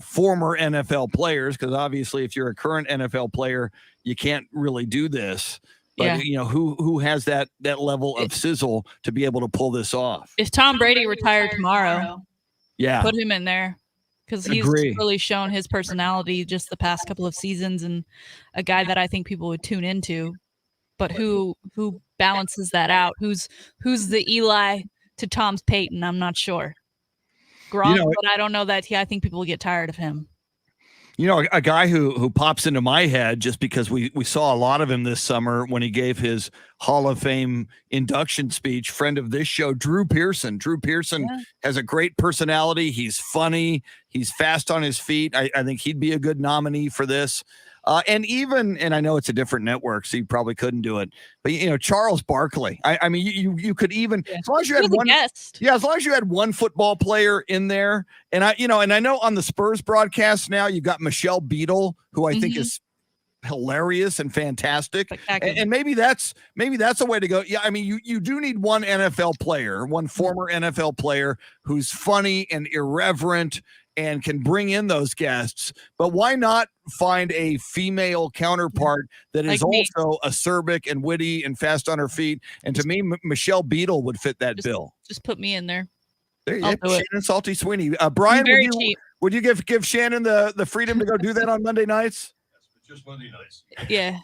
former NFL players, because obviously if you're a current NFL player, you can't really do this. But who has that level of sizzle to be able to pull this off? If Tom Brady retired tomorrow, put him in there, because he's really shown his personality just the past couple of seasons, and a guy that I think people would tune into. But who balances that out? Who's the Eli to Tom's Peyton? I'm not sure. Gronk, but I don't know that I think people will get tired of him. A guy who pops into my head just because we saw a lot of him this summer when he gave his Hall of Fame induction speech, friend of this show, Drew Pearson. Drew Pearson has a great personality. He's funny. He's fast on his feet. I think he'd be a good nominee for this. And I know it's a different network, so you probably couldn't do it. But Charles Barkley. I mean, you could even as long as you had one guest. Yeah, as long as you had one football player in there. And I know on the Spurs broadcast now you've got Michelle Beadle, who I think is hilarious and fantastic. And maybe that's a way to go. Yeah, I mean, you do need one NFL player, one former NFL player who's funny and irreverent and can bring in those guests, but why not find a female counterpart that is also acerbic and witty and fast on her feet? And to me, Michelle Beadle would fit that bill. Just put me in there. There you go. Shannon Salty Sweeney. Brian, would you give Shannon the freedom to go do that on Monday nights? Just Monday nights. Yeah.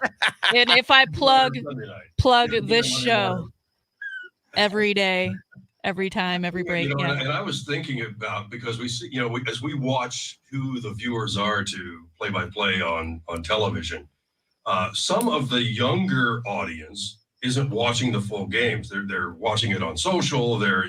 And if I plug this show every day, every time, every break. And I was thinking about, because we see, as we watch who the viewers are to play-by-play on television, some of the younger audience isn't watching the full games. They're watching it on social. They're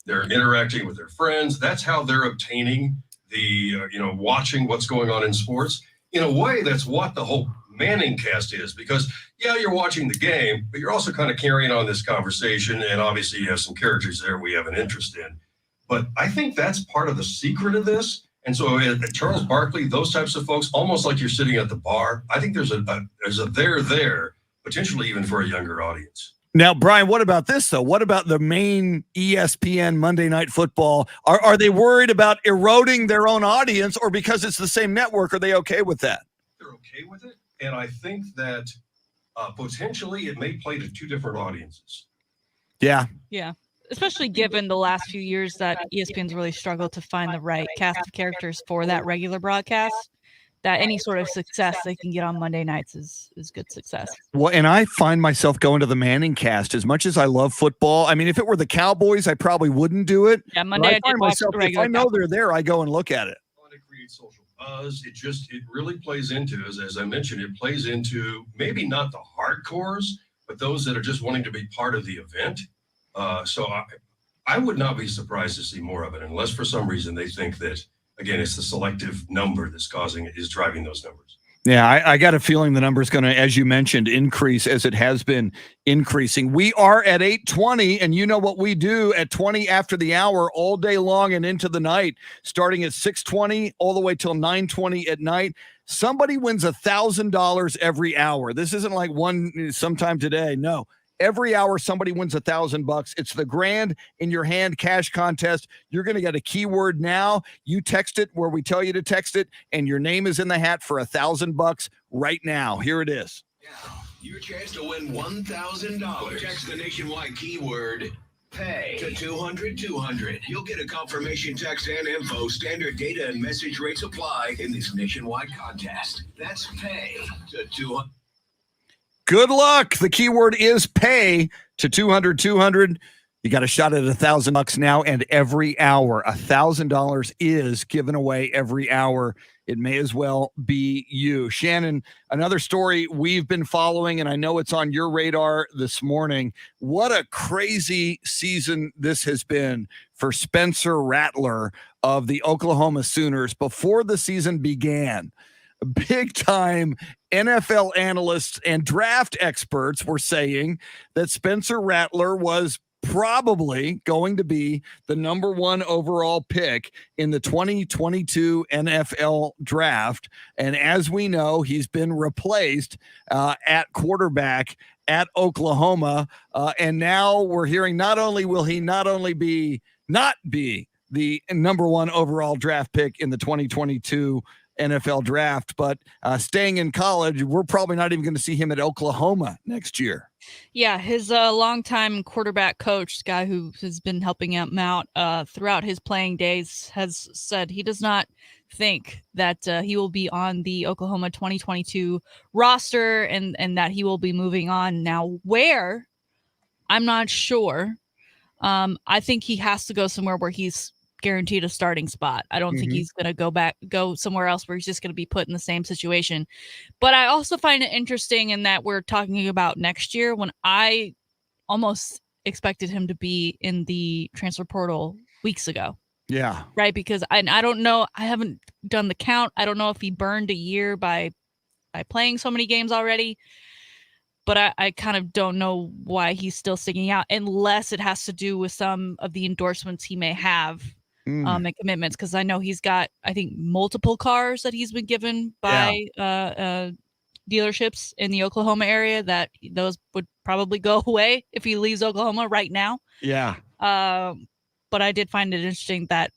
interacting with their friends. That's how they're obtaining the watching what's going on in sports. In a way, that's what the whole Manning cast is, because you're watching the game, but you're also kind of carrying on this conversation, and obviously you have some characters there we have an interest in. But I think that's part of the secret of this. And so Charles Barkley, those types of folks, almost like you're sitting at the bar, I think there's a there potentially even for a younger audience. Now, Brian, what about this, though? What about the main ESPN Monday Night Football? Are they worried about eroding their own audience, or because it's the same network, are they okay with that? They're okay with it. And I think that potentially it may play to two different audiences. Yeah. Yeah. Especially given the last few years that ESPN's really struggled to find the right cast of characters for that regular broadcast, that any sort of success they can get on Monday nights is good success. Well, and I find myself going to the Manning cast as much as I love football. I mean, if it were the Cowboys, I probably wouldn't do it. Yeah, Monday I find myself, if I know they're there, I go and look at it. To create social buzz, it really plays into, as I mentioned, it plays into maybe not the hardcores, but those that are just wanting to be part of the event. So I would not be surprised to see more of it, unless for some reason they think that, again, it's the selective number that's driving those numbers. Yeah, I got a feeling the number is going to, as you mentioned, increase as it has been increasing. We are at 8:20, and you know what we do at 20 after the hour all day long and into the night, starting at 6:20 all the way till 9:20 at night. Somebody wins $1,000 every hour. This isn't like one sometime today. No. Every hour, somebody wins $1,000. It's the Grand in Your Hand cash contest. You're going to get a keyword now. You text it where we tell you to text it, and your name is in the hat for $1,000 right now. Here it is. Now, your chance to win $1,000. Text the nationwide keyword PAY to 200-200. You'll get a confirmation text and info. Standard data and message rates apply in this nationwide contest. That's PAY to 200. Good luck. The keyword is pay to 200. You got a shot at $1,000 now, and every hour, $1,000 is given away every hour. It may as well be you. Shannon, another story we've been following, and I know it's on your radar this morning. What a crazy season this has been for Spencer Rattler of the Oklahoma Sooners. Before the season began, big-time NFL analysts and draft experts were saying that Spencer Rattler was probably going to be the number 1 overall pick in the 2022 NFL draft. And as we know, he's been replaced at quarterback at Oklahoma. And now we're hearing not only will he not be the number 1 overall draft pick in the 2022 NFL draft, but staying in college, we're probably not even going to see him at Oklahoma next year. Yeah, his longtime quarterback coach, guy who has been helping him out throughout his playing days, has said he does not think that he will be on the Oklahoma 2022 roster and that he will be moving on. Now, where? I'm not sure. I think he has to go somewhere where he's guaranteed a starting spot. I don't think he's going to go somewhere else where he's just going to be put in the same situation. But I also find it interesting in that we're talking about next year when I almost expected him to be in the transfer portal weeks ago. Yeah. Right. Because I don't know. I haven't done the count. I don't know if he burned a year by playing so many games already. But I kind of don't know why he's still sticking out unless it has to do with some of the endorsements he may have and commitments. Because I know he's got, I think, multiple cars that he's been given by dealerships in the Oklahoma area that those would probably go away if he leaves Oklahoma right now. Yeah. But I did find it interesting that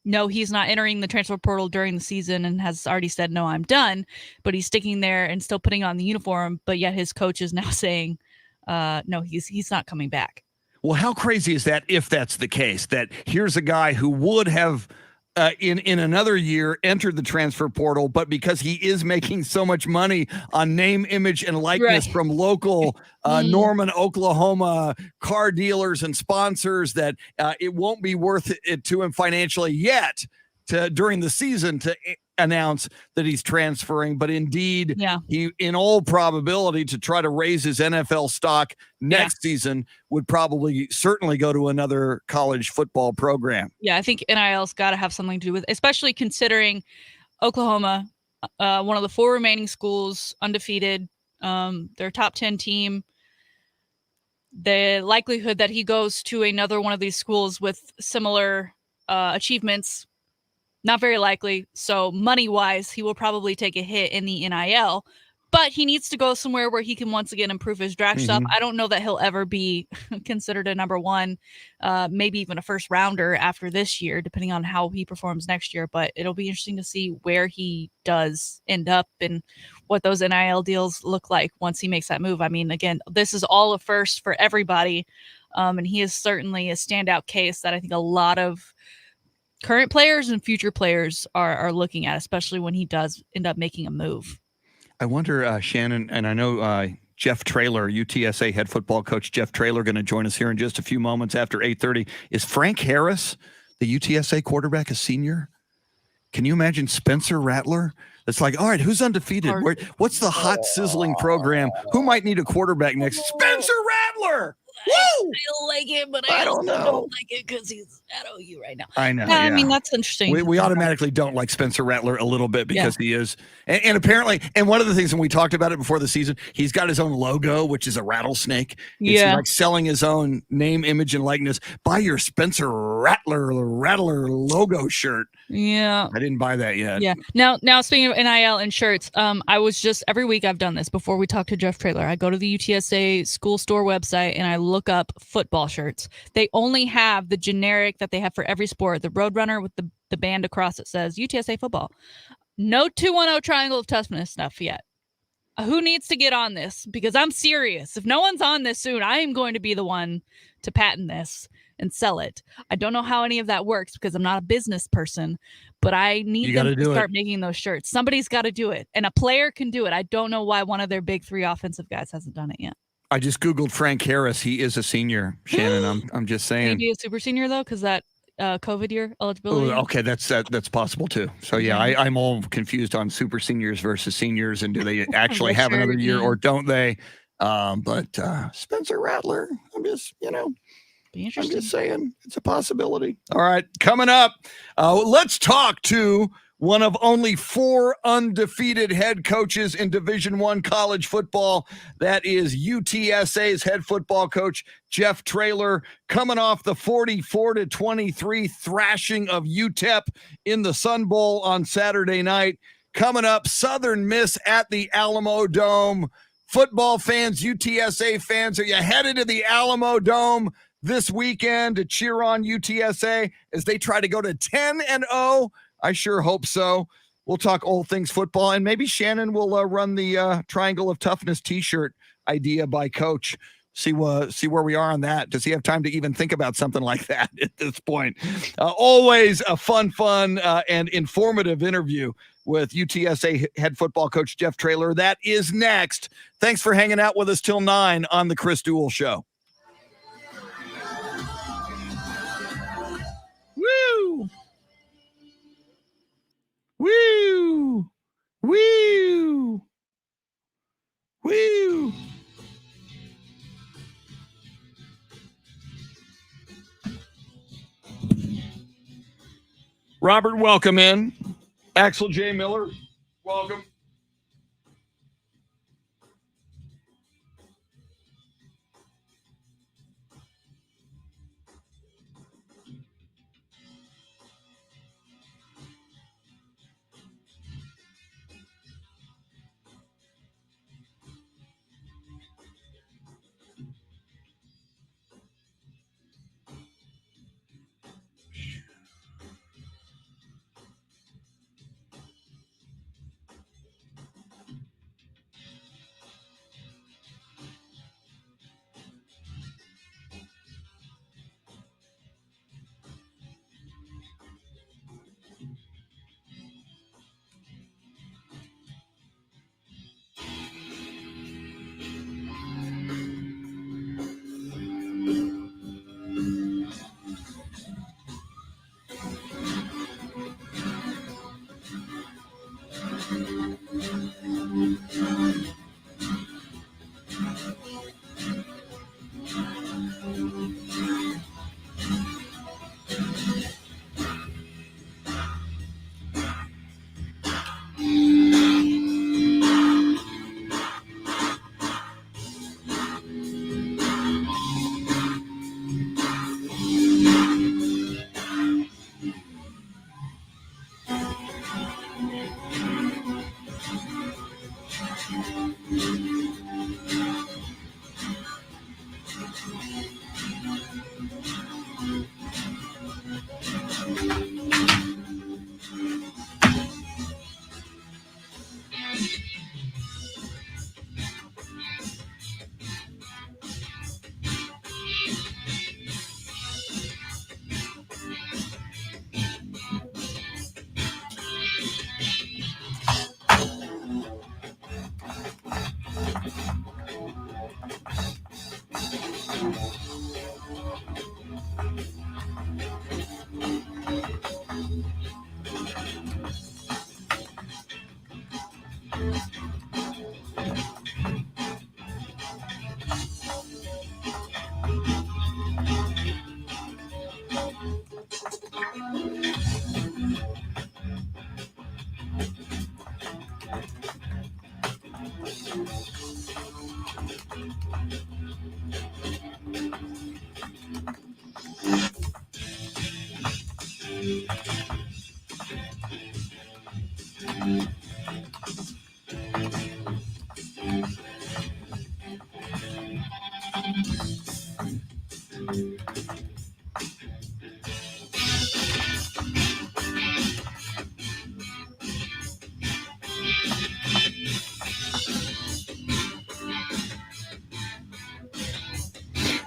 no, he's not entering the transfer portal during the season and has already said, no, I'm done. But he's sticking there and still putting on the uniform. But yet his coach is now saying, no, he's not coming back. Well, how crazy is that if that's the case, that here's a guy who would have in another year entered the transfer portal, but because he is making so much money on name, image, and likeness from local Norman, Oklahoma car dealers and sponsors that it won't be worth it to him financially yet during the season to announce that he's transferring, but indeed he, in all probability, to try to raise his NFL stock next season would probably certainly go to another college football program. Yeah, I think NIL's got to have something to do with, especially considering Oklahoma, one of the 4 remaining schools, undefeated, their top 10 team. The likelihood that he goes to another one of these schools with similar achievements, not very likely. So money-wise, he will probably take a hit in the NIL, but he needs to go somewhere where he can once again improve his draft stuff. I don't know that he'll ever be considered a number 1, maybe even a first rounder after this year, depending on how he performs next year. But it'll be interesting to see where he does end up and what those NIL deals look like once he makes that move. I mean, again, this is all a first for everybody. And he is certainly a standout case that I think a lot of current players and future players are looking at, especially when he does end up making a move. I wonder, Shannon, and I know Jeff Traylor, UTSA head football coach Jeff Traylor, going to join us here in just a few moments after 8:30. Is Frank Harris, the UTSA quarterback, a senior? Can you imagine Spencer Rattler? It's like, all right, who's undefeated? What's the hot, sizzling program? Who might need a quarterback next? Spencer Rattler! Woo! I like it, but I don't like it because he's at OU right now. I know. I mean, that's interesting. We automatically don't like Spencer Rattler a little bit because he is. And apparently, and one of the things when we talked about it before the season, he's got his own logo, which is a rattlesnake. It's like selling his own name, image, and likeness. Buy your Spencer Rattler logo shirt. Yeah. I didn't buy that yet. Yeah. Now speaking of NIL and shirts, I was just, every week I've done this before we talk to Jeff Traylor. I go to the UTSA school store website and I look up football shirts. They only have the generic that they have for every sport, the Roadrunner with the band across it says UTSA football. No 210 Triangle of Toughness stuff yet. Who needs to get on this? Because I'm serious. If no one's on this soon, I am going to be the one to patent this. and sell it. I don't know how any of that works because I'm not a business person, but I need them to start making those shirts. Somebody's got to do it, and a player can do it. I don't know why one of their big 3 offensive guys hasn't done it yet. I just Googled Frank Harris. He is a senior, Shannon. I'm just saying. Can he be a super senior though? Because that COVID year eligibility. Ooh, okay, that's possible too. So yeah, I'm all confused on super seniors versus seniors, and do they actually have another year or don't they? But Spencer Rattler, I'm just saying it's a possibility. All right, coming up, let's talk to one of only 4 undefeated head coaches in Division I college football. That is UTSA's head football coach, Jeff Traylor, coming off the 44-23 thrashing of UTEP in the Sun Bowl on Saturday night. Coming up, Southern Miss at the Alamo Dome. Football fans, UTSA fans, are you headed to the Alamo Dome this weekend to cheer on UTSA as they try to go to 10-0? I sure hope so. We'll talk all things football, and maybe Shannon will run the Triangle of Toughness T-shirt idea by Coach. See where we are on that. Does he have time to even think about something like that at this point? Always a fun, and informative interview with UTSA head football coach Jeff Traylor. That is next. Thanks for hanging out with us till 9 on the Chris Duel Show. Woo! Woo! Woo! Woo! Robert, welcome in. Axel J. Miller, welcome.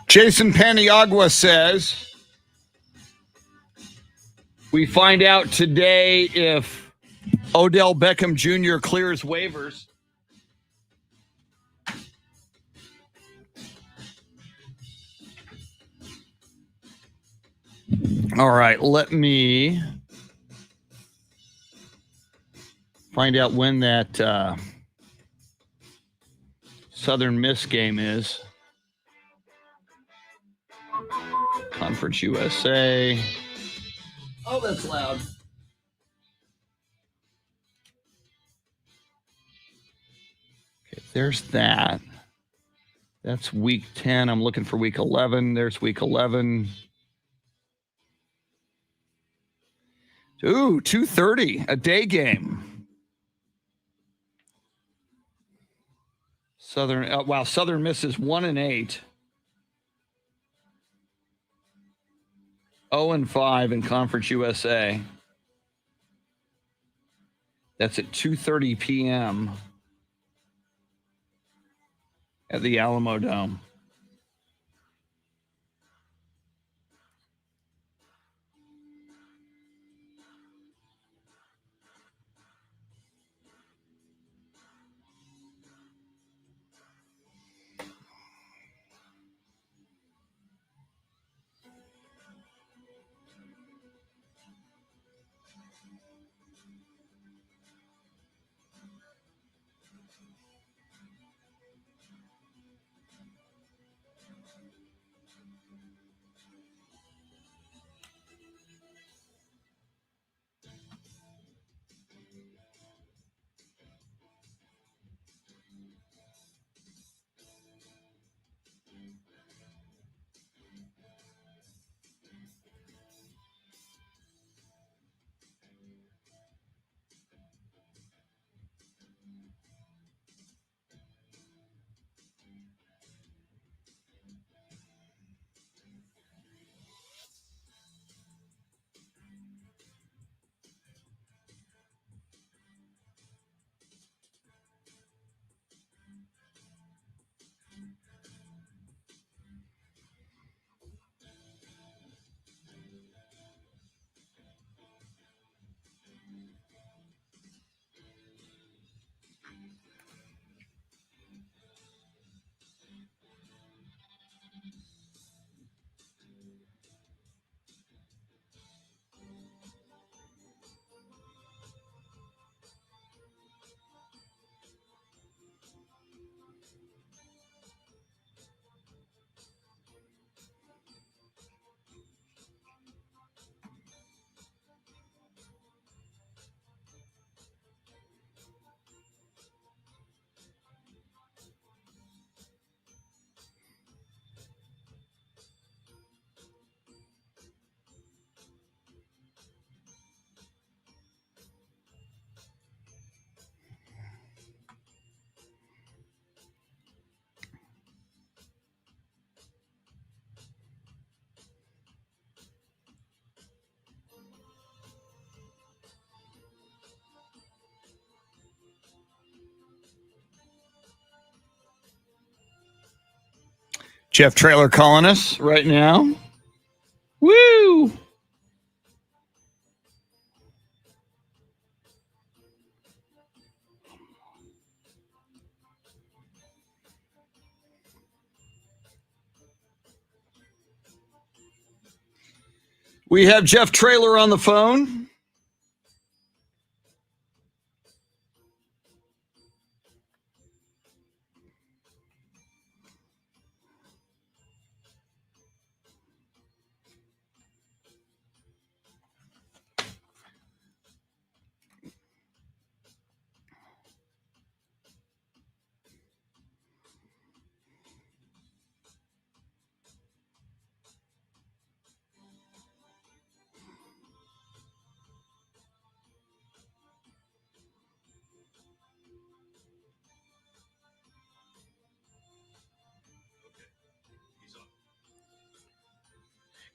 Jason Paniagua says, We find out today if Odell Beckham Jr. clears waivers. All right, let me find out when that Southern Miss game is. Conference USA. Oh, that's loud. Okay, there's that. That's week 10. I'm looking for week 11. There's week 11. Ooh, 2:30, a day game. Southern Miss is 1-8. 0-5 in Conference USA. That's at 2:30 p.m. at the Alamo Dome. Jeff Traylor calling us right now. Woo! We have Jeff Traylor on the phone.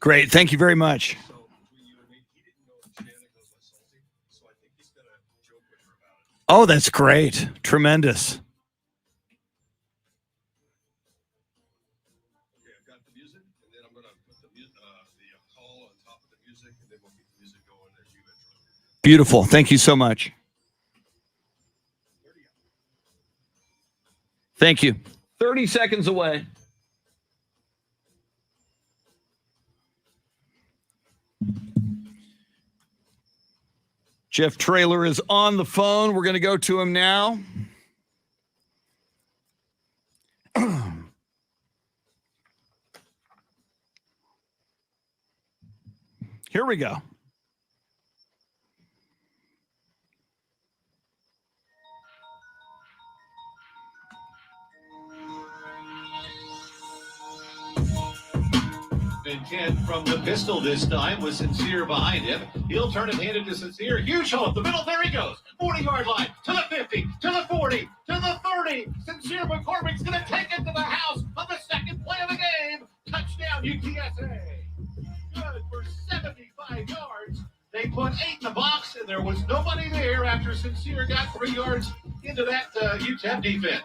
Great. Thank you very much. So between you and me, he didn't know that Shannon goes by Salty, so I think he's gonna joke with her about it. Oh, that's great. Tremendous. Okay, I've got the music, and then I'm gonna put the call on top of the music, and then we'll get the music going, Beautiful. Thank you so much. Thank you. 30 seconds away. Jeff Traylor is on the phone. We're going to go to him now. Here we go. Intent from the pistol this time with Sincere behind him. He'll turn it handed to Sincere. Huge hole up the middle. There he goes. 40-yard line to the 50, to the 40, to the 30. Sincere McCormick's going to take it to the house on the second play of the game. Touchdown UTSA. Good for 75 yards. They put 8 in the box, and there was nobody there after Sincere got 3 yards into that UTEP defense.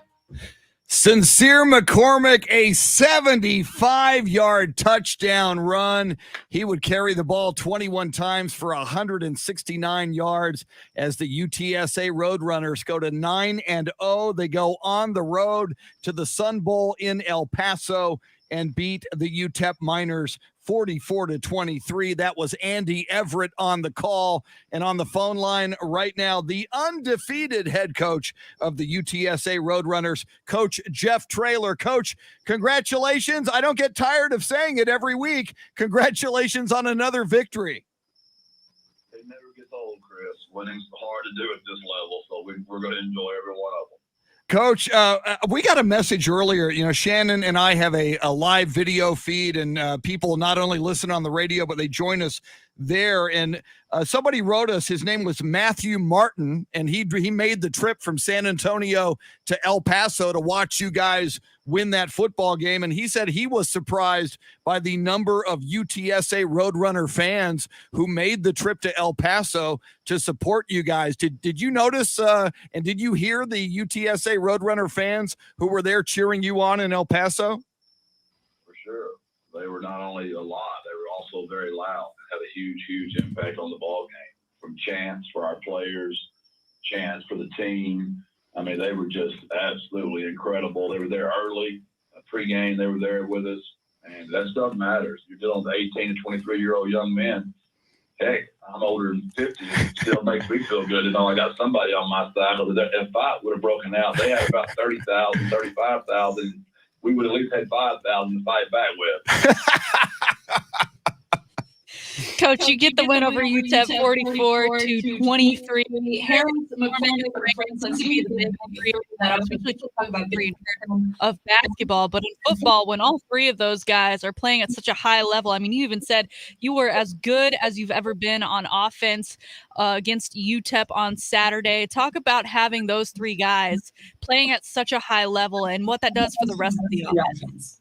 Sincere McCormick, a 75-yard touchdown run. He would carry the ball 21 times for 169 yards as the UTSA Roadrunners go to 9-0. They go on the road to the Sun Bowl in El Paso and beat the UTEP Miners 44-23. That was Andy Everett on the call. And on the phone line right now, the undefeated head coach of the UTSA Roadrunners, Coach Jeff Traylor. Coach, congratulations. I don't get tired of saying it every week. Congratulations on another victory. It never gets old, Chris. Winning's hard to do at this level, so we're going to enjoy every one of them. Coach, we got a message earlier. You know, Shannon and I have a live video feed, and people not only listen on the radio, but they join us there. And somebody wrote us, his name was Matthew Martin, and he made the trip from San Antonio to El Paso to watch you guys win that football game. And he said he was surprised by the number of UTSA Roadrunner fans who made the trip to El Paso to support you guys. Did you notice and did you hear the UTSA Roadrunner fans who were there cheering you on in El Paso? For sure. They were not only a lot, they were also very loud. Had a huge impact on the ball game. From chants for our players, chants for the team. I mean, they were just absolutely incredible. They were there early, pregame. They were there with us, and that stuff matters. You're dealing with 18 to 23-year-old young men. Heck, I'm older than 50. It still makes me feel good to know I got somebody on my side. If fight would have broken out, they had about 30,000, 35,000. We would at least had 5,000 to fight back with. Coach, you get the win over UTEP 44-23. Harris, McCormick, Franklin to be the big three that I was really talking about of basketball, but in football, when all three of those guys are playing at such a high level, I mean, you even said you were as good as you've ever been on offense against UTEP on Saturday. Talk about having those three guys playing at such a high level and what that does for the rest of the offense.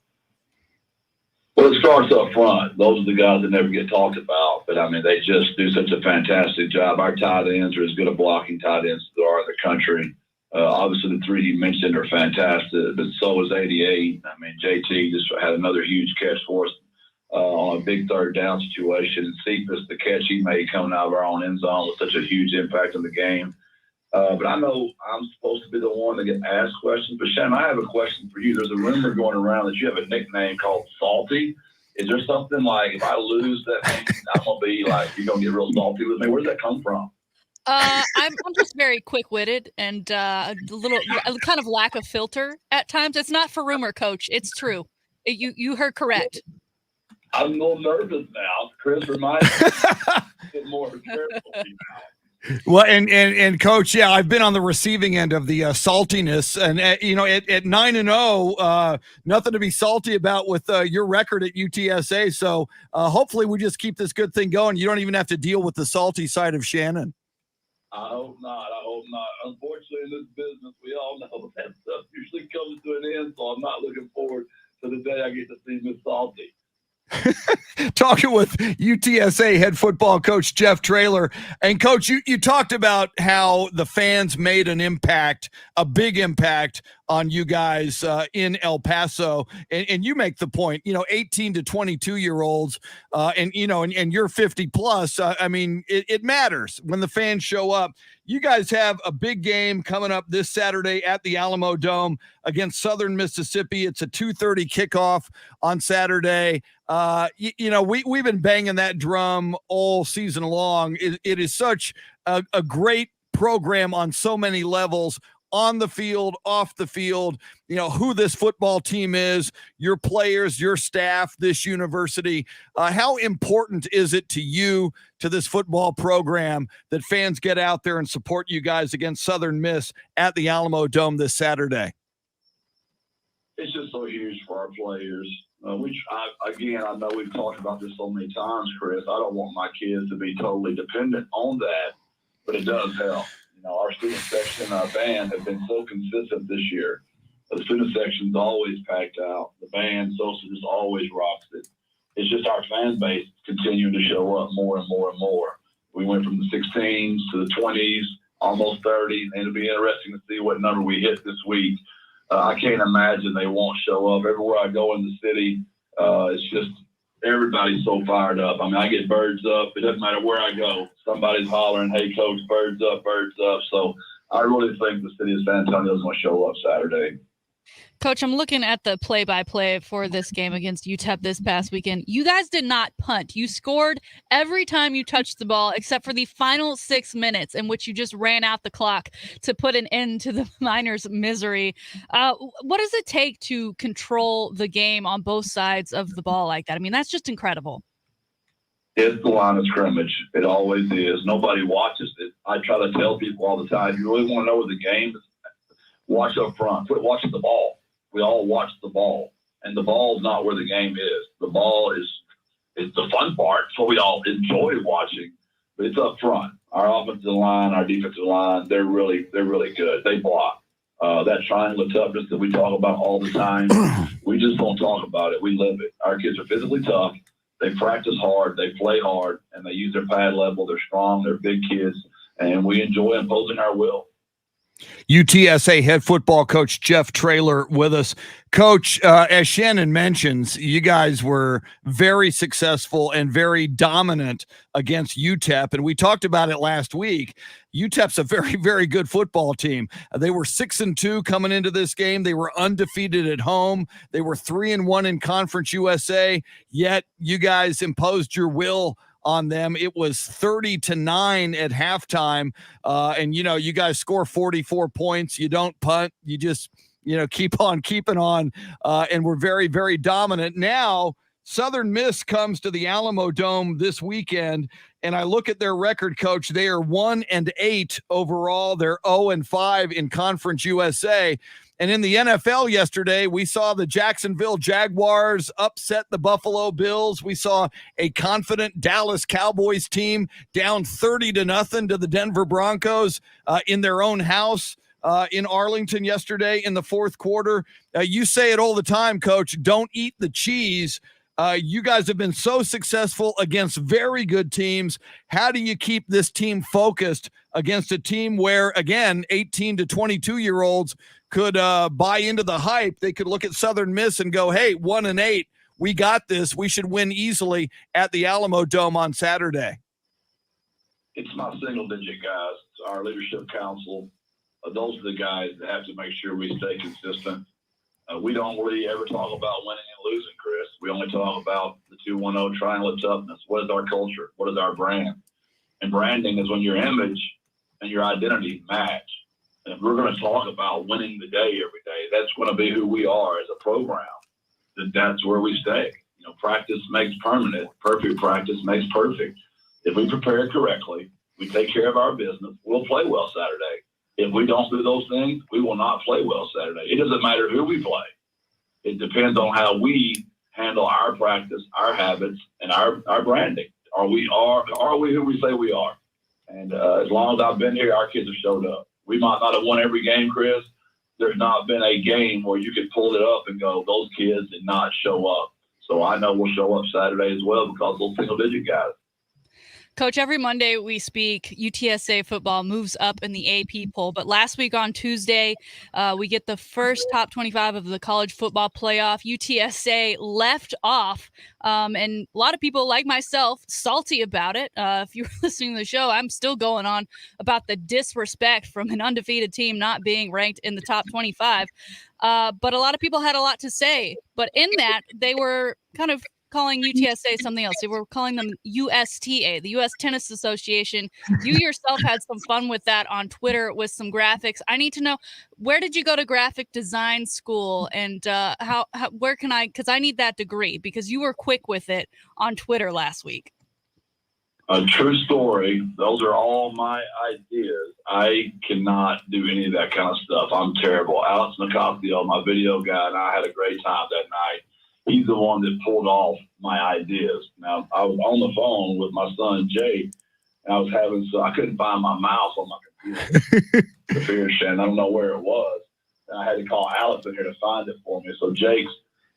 Well, it starts up front. Those are the guys that never get talked about, but I mean, they just do such a fantastic job. Our tight ends are as good a blocking tight ends as there are in the country. Obviously, the three you mentioned are fantastic, but so is 88. I mean, JT just had another huge catch for us on a big third down situation. And Cephas, the catch he made coming out of our own end zone was such a huge impact on the game. But I know I'm supposed to be the one that get asked questions. But, Shannon, I have a question for you. There's a rumor going around that you have a nickname called Salty. Is there something like if I lose that name, I'm going to be like, you're going to get real salty with me? Where does that come from? I'm just very quick-witted and a kind of lack of filter at times. It's not for rumor, Coach. It's true. You heard correct. I'm a little nervous now. Chris reminds me get more careful now. Well, and Coach, yeah, I've been on the receiving end of the saltiness, and you know, at 9-0, nothing to be salty about with your record at UTSA. So hopefully, we just keep this good thing going. You don't even have to deal with the salty side of Shannon. I hope not. Unfortunately, in this business, we all know that stuff usually comes to an end. So I'm not looking forward to the day I get to see Miss Salty. talking with UTSA head football coach Jeff Traylor. And, Coach, you talked about how the fans made an impact, a big impact on you guys in El Paso. And you make the point, 18 to 22-year-olds, and you're 50 plus. I mean, it matters when the fans show up. You guys have a big game coming up this Saturday at the Alamo Dome against Southern Mississippi. It's a 2:30 kickoff on Saturday. We've been banging that drum all season long. It is such a great program on so many levels, on the field, off the field, who this football team is, your players, your staff, this university. How important is it to you, to this football program, that fans get out there and support you guys against Southern Miss at the Alamo Dome this Saturday? It's just so huge for our players. I know we've talked about this so many times, Chris. I don't want my kids to be totally dependent on that, but it does help. Our student section, our band have been so consistent this year. The student section's always packed out. The band, social just always rocks it. It's just our fan base continuing to show up more and more and more. We went from the 16s to the 20s, almost 30, and it'll be interesting to see what number we hit this week. I can't imagine they won't show up. Everywhere I go in the city, it's just everybody's so fired up. I mean, I get birds up. It doesn't matter where I go. Somebody's hollering, "Hey, Coach, birds up, birds up." So I really think the city of San Antonio is going to show up Saturday. Coach, I'm looking at the play-by-play for this game against UTEP this past weekend. You guys did not punt. You scored every time you touched the ball, except for the final 6 minutes in which you just ran out the clock to put an end to the Miners' misery. What does it take to control the game on both sides of the ball like that? I mean, that's just incredible. It's the line of scrimmage. It always is. Nobody watches it. I try to tell people all the time, you really want to know where the game is? Watch up front. Quit watching the ball. We all watch the ball, and the ball's not where the game is. The ball is the fun part. It's what we all enjoy watching, but it's up front. Our offensive line, our defensive line, they're really good. They block. That triangle toughness that we talk about all the time, we just don't talk about it. We live it. Our kids are physically tough. They practice hard. They play hard, and they use their pad level. They're strong. They're big kids, and we enjoy imposing our will. UTSA head football coach Jeff Traylor with us. Coach, as Shannon mentions, you guys were very successful and very dominant against UTEP, and we talked about it last week. UTEP's a very, very good football team. They were 6-2 coming into this game. They were undefeated at home. They were 3-1 in Conference USA, yet you guys imposed your will on them. It was 30-9 at halftime. And you guys score 44 points. You don't punt. You just, keep on keeping on. And we're very, very dominant. Now, Southern Miss comes to the Alamo Dome this weekend, and I look at their record, Coach. They are 1-8 overall. They're 0-5 in Conference USA. And in the NFL yesterday, we saw the Jacksonville Jaguars upset the Buffalo Bills. We saw a confident Dallas Cowboys team down 30-0 to the Denver Broncos in their own house in Arlington yesterday in the fourth quarter. You say it all the time, Coach, don't eat the cheese. You guys have been so successful against very good teams. How do you keep this team focused against a team where, again, 18 to 22-year-olds could buy into the hype? They could look at Southern Miss and go, hey, 1-8, we got this. We should win easily at the Alamo Dome on Saturday. It's not single-digit guys. It's our leadership council. Those are the guys that have to make sure we stay consistent. We don't really ever talk about winning and losing, Chris. We only talk about the 2-1-0 triangle of toughness. What is our culture? What is our brand? And branding is when your image and your identity match. And if we're going to talk about winning the day every day, that's going to be who we are as a program. That's where we stay. Practice makes permanent. Perfect practice makes perfect. If we prepare correctly, we take care of our business, we'll play well Saturday. If we don't do those things, we will not play well Saturday. It doesn't matter who we play. It depends on how we handle our practice, our habits, and our branding. Are we who we say we are? And as long as I've been here, our kids have showed up. We might not have won every game, Chris. There's not been a game where you could pull it up and go, those kids did not show up. So I know we'll show up Saturday as well because those single-digit guys. Coach, every Monday we speak, UTSA football moves up in the AP poll. But last week on Tuesday, we get the first top 25 of the college football playoff. UTSA left off. And a lot of people like myself, salty about it. If you're listening to the show, I'm still going on about the disrespect from an undefeated team not being ranked in the top 25. But a lot of people had a lot to say. But in that, they were kind of calling UTSA something else. They were calling them USTA, the U.S. Tennis Association. You yourself had some fun with that on Twitter with some graphics. I need to know, where did you go to graphic design school, and where can I, because I need that degree, because you were quick with it on Twitter last week. A true story. Those are all my ideas. I cannot do any of that kind of stuff. I'm terrible. Alex Nicasio, my video guy, and I had a great time that night. He's the one that pulled off my ideas. Now, I was on the phone with my son, Jay, and I couldn't find my mouse on my computer. Shannon, I don't know where it was. And I had to call Alex in here to find it for me. So Jake's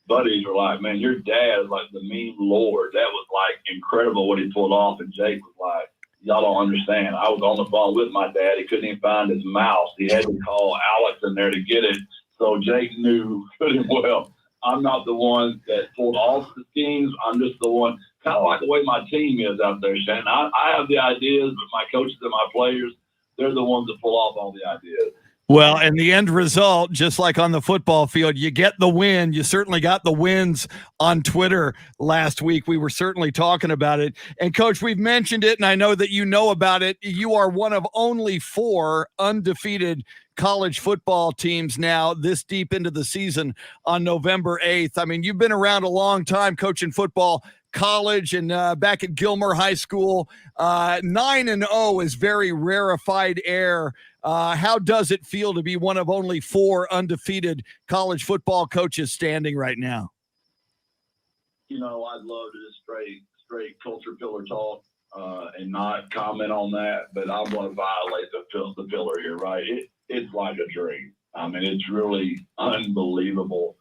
buddies were like, man, your dad is like the meme lord. That was like incredible what he pulled off. And Jake was like, y'all don't understand. I was on the phone with my dad. He couldn't even find his mouse. He had to call Alex in there to get it. So Jake knew pretty well. I'm not the one that pulled off the schemes. I'm just the one, kind of like the way my team is out there, Shannon. I have the ideas, but my coaches and my players, they're the ones that pull off all the ideas. Well, and the end result, just like on the football field, you get the win. You certainly got the wins on Twitter last week. We were certainly talking about it. And, Coach, we've mentioned it, and I know that you know about it. You are one of only 4 undefeated college football teams now this deep into the season on November 8th. I mean, you've been around a long time coaching football, college and back at Gilmer High School. 9-0 is very rarefied air. How does it feel to be one of only 4 undefeated college football coaches standing right now? You know, I'd love to just straight culture pillar talk and not comment on that, but I'm going to violate the pillar here, right? It's like a dream. I mean, it's really unbelievable.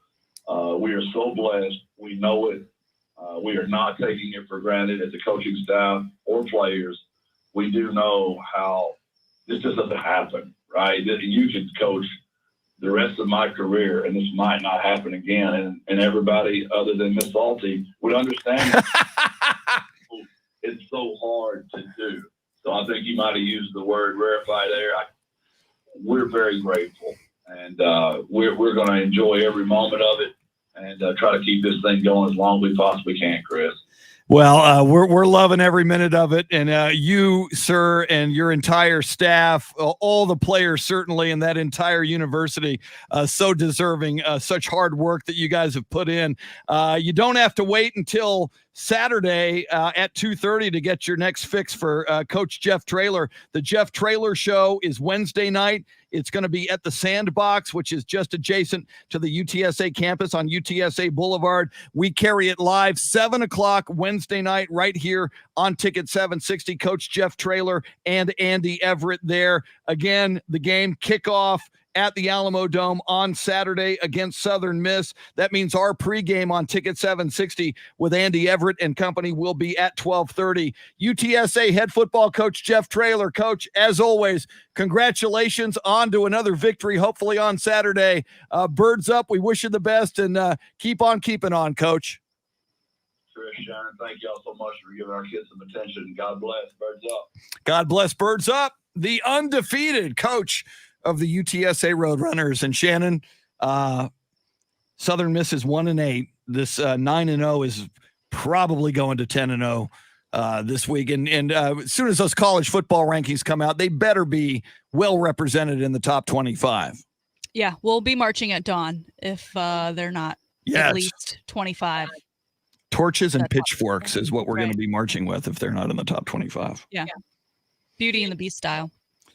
We are so blessed. We know it. We are not taking it for granted as a coaching staff or players. We do know how this just doesn't happen, right? You could coach the rest of my career, and this might not happen again. And everybody other than Miss Salty would understand. It's so hard to do. So I think you might have used the word rarefied air. We're very grateful, and we're going to enjoy every moment of it and try to keep this thing going as long as we possibly can, Chris. Well, we're loving every minute of it, and you, sir, and your entire staff, all the players certainly, and that entire university, so deserving. Such hard work that you guys have put in. You don't have to wait until Saturday at 2:30 to get your next fix for Coach Jeff Traylor. The Jeff Traylor Show is Wednesday night. It's going to be at the Sandbox, which is just adjacent to the UTSA campus on UTSA Boulevard. We carry it live 7 o'clock Wednesday night right here on Ticket 760. Coach Jeff Traylor and Andy Everett there. Again, the game kickoff at the Alamo Dome on Saturday against Southern Miss. That means our pregame on Ticket 760 with Andy Everett and company will be at 12:30. UTSA head football coach Jeff Traylor. Coach, as always, congratulations on to another victory, hopefully on Saturday. Birds up. We wish you the best, and keep on keeping on, Coach. Chris, Shannon, thank y'all so much for giving our kids some attention. God bless. Birds up. God bless. Birds up. The undefeated coach of the UTSA Roadrunners. And Shannon, Southern Miss is 1-8. This 9-0 is probably going to 10-0 this week. And as soon as those college football rankings come out, they better be well represented in the top 25. Yeah, we'll be marching at dawn if they're not at least 25. Torches and pitchforks is what we're going to be marching with if they're not in the top 25. Yeah. Beauty and the Beast style.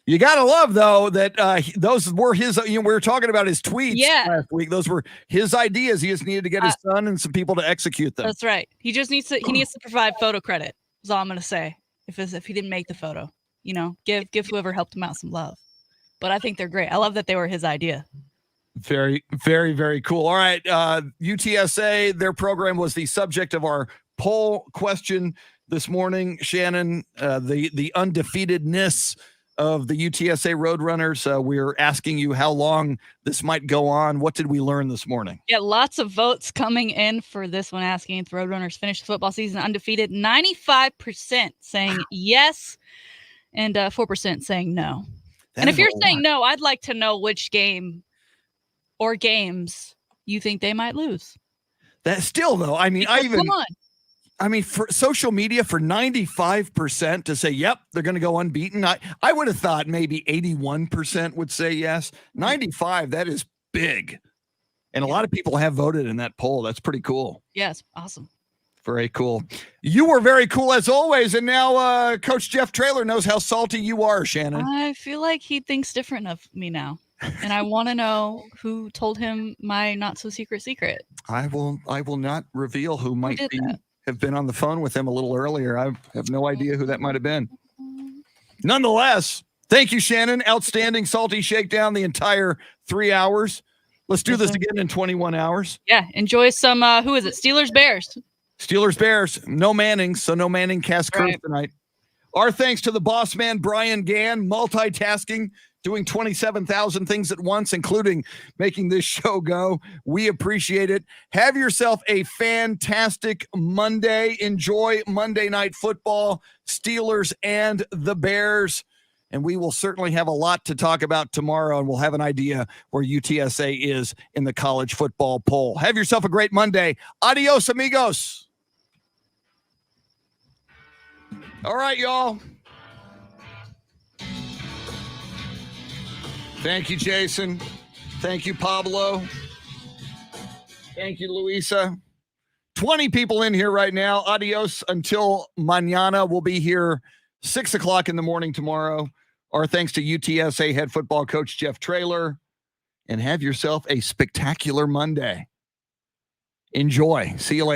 You got to love, though, that those were his, we were talking about his tweets last week. Those were his ideas. He just needed to get his son and some people to execute them. That's right. He just needs to provide photo credit. Is all I'm going to say. If he didn't make the photo, give whoever helped him out some love. But I think they're great. I love that they were his idea. Very, very, very cool. All right. UTSA, their program was the subject of our poll question this morning. Shannon, the undefeatedness of the UTSA Roadrunners. We're asking you how long this might go on. What did we learn this morning? Yeah, lots of votes coming in for this one, asking if the Roadrunners finish the football season undefeated. 95% saying yes, and 4% saying no. And if you're saying no, I'd like to know which game or games you think they might lose. That still, though, I mean, Come on. I mean, for social media, for 95% to say, yep, they're going to go unbeaten. I would have thought maybe 81% would say yes. 95, that is big. And a lot of people have voted in that poll. That's pretty cool. Yes, awesome. Very cool. You were very cool as always. And now Coach Jeff Traylor knows how salty you are, Shannon. I feel like he thinks different of me now. And I want to know who told him my not so secret. I will not reveal who might have been on the phone with him a little earlier. I have no idea who that might have been. Nonetheless, thank you, Shannon. Outstanding salty shakedown the entire 3 hours. Let's do this again in 21 hours. Yeah, enjoy some, who is it? Steelers-Bears. Steelers-Bears. No Manning, so no Manning cast curse tonight. Our thanks to the boss man, Brian Gann, multitasking, doing 27,000 things at once, including making this show go. We appreciate it. Have yourself a fantastic Monday. Enjoy Monday Night Football, Steelers and the Bears. And we will certainly have a lot to talk about tomorrow, and we'll have an idea where UTSA is in the college football poll. Have yourself a great Monday. Adios, amigos. All right, y'all. Thank you, Jason. Thank you, Pablo. Thank you, Luisa. 20 people in here right now. Adios until mañana. We'll be here 6 o'clock in the morning tomorrow. Our thanks to UTSA head football coach Jeff Traylor. And have yourself a spectacular Monday. Enjoy. See you later.